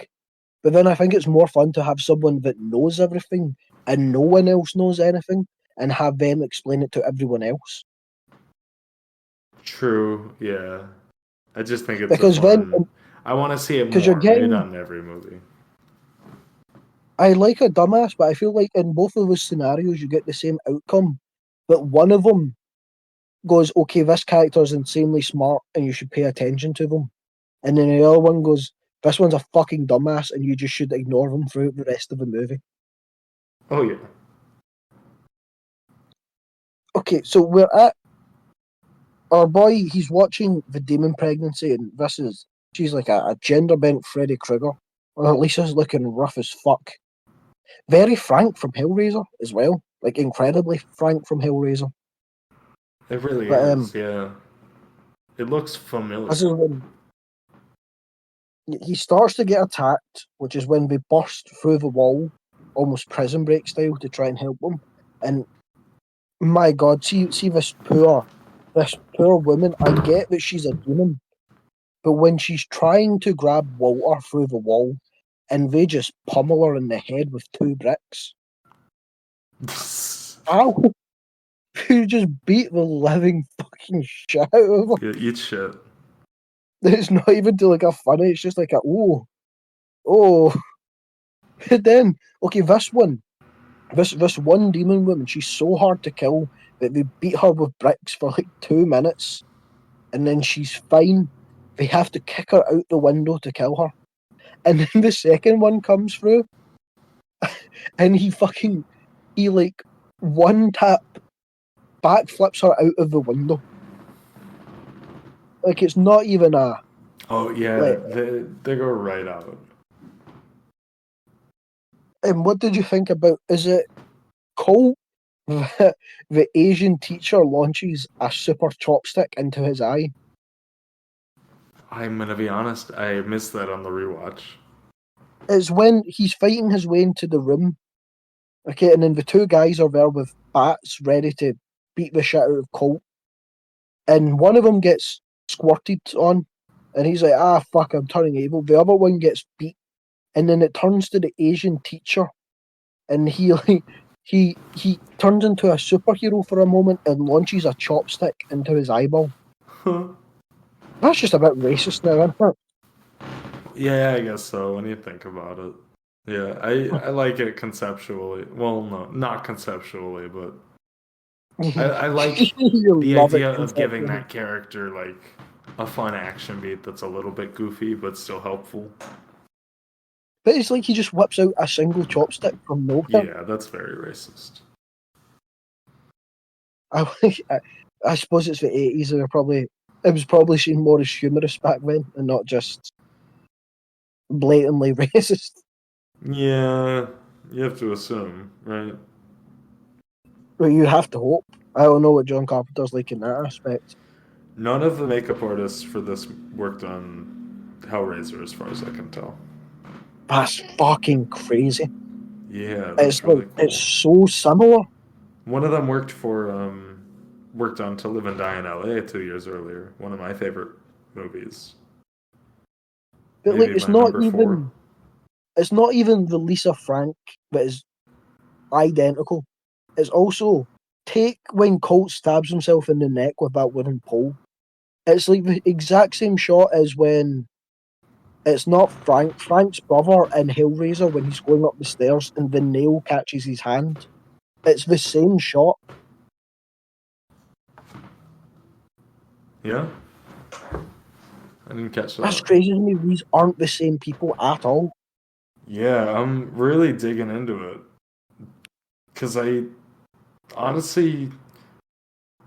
But then I think it's more fun to have someone that knows everything and no one else knows anything and have them explain it to everyone else. True, yeah. I just think it's a Because then, fun. I want to see it because you're more, right? getting, On every movie. I like a dumbass, but I feel like in both of those scenarios you get the same outcome. But one of them goes, okay, this character's insanely smart and you should pay attention to them. And then the other one goes, this one's a fucking dumbass and you just should ignore them throughout the rest of the movie. Oh, yeah. Okay, so we're at our boy, he's watching The Demon Pregnancy, and she's like a gender bent Freddy Krueger. Or at least she's looking rough as fuck. Very Frank from Hellraiser as well. Like incredibly Frank from Hellraiser. It really But is, yeah. It looks this familiar. is when he starts to get attacked, which is when they burst through the wall, almost prison break style, to try and help him. And my god, see this poor woman. I get that she's a demon, but when she's trying to grab Walter through the wall, and they just pummel her in the head with 2 bricks. Ow! You just beat the living fucking shit out of her. Yeah, eat shit. It's not even to like a funny, it's just like a oh. But then, okay, this one demon woman, she's so hard to kill that they beat her with bricks for like 2 minutes, and then she's fine. They have to kick her out the window to kill her. And then the second one comes through, and he like one tap backflips her out of the window. Like it's not even a Oh, yeah, like. they go right out. And what did you think about? Is it Colt that the Asian teacher launches a super chopstick into his eye? I'm gonna be honest, I missed that on the rewatch. It's when he's fighting his way into the room. Okay, and then the 2 guys are there with bats ready to beat the shit out of Colt. And one of them gets squirted on, and he's like, ah, fuck, I'm turning evil. The other one gets beat, and then it turns to the Asian teacher, and he like, he turns into a superhero for a moment and launches a chopstick into his eyeball. That's just a bit racist now, isn't it? Yeah, I guess so, when you think about it. Yeah, I like it conceptually. Well, no, not conceptually, but I like You the love it idea of giving conceptually. that character like a fun action beat that's a little bit goofy but still helpful. But it's like he just whips out a single chopstick from nowhere. Yeah, that's very racist. I suppose it's the 80s. It was probably seen more as humorous back then and not just blatantly racist. Yeah, you have to assume, right? But you have to hope. I don't know what John Carpenter's like in that aspect. None of the makeup artists for this worked on Hellraiser, as far as I can tell. That's fucking crazy. Yeah, It's that's like really it's cool. so similar. One of them worked on To Live and Die in L.A. 2 years earlier. One of my favorite movies. But like Maybe my number four. it's not even the Lisa Frank that is identical. It's also take when Colt stabs himself in the neck with that wooden pole. It's like the exact same shot as when it's not Frank's brother in Hellraiser when he's going up the stairs and the nail catches his hand. It's the same shot. Yeah, I didn't catch That's that. crazy to me. These aren't the same people at all. Yeah, I'm really digging into it because I honestly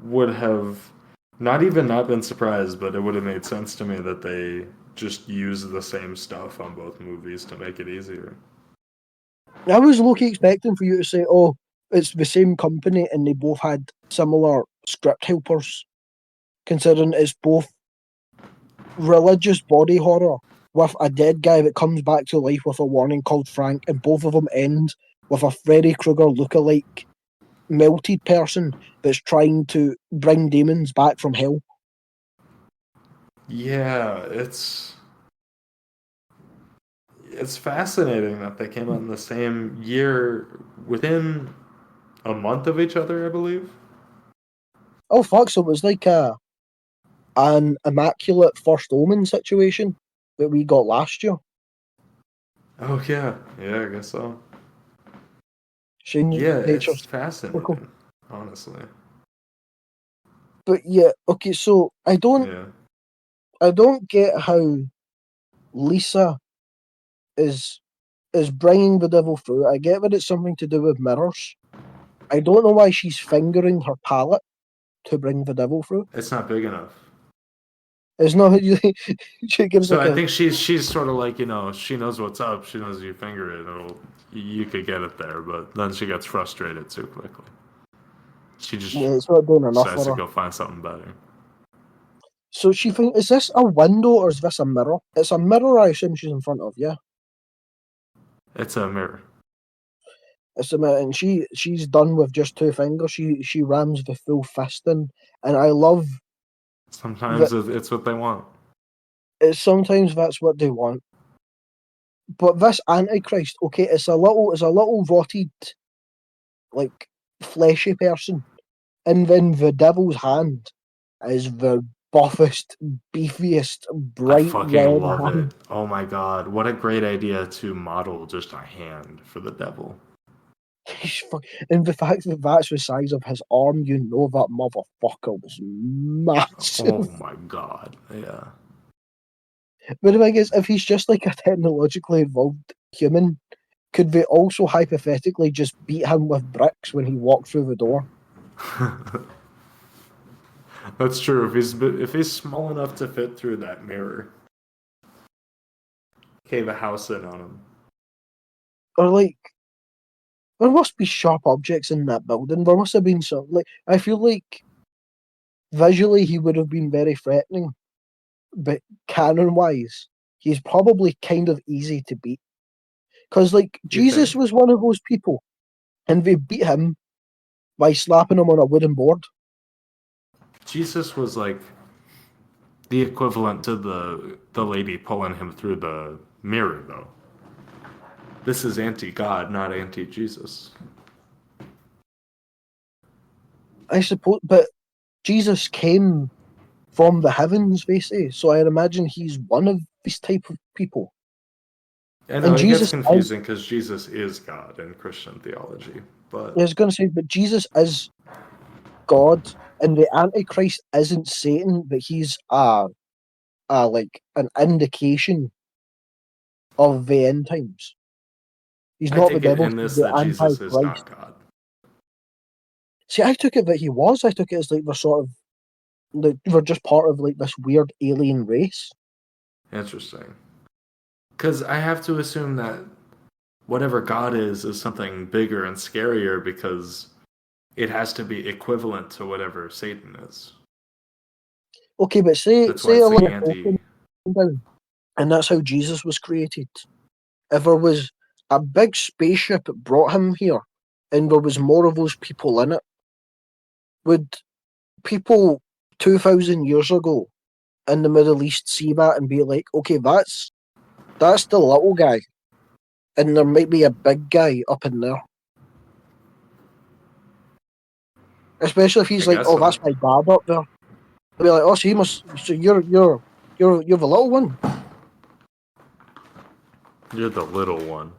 would have not even not been surprised, but it would have made sense to me that they just use the same stuff on both movies to make it easier. I was low-key expecting for you to say, "Oh, it's the same company and they both had similar script helpers," considering it's both religious body horror with a dead guy that comes back to life with a warning called Frank, and both of them end with a Freddy Krueger lookalike melted person that's trying to bring demons back from hell. Yeah, it's fascinating that they came out in the same year within a month of each other, I believe. Oh fuck! So it was like an immaculate first omen situation that we got last year. Oh yeah, yeah, I guess so. Strange Yeah, it's nature's cyclical. fascinating, honestly. But yeah, okay. So Yeah. I don't get how Lisa is is bringing the devil through. I get that it's something to do with mirrors. I don't know why she's fingering her palate to bring the devil through. It's not big enough. It's not she gives So like I a think she's sort of like, she knows what's up. She knows you finger it, you could get it there, but then she gets frustrated too quickly. She just yeah, it's not doing enough decides for to her. go find something better. So she thinks, is this a window or is this a mirror? It's a mirror. I assume she's in front of. Yeah, It's a mirror. it's a mirror, and she's done with just two fingers. She rams the full fist in, and I love that. Sometimes it's what they want. It's sometimes that's what they want. But this Antichrist, okay, it's a little rotted, like fleshy person, and then the devil's hand is the buffest, beefiest, I bright fucking red love hand. it. Oh my god, what a great idea to model just a hand for the devil. And the fact that that's the size of his arm, you know that motherfucker was Oh massive. my god, yeah. But the thing is, if he's just like a technologically evolved human, could they also hypothetically just beat him with bricks when he walked through the door? That's true. If he's small enough to fit through that mirror, cave a house in on him. Or like, there must be sharp objects in that building. There must have been some. Like, I feel like visually he would have been very threatening, but canon wise, he's probably kind of easy to beat. Because like You think? Jesus was one of those people, and they beat him by slapping him on a wooden board. Jesus was like the equivalent to the lady pulling him through the mirror, though. This is anti-God, not anti-Jesus. I suppose, but Jesus came from the heavens, they say. So I imagine he's one of these type of people. I know And it gets Jesus is, confusing because Jesus is God in Christian theology, I but was going to say, but Jesus is God, and the Antichrist isn't Satan, but he's like an indication of the end times. He's I not the take it devil, in he's this the that Jesus is Antichrist. not God. See, I took it that he was. I took it as like we're sort of like we're just part of like this weird alien race. Interesting. Because I have to assume that whatever God is something bigger and scarier because it has to be equivalent to whatever Satan is. Okay, but That's why say a it's like little anti. down, and that's how Jesus was created. If there was a big spaceship brought him here, and there was more of those people in it, would people 2,000 years ago in the Middle East see that and be like, okay, that's the little guy, and there might be a big guy up in there. Especially if I he's like, guess oh, so. that's my dad up there. They'll be like, oh, so you're the little one. You're the little one.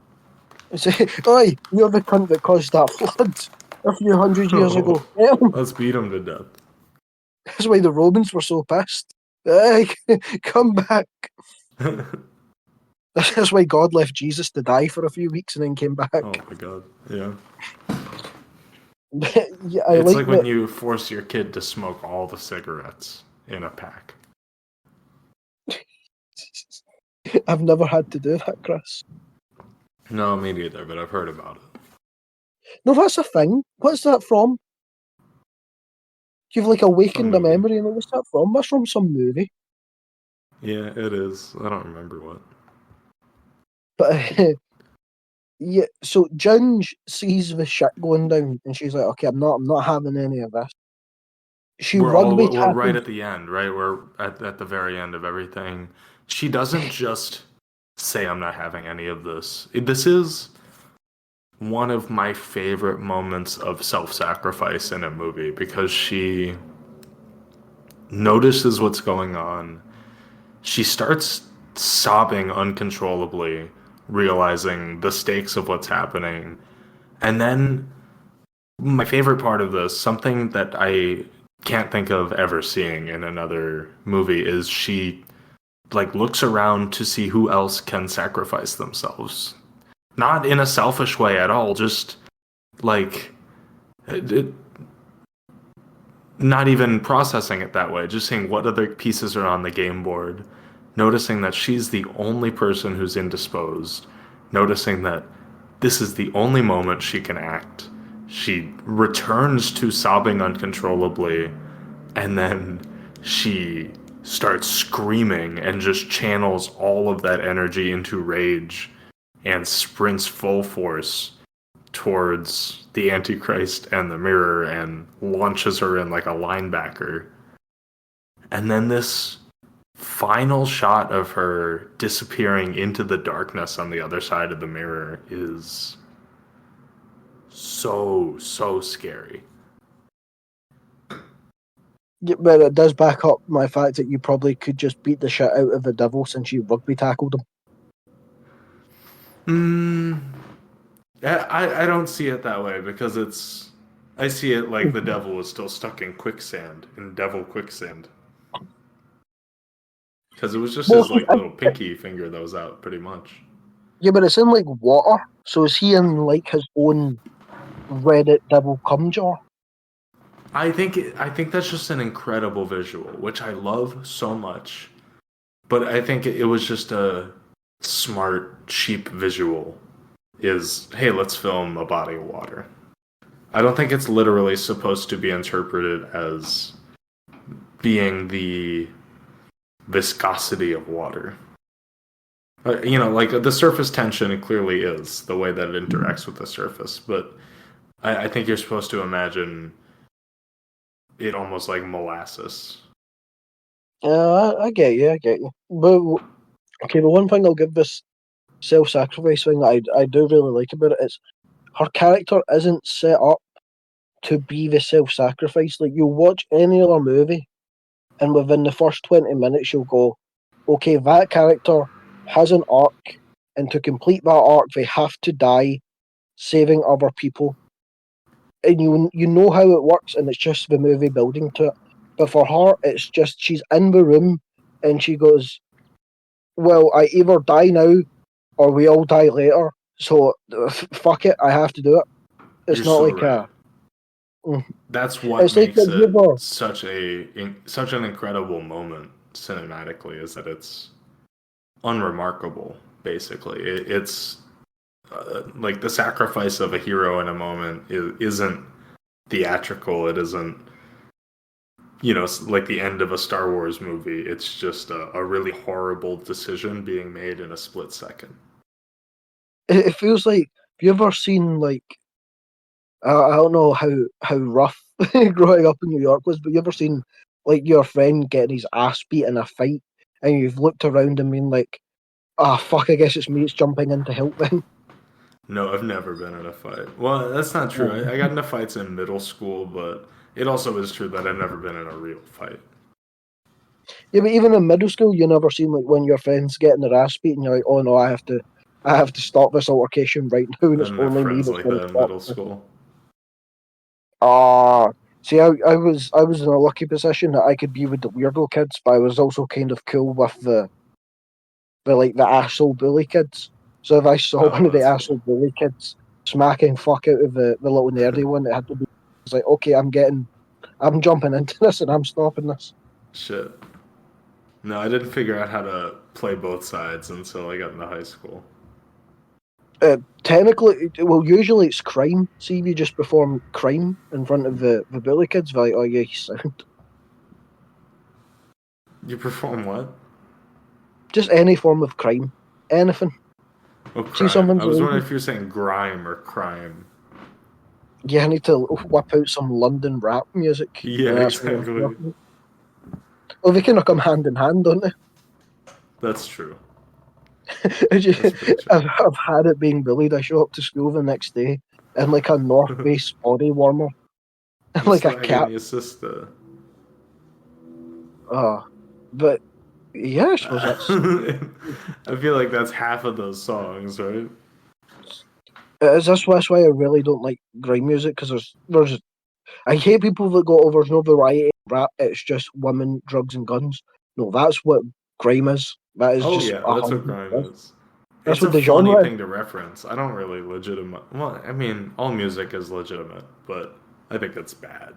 And say, oi, you're the cunt that caused that flood a few hundred years ago. Let's beat him to death. That's why the Romans were so pissed. Hey, come back. That's why God left Jesus to die for a few weeks and then came back. Oh my god. Yeah. Yeah, It's like when that. you force your kid to smoke all the cigarettes in a pack. I've never had to do that, Chris. No, me neither, but I've heard about it. No, that's a thing. What's that from? You've like awakened a Some movie. memory, and what's that from? That's from some movie. Yeah, it is. I don't remember what. But yeah, so Ginge sees the shit going down, and she's like, "Okay, I'm not having any of this." She rugby We're right tackled. at the end, right? We're at the very end of everything. She doesn't just say I'm not having any of this. This is one of my favorite moments of self-sacrifice in a movie because she notices what's going on. She starts sobbing uncontrollably, realizing the stakes of what's happening. And then my favorite part of this, something that I can't think of ever seeing in another movie, is she like looks around to see who else can sacrifice themselves. Not in a selfish way at all, just like not even processing it that way, just seeing what other pieces are on the game board, noticing that she's the only person who's indisposed, noticing that this is the only moment she can act. She returns to sobbing uncontrollably, and then she starts screaming and just channels all of that energy into rage and sprints full force towards the Antichrist and the mirror and launches her in like a linebacker. And then this final shot of her disappearing into the darkness on the other side of the mirror is so scary. Yeah, but it does back up my fact that you probably could just beat the shit out of the devil since you rugby tackled him. I don't see it that way because I see it like the devil is still stuck in quicksand, in devil quicksand. Because it was just Well, his like little pinky finger that was out, pretty much. yeah, but it's in like water. So is he in like his own Reddit devil cum jar? I think that's just an incredible visual, which I love so much. But I think it was just a smart, cheap visual. Is hey, let's film a body of water. I don't think it's literally supposed to be interpreted as being the viscosity of water. Like the surface tension, it clearly is the way that it interacts with the surface. But I think you're supposed to imagine it almost like molasses. I get you. But okay, the one thing I'll give this self-sacrifice thing that I do really like about it is her character isn't set up to be the self-sacrifice. Like you watch any other movie, and within the first 20 minutes, you'll go, okay, that character has an arc, and to complete that arc, they have to die saving other people. And you know how it works, and it's just the movie building to it. But for her, it's just she's in the room, and she goes, well, I either die now, or we all die later. So fuck it, I have to do it. It's You're not so like right. a. That's what It's like makes have you it ever such an incredible moment cinematically, is that it's unremarkable. Basically, it's like the sacrifice of a hero in a moment isn't theatrical. It isn't like the end of a Star Wars movie. It's just a really horrible decision being made in a split second. it feels like. Have you ever seen like I don't know how rough growing up in New York was, but you ever seen like your friend getting his ass beat in a fight, and you've looked around and been like, "Ah, fuck! I guess it's me. It's jumping in to help them." No, I've never been in a fight. Well, that's not true. I got into fights in middle school, but it also is true that I've never been in a real fight. Yeah, but even in middle school, you never seen like when your friends getting their ass beat, and you're like, "Oh no, I have to stop this altercation right now, and I it's didn't have only me friends that's like going to that in stop middle this." school. See, I was in a lucky position that I could be with the weirdo kids, but I was also kind of cool with the asshole bully kids. So if I saw one Oh, of the that's cool. asshole bully kids smacking fuck out of the little nerdy one, it had to be. It's like, okay, I'm jumping into this and I'm stopping this. Shit. No, I didn't figure out how to play both sides until I got into high school. Technically, well, usually it's crime. See, if you just perform crime in front of the bully kids, like, oh yeah, he's sound. You perform what? Just any form of crime, anything. Oh, See crime. I someone's was wondering illegal, if you were saying grime or crime. yeah, I need to whip out some London rap music, Yeah, and that's what I'm exactly. talking about. Well, they kind of come hand in hand, don't they? That's true. That's I've, pretty true. I've had it being bullied. I show up to school the next day in like a North Face body warmer and I'm like a slagging cap. your sister. Uh, but yeah, I suppose that's I feel like that's half of those songs, right? that's why I really don't like grime music because there's I hate people that go, oh, there's no variety in rap. It's just women, drugs, and guns. No, that's what grime is. That is Oh just yeah, that's what 100. grime is. That's It's a what the funny genre is. thing to reference. I don't really legitimate. Well, I mean, all music is legitimate, but I think it's bad.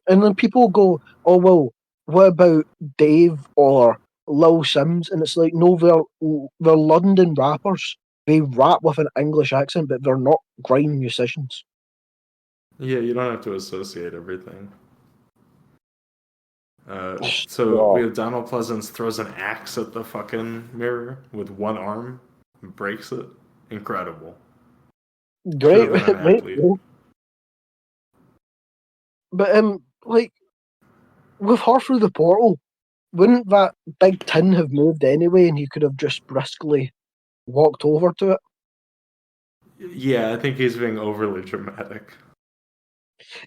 And then people go, oh well, what about Dave or Lil Sims? And it's like, no, they're London rappers. They rap with an English accent, but they're not grime musicians. Yeah, you don't have to associate everything. So we Oh, have Donald Pleasance throws an axe at the fucking mirror with one arm, and breaks it. Incredible. Should great, have been an right? athlete. Yeah. But like with her through the portal, wouldn't that big tin have moved anyway, and he could have just briskly walked over to it? Yeah, I think he's being overly dramatic.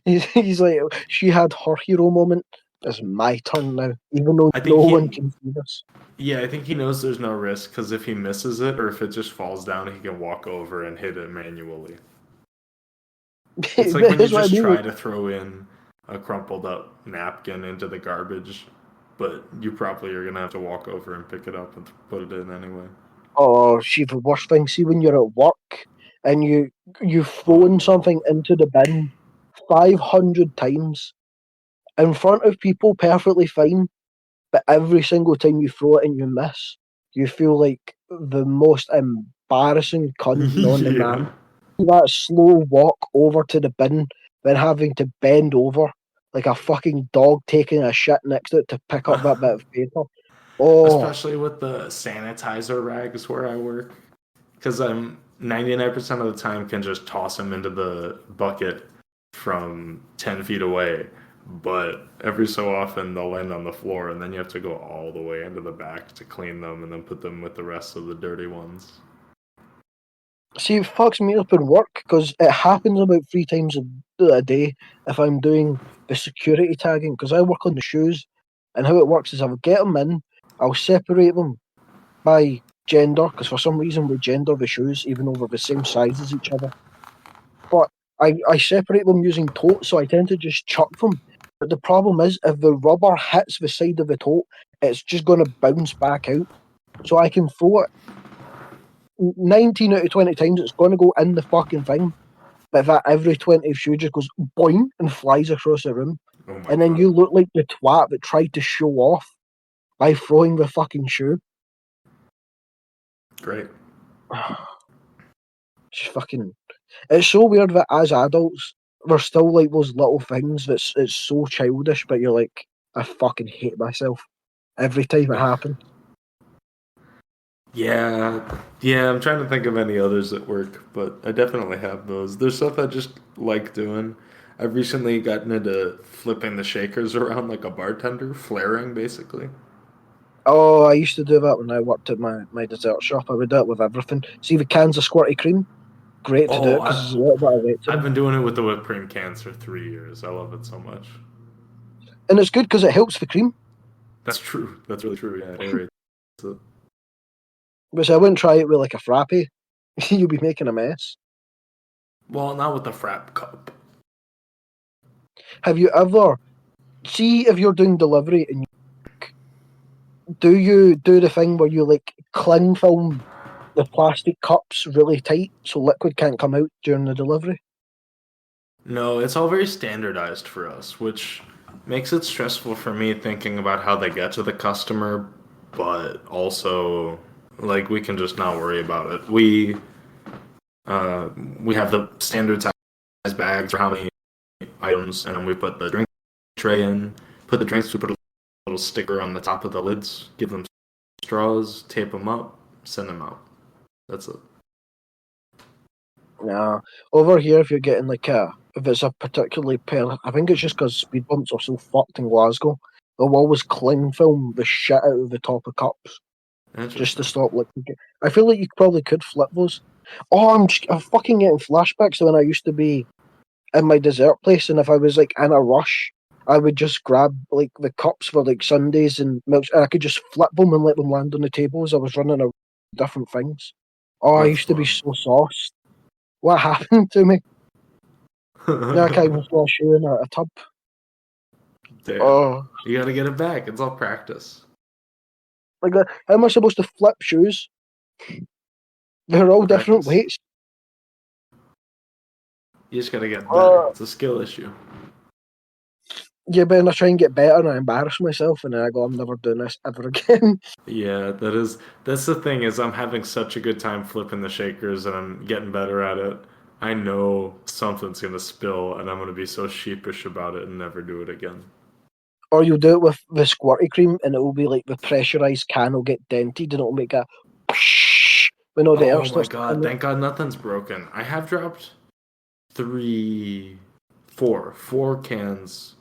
He's like, she had her hero moment. It's my turn now, even though I no think one he, can see this. yeah, I think he knows there's no risk because if he misses it or if it just falls down, he can walk over and hit it manually. It's like when you That's what I just mean. try to throw in a crumpled up napkin into the garbage, but you probably are gonna have to walk over and pick it up and put it in anyway. Oh, see, the worst thing. See, when you're at work and you've Oh thrown no. something into the bin 500 times in front of people, perfectly fine. But every single time you throw it and you miss, you feel like the most embarrassing cunt known to man. Yeah. That slow walk over to the bin, then having to bend over like a fucking dog taking a shit next to it to pick up that bit of paper. Oh, Especially with the sanitizer rags where I work. Because I'm 99% of the time can just toss them into the bucket from 10 feet away. But every so often they'll land on the floor, and then you have to go all the way into the back to clean them and then put them with the rest of the dirty ones. see, it fucks me up in work because it happens about 3 times a day if I'm doing the security tagging because I work on the shoes. And how it works is I'll get them in, I'll separate them by gender because for some reason we gender the shoes even though they're the same size as each other. But I separate them using totes, so I tend to just chuck them. But the problem is, if the rubber hits the side of the tote, it's just going to bounce back out. So I can throw it 19 out of 20 times, it's going to go in the fucking thing. But that every 20th shoe just goes boing and flies across the room. Oh my And then god. you look like the twat that tried to show off by throwing the fucking shoe. Great. It's fucking. It's so weird that as adults, we're still like those little things that's it's so childish, but you're like, I fucking hate myself every time it happens. Yeah, I'm trying to think of any others that work, but I definitely have those. There's stuff I just like doing. I've recently gotten into flipping the shakers around like a bartender, flaring basically. Oh, I used to do that when I worked at my dessert shop. I would do it with everything. See the cans of squirty cream? Great to do it Oh, because there's a little bit of weight to I've them. been doing it with the whipped cream cans for 3 years. I love it so much. And it's good because it helps the cream. That's true. That's really true. Yeah, it aerates it. Which I wouldn't try it with like a frappe. You'll be making a mess. Well, not with the frap cup. Have you ever see if you're doing delivery and do you do the thing where you like cling film the plastic cups really tight so liquid can't come out during the delivery? No, it's all very standardized for us, which makes it stressful for me thinking about how they get to the customer, but also like we can just not worry about it. Uh we have the standard size bags for how many items, and then we put the drink tray in, put the drinks, we put a little sticker on the top of the lids, give them straws, tape them up, send them out. That's it. Nah. Over here, if you're getting like if it's a particularly I think it's just because speed bumps are so fucked in Glasgow. They'll always cling film the shit out of the top of cups just to Interesting. stop liquid. I feel like you probably could flip those. Oh, I'm fucking getting flashbacks to when I used to be in my dessert place, and if I was like in a rush, I would just grab like the cups for like sundaes and milks, and I could just flip them and let them land on the table as I was running around different things. Oh, I That's used to be fun. so sauced. What happened to me? Now I can't even throw a shoe in a tub. Damn. Oh, You gotta get it back. It's all practice. like that. How am I supposed to flip shoes? They're all different Practice. weights. You just gotta get better. Oh, It's a skill issue. yeah, but then I try and get better and I embarrass myself, and then I go, I'm never doing this ever again. Yeah, that's the thing is I'm having such a good time flipping the shakers and I'm getting better at it. I know something's gonna spill and I'm gonna be so sheepish about it and never do it again. Or you'll do it with the squirty cream, and it will be like the pressurized can will get dented, and it'll make a whoosh when all the air Oh my starts to god, come out. thank god nothing's broken. I have dropped three, four cans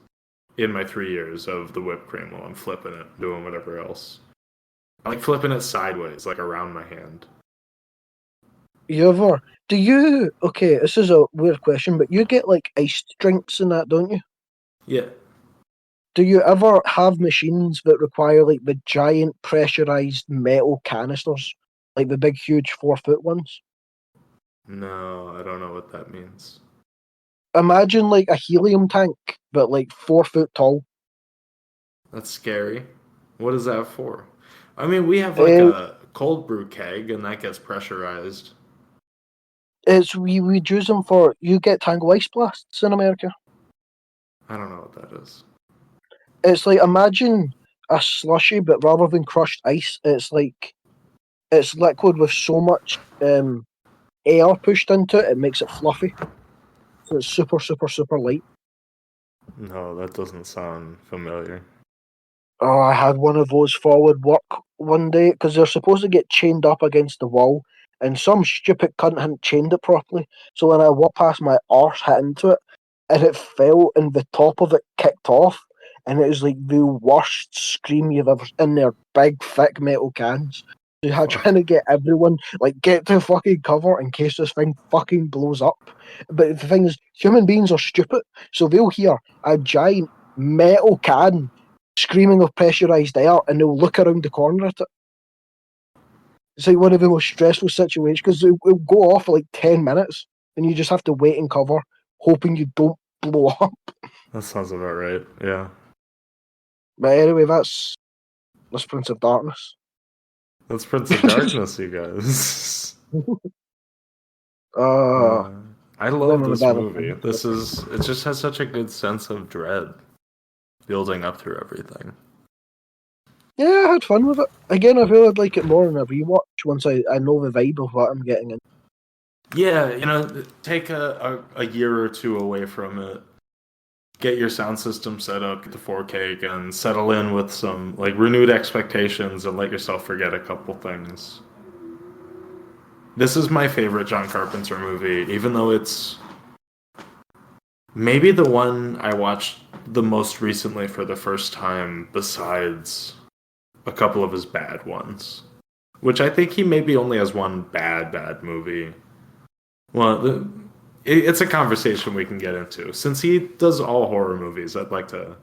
in my 3 years of the whipped cream while I'm flipping it, doing whatever else. I like flipping it sideways, like around my hand. You ever? Do you? Okay, this is a weird question, but you get like iced drinks and that, don't you? Yeah. Do you ever have machines that require like the giant pressurized metal canisters, like the big, huge 4 foot ones? No, I don't know what that means. Imagine like a helium tank, but like 4 foot tall. That's scary. What is that for? I mean, we have like Uh, a cold brew keg, and that gets pressurized. it's we use them for you get Tango ice blasts in America. I don't know what that is. It's like imagine a slushy, but rather than crushed ice, it's like it's liquid with so much air pushed into it, it makes it fluffy. So it's super, super, super light. No, that doesn't sound familiar. Oh, I had one of those forward work one day because they're supposed to get chained up against the wall, and some stupid cunt hadn't chained it properly. So when I walked past, my arse hit into it, and it fell, and the top of it kicked off, and it was like the worst scream you've ever in their big thick metal cans. So you're trying to get everyone like get to fucking cover in case this thing fucking blows up. But the thing is, human beings are stupid, so they'll hear a giant metal can screaming of pressurized air, and they'll look around the corner at it. It's like one of the most stressful situations because it'll go off for like 10 minutes, and you just have to wait and cover, hoping you don't blow up. That sounds about right. Yeah. But anyway, that's Prince of Darkness. That's Prince of Darkness, you guys. uh, Uh, I went love on a this bit of movie. It just has such a good sense of dread building up through everything. Yeah, I had fun with it. Again, I feel I'd like it more in a rewatch once I know the vibe of what I'm getting in. Yeah, take a year or two away from it. Get your sound system set up, get the 4K again, settle in with some like renewed expectations and let yourself forget a couple things. This is my favorite John Carpenter movie, even though it's maybe the one I watched the most recently for the first time, besides a couple of his bad ones. Which I think he maybe only has one bad movie. Well, it's a conversation we can get into. Since he does all horror movies, I'd like to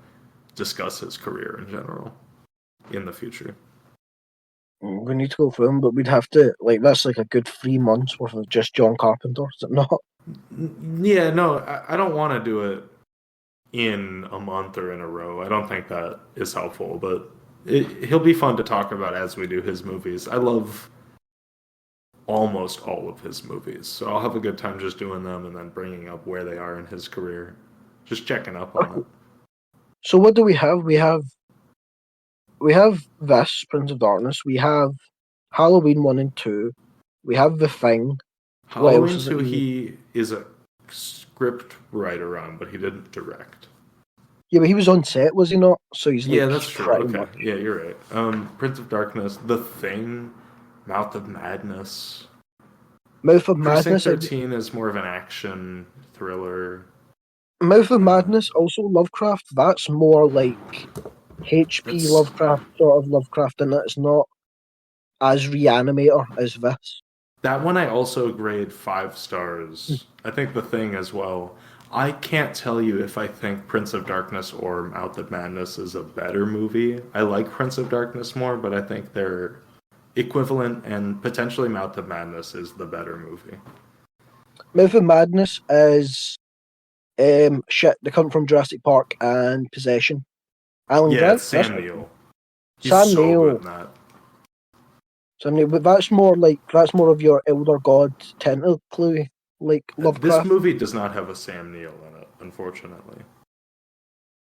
discuss his career in general in the future. We need to go through them, but we'd have to, like, that's like a good 3 months worth of just John Carpenter, is it not? Yeah, no, I don't want to do it in a month or in a row. I don't think that is helpful, but he'll be fun to talk about as we do his movies. I love almost all of his movies, so I'll have a good time just doing them and then bringing up where they are in his career, just checking up on it. So what do we have? We have this, Prince of Darkness. We have Halloween 1 and 2. We have The Thing. What else Halloween is 2, it? he is a script writer on, but he didn't direct. Yeah, but he was on set, was he not? So he's like, Yeah, that's true. pretty Okay, much. yeah, you're right. Prince of Darkness, The Thing, Mouth of Madness. Mouth of Precinct Madness. 13 is more of an action thriller. Mouth of Madness, also Lovecraft. That's more like HP That's Lovecraft, sort of Lovecraft, and it's not as Reanimator as this. that one I also grade 5 stars. I think The Thing as well. I can't tell you if I think Prince of Darkness or Mouth of Madness is a better movie. I like Prince of Darkness more, but I think they're equivalent, and potentially Mouth of Madness is the better movie. Mouth of Madness is shit. They come from Jurassic Park and Possession. Alan Yeah, Grant. it's That's Sam Neill. He's Sam so Neill. good in that. Sam Neill, but that's more of your Elder God tentacly, like This Lovecraft. movie does not have a Sam Neill in it, unfortunately.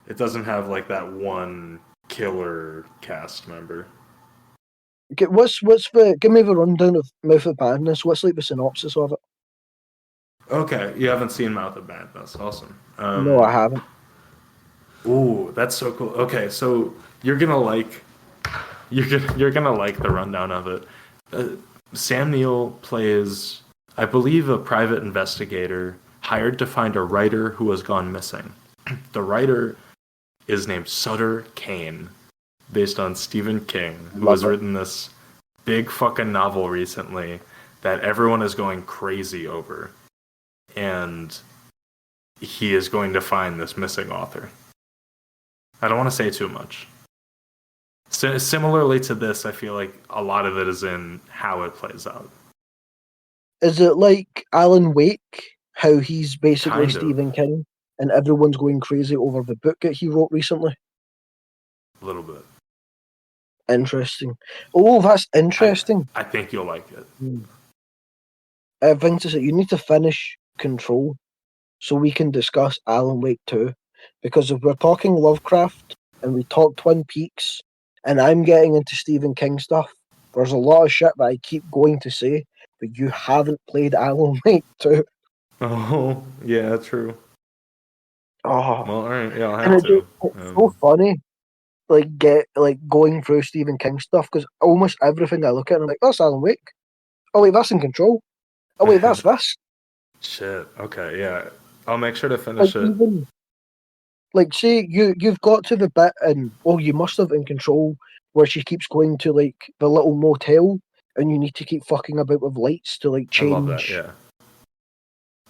It doesn't have like that one killer cast member. Give me the rundown of Mouth of Madness. What's like the synopsis of it? Okay, you haven't seen Mouth of Madness. Awesome. No, I haven't. Ooh, that's so cool. Okay, so you're gonna like the rundown of it. Sam Neill plays, I believe, a private investigator hired to find a writer who has gone missing. The writer is named Sutter Kane, based on Stephen King, who has written this big fucking novel recently that everyone is going crazy over. And he is going to find this missing author. I don't want to say too much. Similarly to this, I feel like a lot of it is in how it plays out. Is it like Alan Wake? How he's basically Kind of. Stephen King, and everyone's going crazy over the book that he wrote recently. A little bit. Interesting. Oh, that's interesting. I think you'll like it. Vincent, you need to finish Control so we can discuss Alan Wake 2. Because if we're talking Lovecraft and we talk Twin Peaks and I'm getting into Stephen King stuff, there's a lot of shit that I keep going to say, but you haven't played Alan Wake 2. Oh, yeah, true. Oh. Well, all right, yeah, I'll And have to. it's so funny, going through Stephen King stuff, because almost everything I look at, I'm like, that's Alan Wake. Oh wait, that's In Control. Oh wait, that's this. Shit. Okay, yeah. I'll make sure to finish it. Even, say you've got to the bit and you must have In Control where she keeps going to like the little motel and you need to keep fucking about with lights to like change. I love that. Yeah.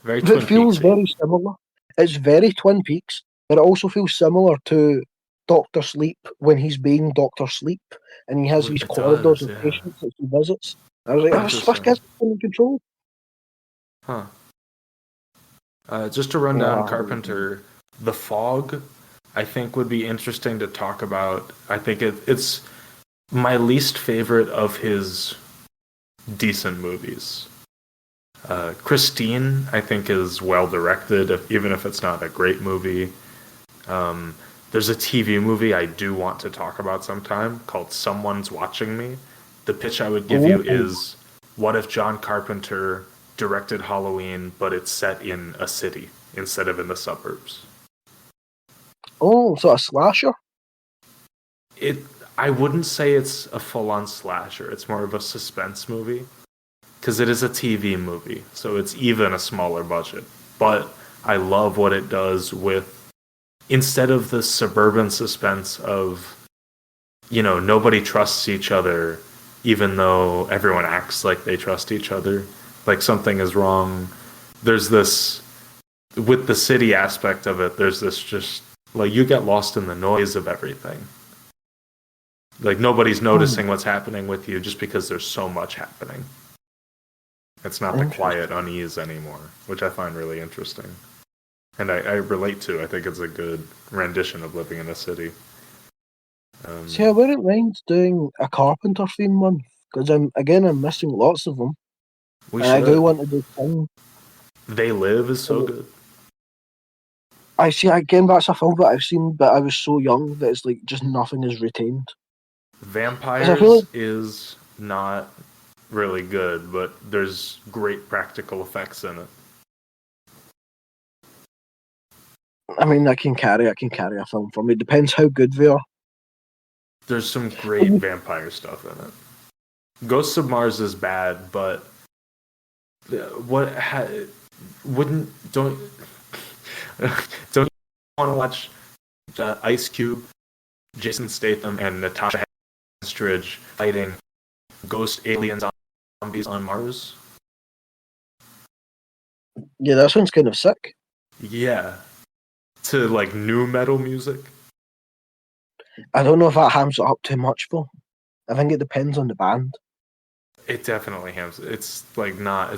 Very It Twin feels Peaksy. very similar. It's very Twin Peaks, but it also feels similar to Doctor Sleep when he's being Doctor Sleep and he has these It corridors does, of yeah. patients that he visits. I was like, oh, this Interesting. guy's In Control. Huh. Just to run down Carpenter, The Fog, I think would be interesting to talk about. I think it's my least favorite of his decent movies. Christine, I think, is well directed, even if it's not a great movie. There's a TV movie I do want to talk about sometime called Someone's Watching Me. The pitch I would give you is, what if John Carpenter directed Halloween, but it's set in a city instead of in the suburbs? Oh, so a slasher? I wouldn't say it's a full-on slasher. It's more of a suspense movie. because it is a TV movie, so it's even a smaller budget. But I love what it does with, instead of the suburban suspense of, nobody trusts each other, even though everyone acts like they trust each other, like something is wrong. There's this, with the city aspect of it, there's this just, like, you get lost in the noise of everything. Like, nobody's noticing what's happening with you just because there's so much happening. It's not the quiet unease anymore, which I find really interesting. And I relate to. I think it's a good rendition of living in a city. See, I wouldn't mind doing a Carpenter theme one, because I'm missing lots of them. We and should. I do want to do King. They Live is so good. I see, again, that's a film that I've seen, but I was so young that it's like just nothing is retained. Vampires is not really good, but there's great practical effects in it. I mean, I can carry a film for me. It depends how good they are. There's some great vampire stuff in it. Ghosts of Mars is bad, but don't you want to watch Ice Cube, Jason Statham, and Natasha Henstridge fighting ghost alien zombies on Mars? Yeah, that sounds kind of sick. Yeah. To like new metal music. I don't know if that hams it up too much though. I think it depends on the band. It definitely hams it. It's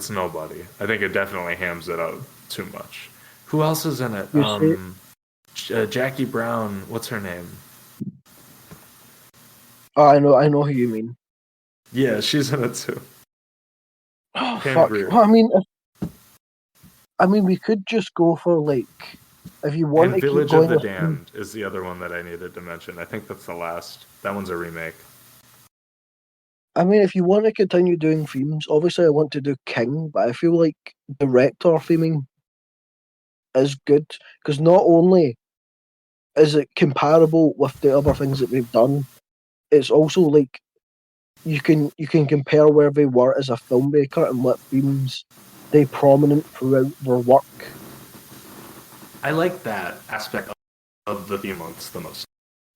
nobody. I think it definitely hams it up too much. Who else is in it? Jackie Brown, what's her name? Oh, I know who you mean. Yeah, she's in it too. Oh, fuck. Well, I mean, we could just go for like, if you want and to Village keep going of the with Damned is the other one that I needed to mention. I think that's the last. That one's a remake. I mean, if you want to continue doing themes, obviously I want to do King, but I feel like director theming is good, because not only is it comparable with the other things that they've done, it's also like you can compare where they were as a filmmaker and what themes stay prominent throughout their work. I like that aspect of the theme months the most.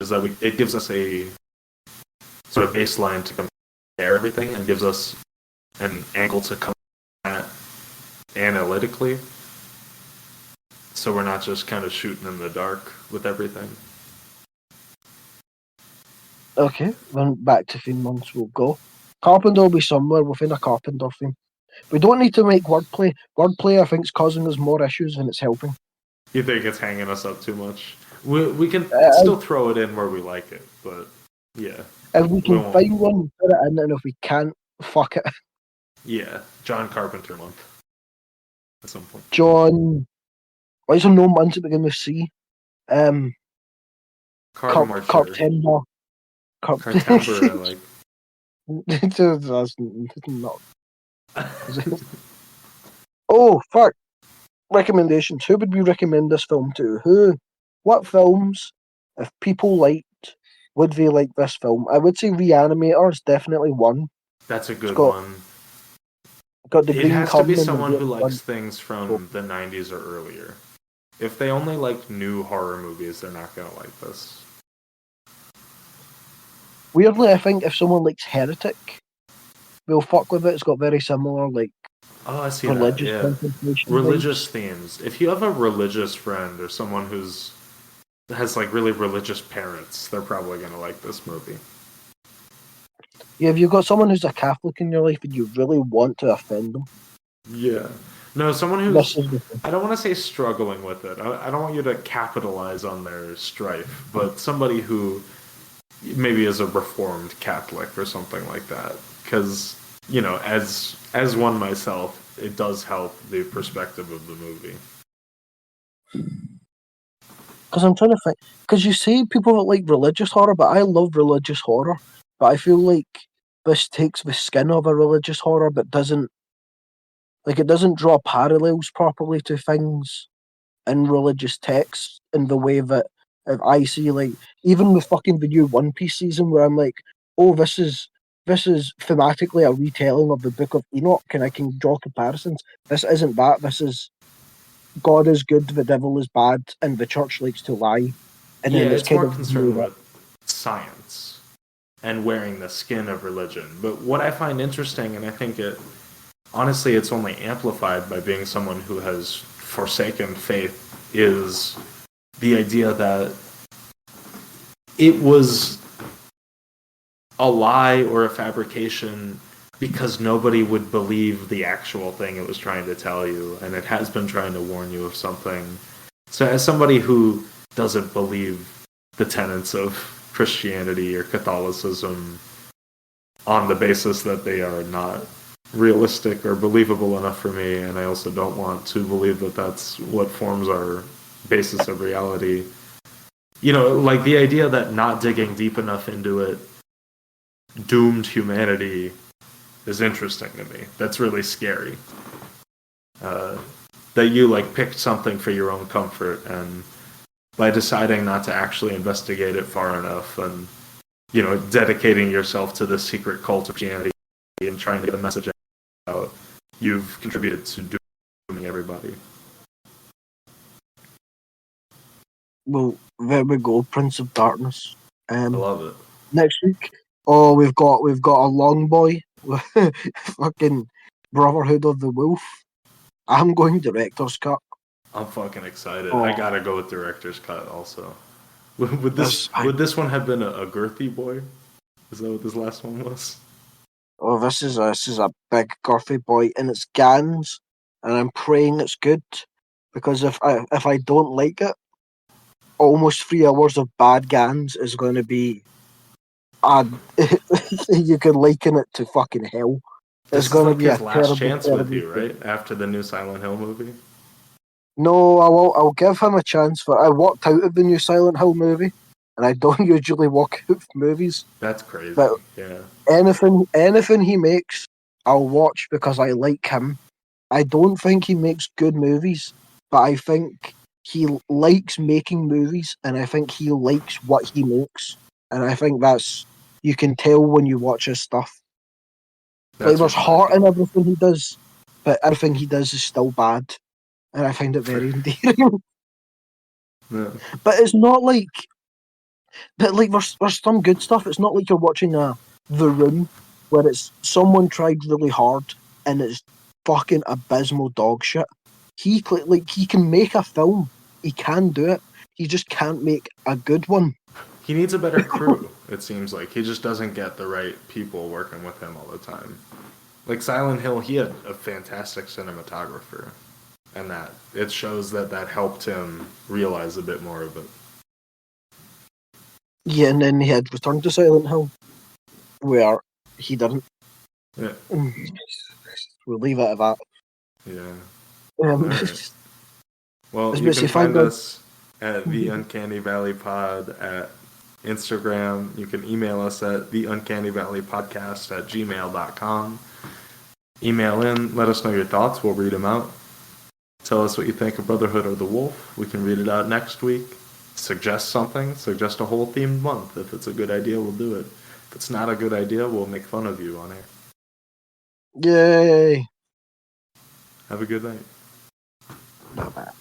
Is that it gives us a sort of baseline to compare everything and gives us an angle to come at analytically. So we're not just kind of shooting in the dark with everything. Okay, then back to theme months we'll go. Carpenter will be somewhere within a Carpenter theme. We don't need to make wordplay. Wordplay, I think, is causing us more issues than it's helping. You think it's hanging us up too much? We can still throw it in where we like it, but yeah. If we can find one, put it in, and if we can't, fuck it. Yeah, John Carpenter month. At some point. John... Why is there no months that begin with C? Carptember, I like. That's not... Oh, fuck. Recommendations. Who would we recommend this film to? What films, if people liked, would they like this film? I would say Reanimator is definitely one. That's a good one. Got the it has to be someone who likes things from the 90s or earlier. If they only like new horror movies, they're not going to like this. Weirdly, I think if someone likes Heretic, they'll fuck with it. It's got very similar, like, I see religious that, yeah. Religious themes. If you have a religious friend or someone has like really religious parents, they're probably going to like this movie. Yeah, if you've got someone who's a Catholic in your life and you really want to offend them. Yeah. No, someone who's, I don't want to say struggling with it. I don't want you to capitalize on their strife, but somebody who maybe is a reformed Catholic or something like that. Because, as one myself, it does help the perspective of the movie. Because I'm trying to think. Because you say people that like religious horror, but I love religious horror. But I feel like this takes the skin of a religious horror, but doesn't draw parallels properly to things in religious texts in the way that if I see, like, even with fucking the new One Piece season, where I'm like, oh, this is this is thematically a retelling of the Book of Enoch, and I can draw comparisons. This isn't that. This is God is good, the devil is bad, and the church likes to lie. And Yeah, then it's it's kind more of concerned with science and wearing the skin of religion. But what I find interesting, and I think honestly, it's only amplified by being someone who has forsaken faith, is the idea that it was a lie or a fabrication because nobody would believe the actual thing it was trying to tell you, and it has been trying to warn you of something. So, as somebody who doesn't believe the tenets of Christianity or Catholicism on the basis that they are not realistic or believable enough for me, and I also don't want to believe that that's what forms our basis of reality. You know, like the idea that not digging deep enough into it doomed humanity is interesting to me. That's really scary. That you like picked something for your own comfort, and by deciding not to actually investigate it far enough, and dedicating yourself to the secret cult of Christianity and trying to get the message out, you've contributed to dooming everybody. well, there we go, Prince of Darkness. I love it. Next week, we've got a long boy, fucking Brotherhood of the Wolf. I'm going director's cut. I'm fucking excited. Oh. I gotta go with director's cut also. Would this one have been a girthy boy? Is that what this last one was? Oh, this is a big girthy boy, and it's Gans, and I'm praying it's good, because if I don't like it, almost 3 hours of bad Gans is going to be, you can liken it to fucking hell. This It's going like to be his a last terrible, chance with terrible you, thing. right? After the new Silent Hill movie. No, I'll give him a chance. I walked out of the new Silent Hill movie, and I don't usually walk out of movies. That's crazy. But yeah. anything he makes, I'll watch because I like him. I don't think he makes good movies, but I think he likes making movies, and I think he likes what he makes. And I think you can tell when you watch his stuff. Like, there's heart in everything he does, but everything he does is still bad. And I find it very endearing. Yeah. But it's not like... But like, there's some good stuff. It's not like you're watching The Room, where it's someone tried really hard, and it's fucking abysmal dog shit. He can make a film. He can do it. He just can't make a good one. He needs a better crew, it seems like. He just doesn't get the right people working with him all the time. Like Silent Hill, he had a fantastic cinematographer, and that it shows that helped him realize a bit more of it. Yeah, and then he had Return to Silent Hill, where he didn't. Yeah. We'll leave it at that. Yeah. Right. Well, you can find us at the Uncanny Valley Pod at Instagram. You can email us at theuncannyvalleypodcast@gmail.com. Email in, let us know your thoughts. We'll read them out. Tell us what you think of Brotherhood of the Wolf. We can read it out next week. Suggest something. Suggest a whole themed month. If it's a good idea, we'll do it. If it's not a good idea, we'll make fun of you on air. Yay! Have a good night. Bye-bye.